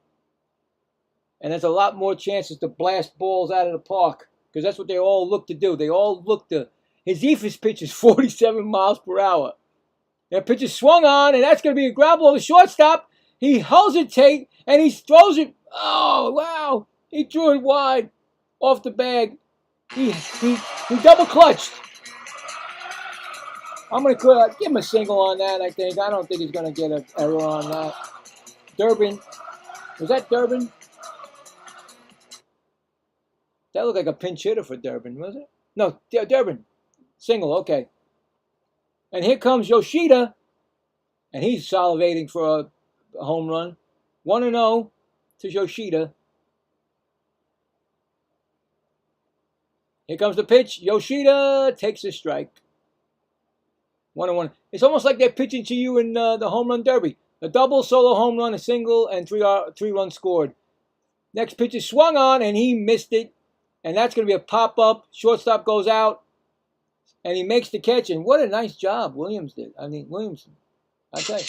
And there's a lot more chances to blast balls out of the park, because that's what they all look to do. They all look to, his ephus pitch is 47 miles per hour. That pitch is swung on, and that's going to be a ground ball to shortstop. He hesitates, and he throws it. Oh, wow. He threw it wide off the bag. He double clutched. I'm going to give him a single on that, I think. I don't think he's going to get an error on that. Durbin. Was that Durbin? That looked like a pinch hitter for Durbin, was it? No, Durbin. Single, okay. And here comes Yoshida, and he's salivating for a home run. 1-0 to Yoshida. Here comes the pitch. Yoshida takes a strike. 1-1. It's almost like they're pitching to you in the home run derby. A double, solo home run, a single, and three runs scored. Next pitch is swung on, and he missed it. And that's going to be a pop-up. Shortstop goes out. And he makes the catch, and what a nice job Williams did. I mean, Williamson, I tell you,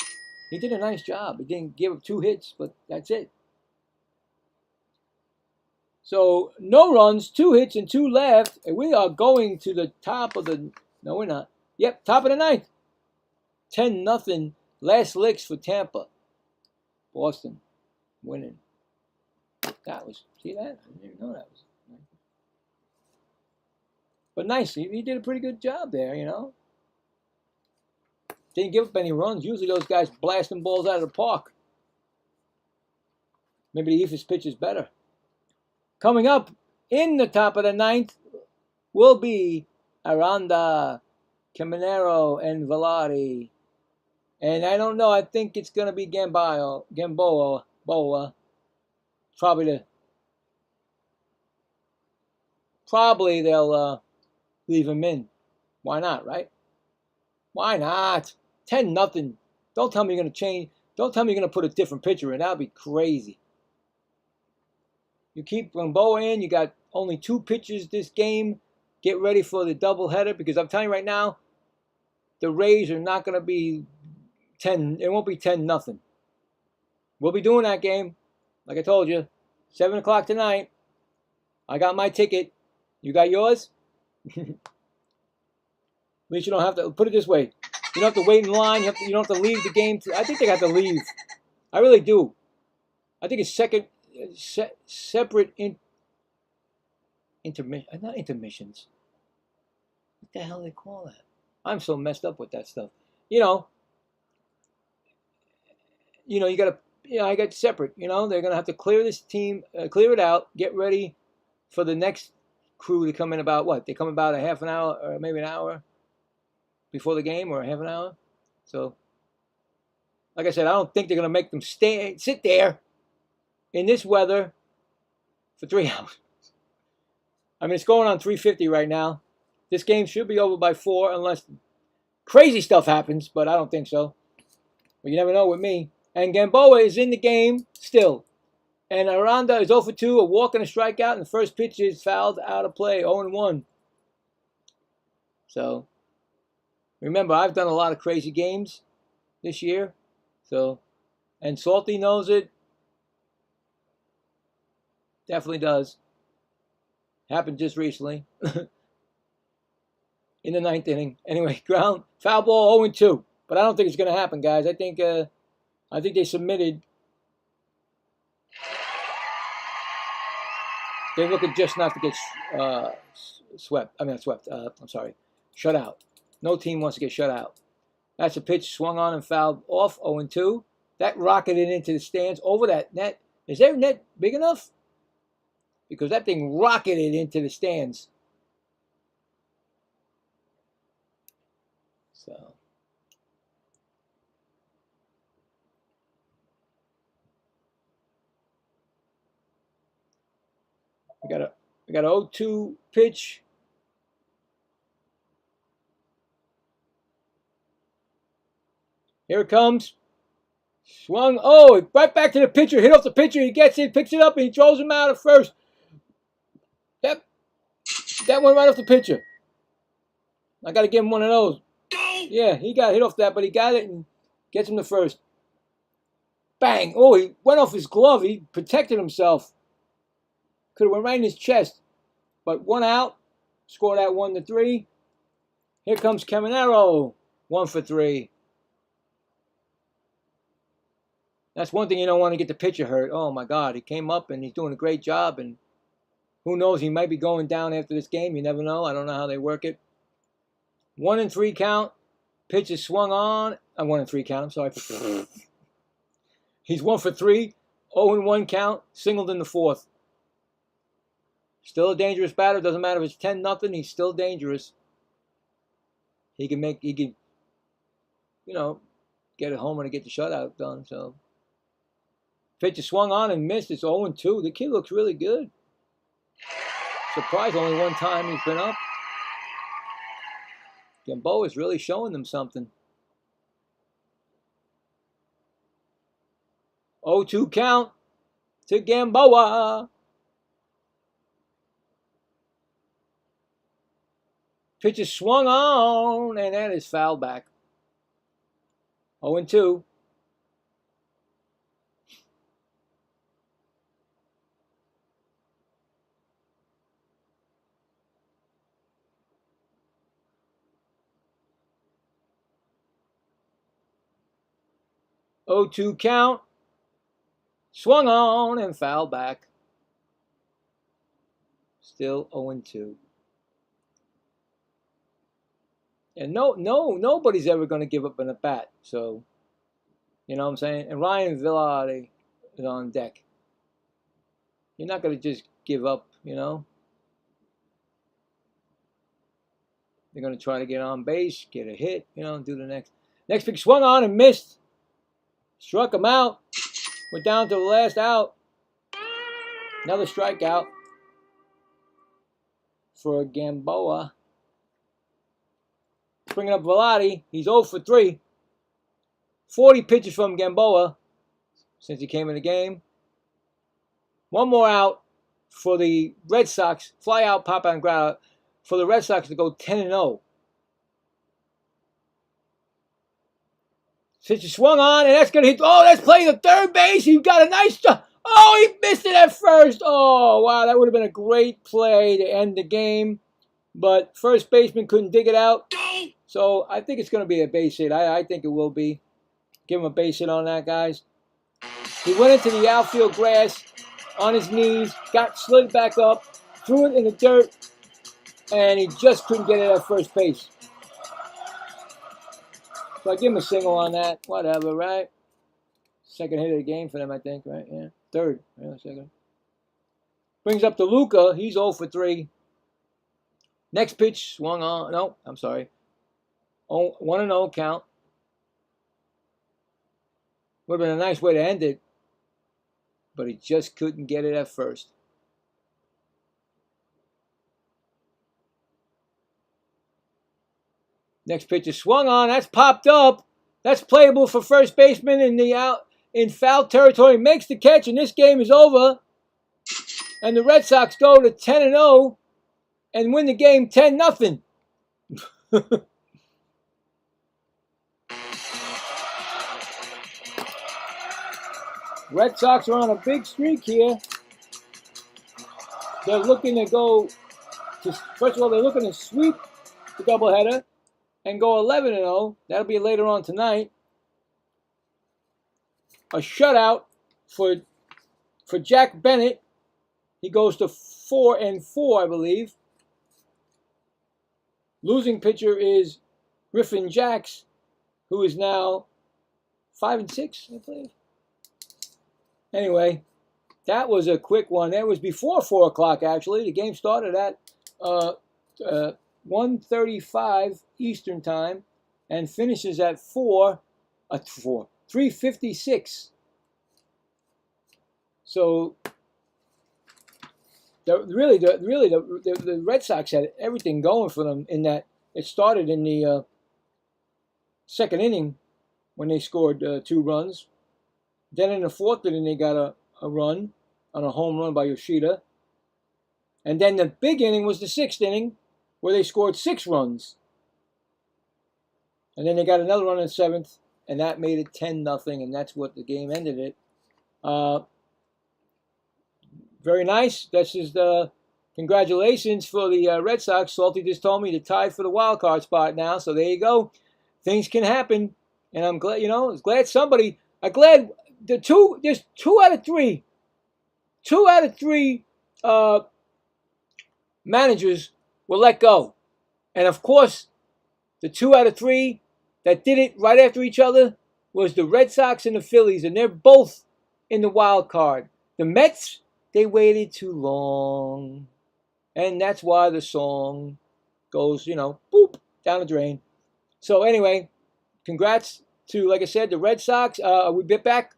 he did a nice job. He didn't give up 2 hits, but that's it. So, no runs, 2 hits, and 2 left, and we are going to the top of the, no, we're not. Yep, top of the 9th. 10-0, last licks for Tampa. Boston, winning. That was, see that? I didn't even know that was. But nice, he did a pretty good job there, Didn't give up any runs. Usually those guys blasting balls out of the park. Maybe the ephus pitch is better. Coming up in the top of the 9th will be Aranda, Caminero, and Velarde. And I don't know, I think it's going to be Gamboa. Probably they'll leave him in. Why not, right? Why not? 10-0. Don't tell me you're going to change. Don't tell me you're going to put a different pitcher in. That would be crazy. You keep Gamboa in. You got only 2 pitchers this game. Get ready for the doubleheader, because I'm telling you right now, the Rays are not going to be 10. It won't be 10-0. We'll be doing that game. Like I told you, 7 o'clock tonight. I got my ticket. You got yours? At least you don't have to, put it this way, you don't have to wait in line, you don't have to leave the game. I think they have to leave. I really do. I think it's separate intermission, not intermissions. What the hell do they call that? I'm so messed up with that stuff. You got to, I got separate, they're going to have to clear this team, clear it out, get ready for the next crew to come in about what? They come about a half an hour or maybe an hour before the game, or a half an hour. So, like I said, I don't think they're going to make them sit there in this weather for 3 hours. I mean, it's going on 3:50 right now. This game should be over by 4 unless crazy stuff happens, but I don't think so. But you never know with me. And Gamboa is in the game still. And Aranda is 0 for 2, a walk and a strikeout, and the first pitch is fouled out of play, 0-1. So, remember, I've done a lot of crazy games this year. So, and Salty knows it. Definitely does. Happened just recently. In the 9th inning. Anyway, foul ball 0-2. But I don't think it's going to happen, guys. I think they submitted. They're looking just not to get swept. I mean, not swept. I'm sorry. Shut out. No team wants to get shut out. That's a pitch swung on and fouled off, 0-2. That rocketed into the stands over that net. Is their net big enough? Because that thing rocketed into the stands. So we got a 0-2 pitch. Here it comes. Swung. Oh, right back to the pitcher. Hit off the pitcher. He gets it, picks it up, and he throws him out at first. That went right off the pitcher. I got to give him one of those. Yeah, he got hit off that, but he got it and gets him to first. Bang. Oh, he went off his glove. He protected himself. Could have went right in his chest. But 1 out. Scored at 1-3. Here comes Caminero. 1 for 3. That's one thing you don't want to get the pitcher hurt. Oh, my God. He came up, and he's doing a great job. And who knows? He might be going down after this game. You never know. I don't know how they work it. 1-3 count. Pitch is swung on. 1-3 count. I'm sorry. He's 1 for 3. 0-1 count. Singled in the 4th. Still a dangerous batter. Doesn't matter if it's 10-0. He's still dangerous. He can, you know, get a homer to get the shutout done. So pitch is swung on and missed. It's 0-2. The kid looks really good. Surprised only one time he's been up. Gamboa is really showing them something. 0-2 count to Gamboa. Pitch is swung on, and that is foul back. 0-2. Oh, 2 count. Swung on and foul back. Still 0-2. And nobody's ever going to give up an at bat. So, you know what I'm saying? And Ryan Villar is on deck. You're not going to just give up, you know? They're going to try to get on base, get a hit, you know, do the next. Next pitch swung on and missed. Struck him out. Went down to the last out. Another strikeout for Gamboa. Bringing up Velotti. He's 0 for 3. 40 pitches from Gamboa since he came in the game. One more out for the Red Sox. Fly out, pop out, and ground out. For the Red Sox to go 10-0. Since he swung on, and that's going to hit. Oh, that's playing the third base. He got a nice job. Oh, he missed it at first. Oh, wow, that would have been a great play to end the game. But first baseman couldn't dig it out. So I think it's going to be a base hit. I think it will be. Give him a base hit on that, guys. He went into the outfield grass on his knees, got slid back up, threw it in the dirt, and he just couldn't get it at first base. So I give him a single on that. Whatever, right? Second hit of the game for them, I think, right? Yeah. Third. Yeah, second. Brings up to Luca. He's 0 for 3. Next pitch swung on. No, I'm sorry. 1-0 count. Would have been a nice way to end it. But he just couldn't get it at first. Next pitch is swung on. That's popped up. That's playable for first baseman in foul territory. Makes the catch, and this game is over. And the Red Sox go to 10-0 and win the game 10-0. Red Sox are on a big streak here. They're looking to go to, first of all, they're looking to sweep the doubleheader and go 11-0. That'll be later on tonight. A shutout for Jack Bennett. He goes to 4-4, I believe. Losing pitcher is Griffin Jacks, who is now 5-6, I believe. Anyway, that was a quick one. That was before 4 o'clock, actually. The game started at 1:35 Eastern Time. and finishes at 356. So the Red Sox had everything going for them in that it started in the second inning when they scored 2 runs. Then in the fourth inning they got a run on a home run by Yoshida. And then the big inning was the 6th inning where they scored 6 runs. And then they got another run in the 7th, and that made it 10-0, and that's what the game ended it. Very nice. That's just congratulations for the Red Sox. Salty just told me to tie for the wild card spot now, so there you go. Things can happen, and I'm glad. I'm glad somebody. I'm glad there's 2 out of 3. 2 out of 3 managers were let go, and of course, the 2 out of 3 that did it right after each other was the Red Sox and the Phillies, and they're both in the wild card. The Mets, they waited too long, and that's why the song goes, boop, down the drain. So anyway, congrats to, like I said, the Red Sox. We'll be back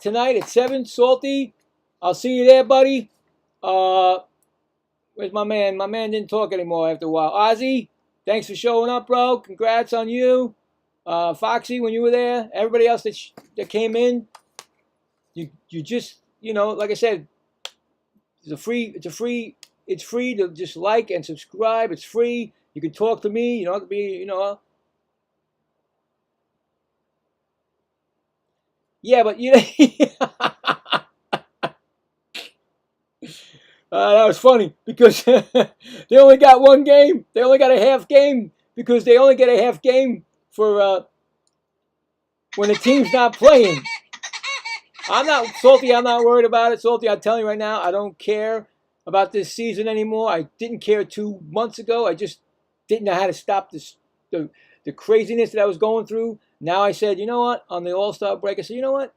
tonight at 7. Salty, I'll see you there, buddy. Where's my man? My man didn't talk anymore after a while. Ozzy, thanks for showing up, bro. Congrats on you. Foxy, when you were there. Everybody else that came in. You just, like I said, it's free to just like and subscribe. It's free. You can talk to me. You don't have to be, Yeah, but that was funny because they only got 1 game. They only got a half game because they only get a half game for when the team's not playing. I'm not Salty. I'm not worried about it. Salty, I'm telling you right now, I don't care about this season anymore. I didn't care 2 months ago. I just didn't know how to stop the craziness that I was going through. Now I said, you know what? On the All-Star break, I said, you know what?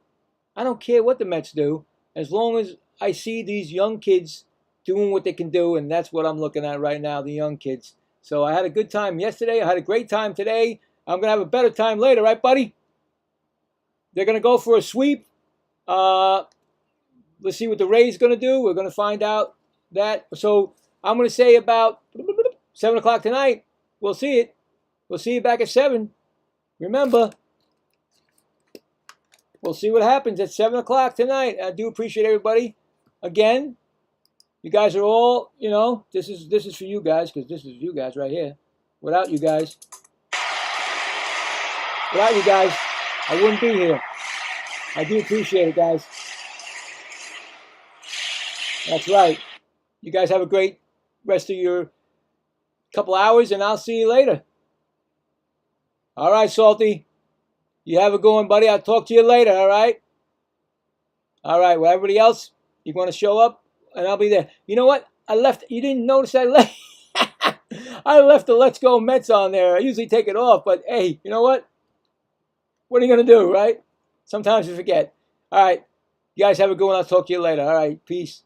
I don't care what the Mets do as long as I see these young kids doing what they can do, and that's what I'm looking at right now, the young kids. So I had a good time yesterday. I had a great time today. I'm going to have a better time later, right, buddy? They're going to go for a sweep. Let's see what the Rays going to do. We're going to find out that. So I'm going to say about 7 o'clock tonight. We'll see it. We'll see you back at 7. Remember, we'll see what happens at 7 o'clock tonight. I do appreciate everybody. Again, you guys are all, this is for you guys because this is you guys right here. Without you guys, I wouldn't be here. I do appreciate it, guys. That's right. You guys have a great rest of your couple hours, and I'll see you later. All right, Salty. You have a good one, buddy. I'll talk to you later, all right? All right, well, everybody else, you want to show up, and I'll be there. You know what? I left. You didn't notice I left. I left the Let's Go Mets on there. I usually take it off, but hey, you know what? What are you going to do, right? Sometimes you forget. All right. You guys have a good one. I'll talk to you later. All right. Peace.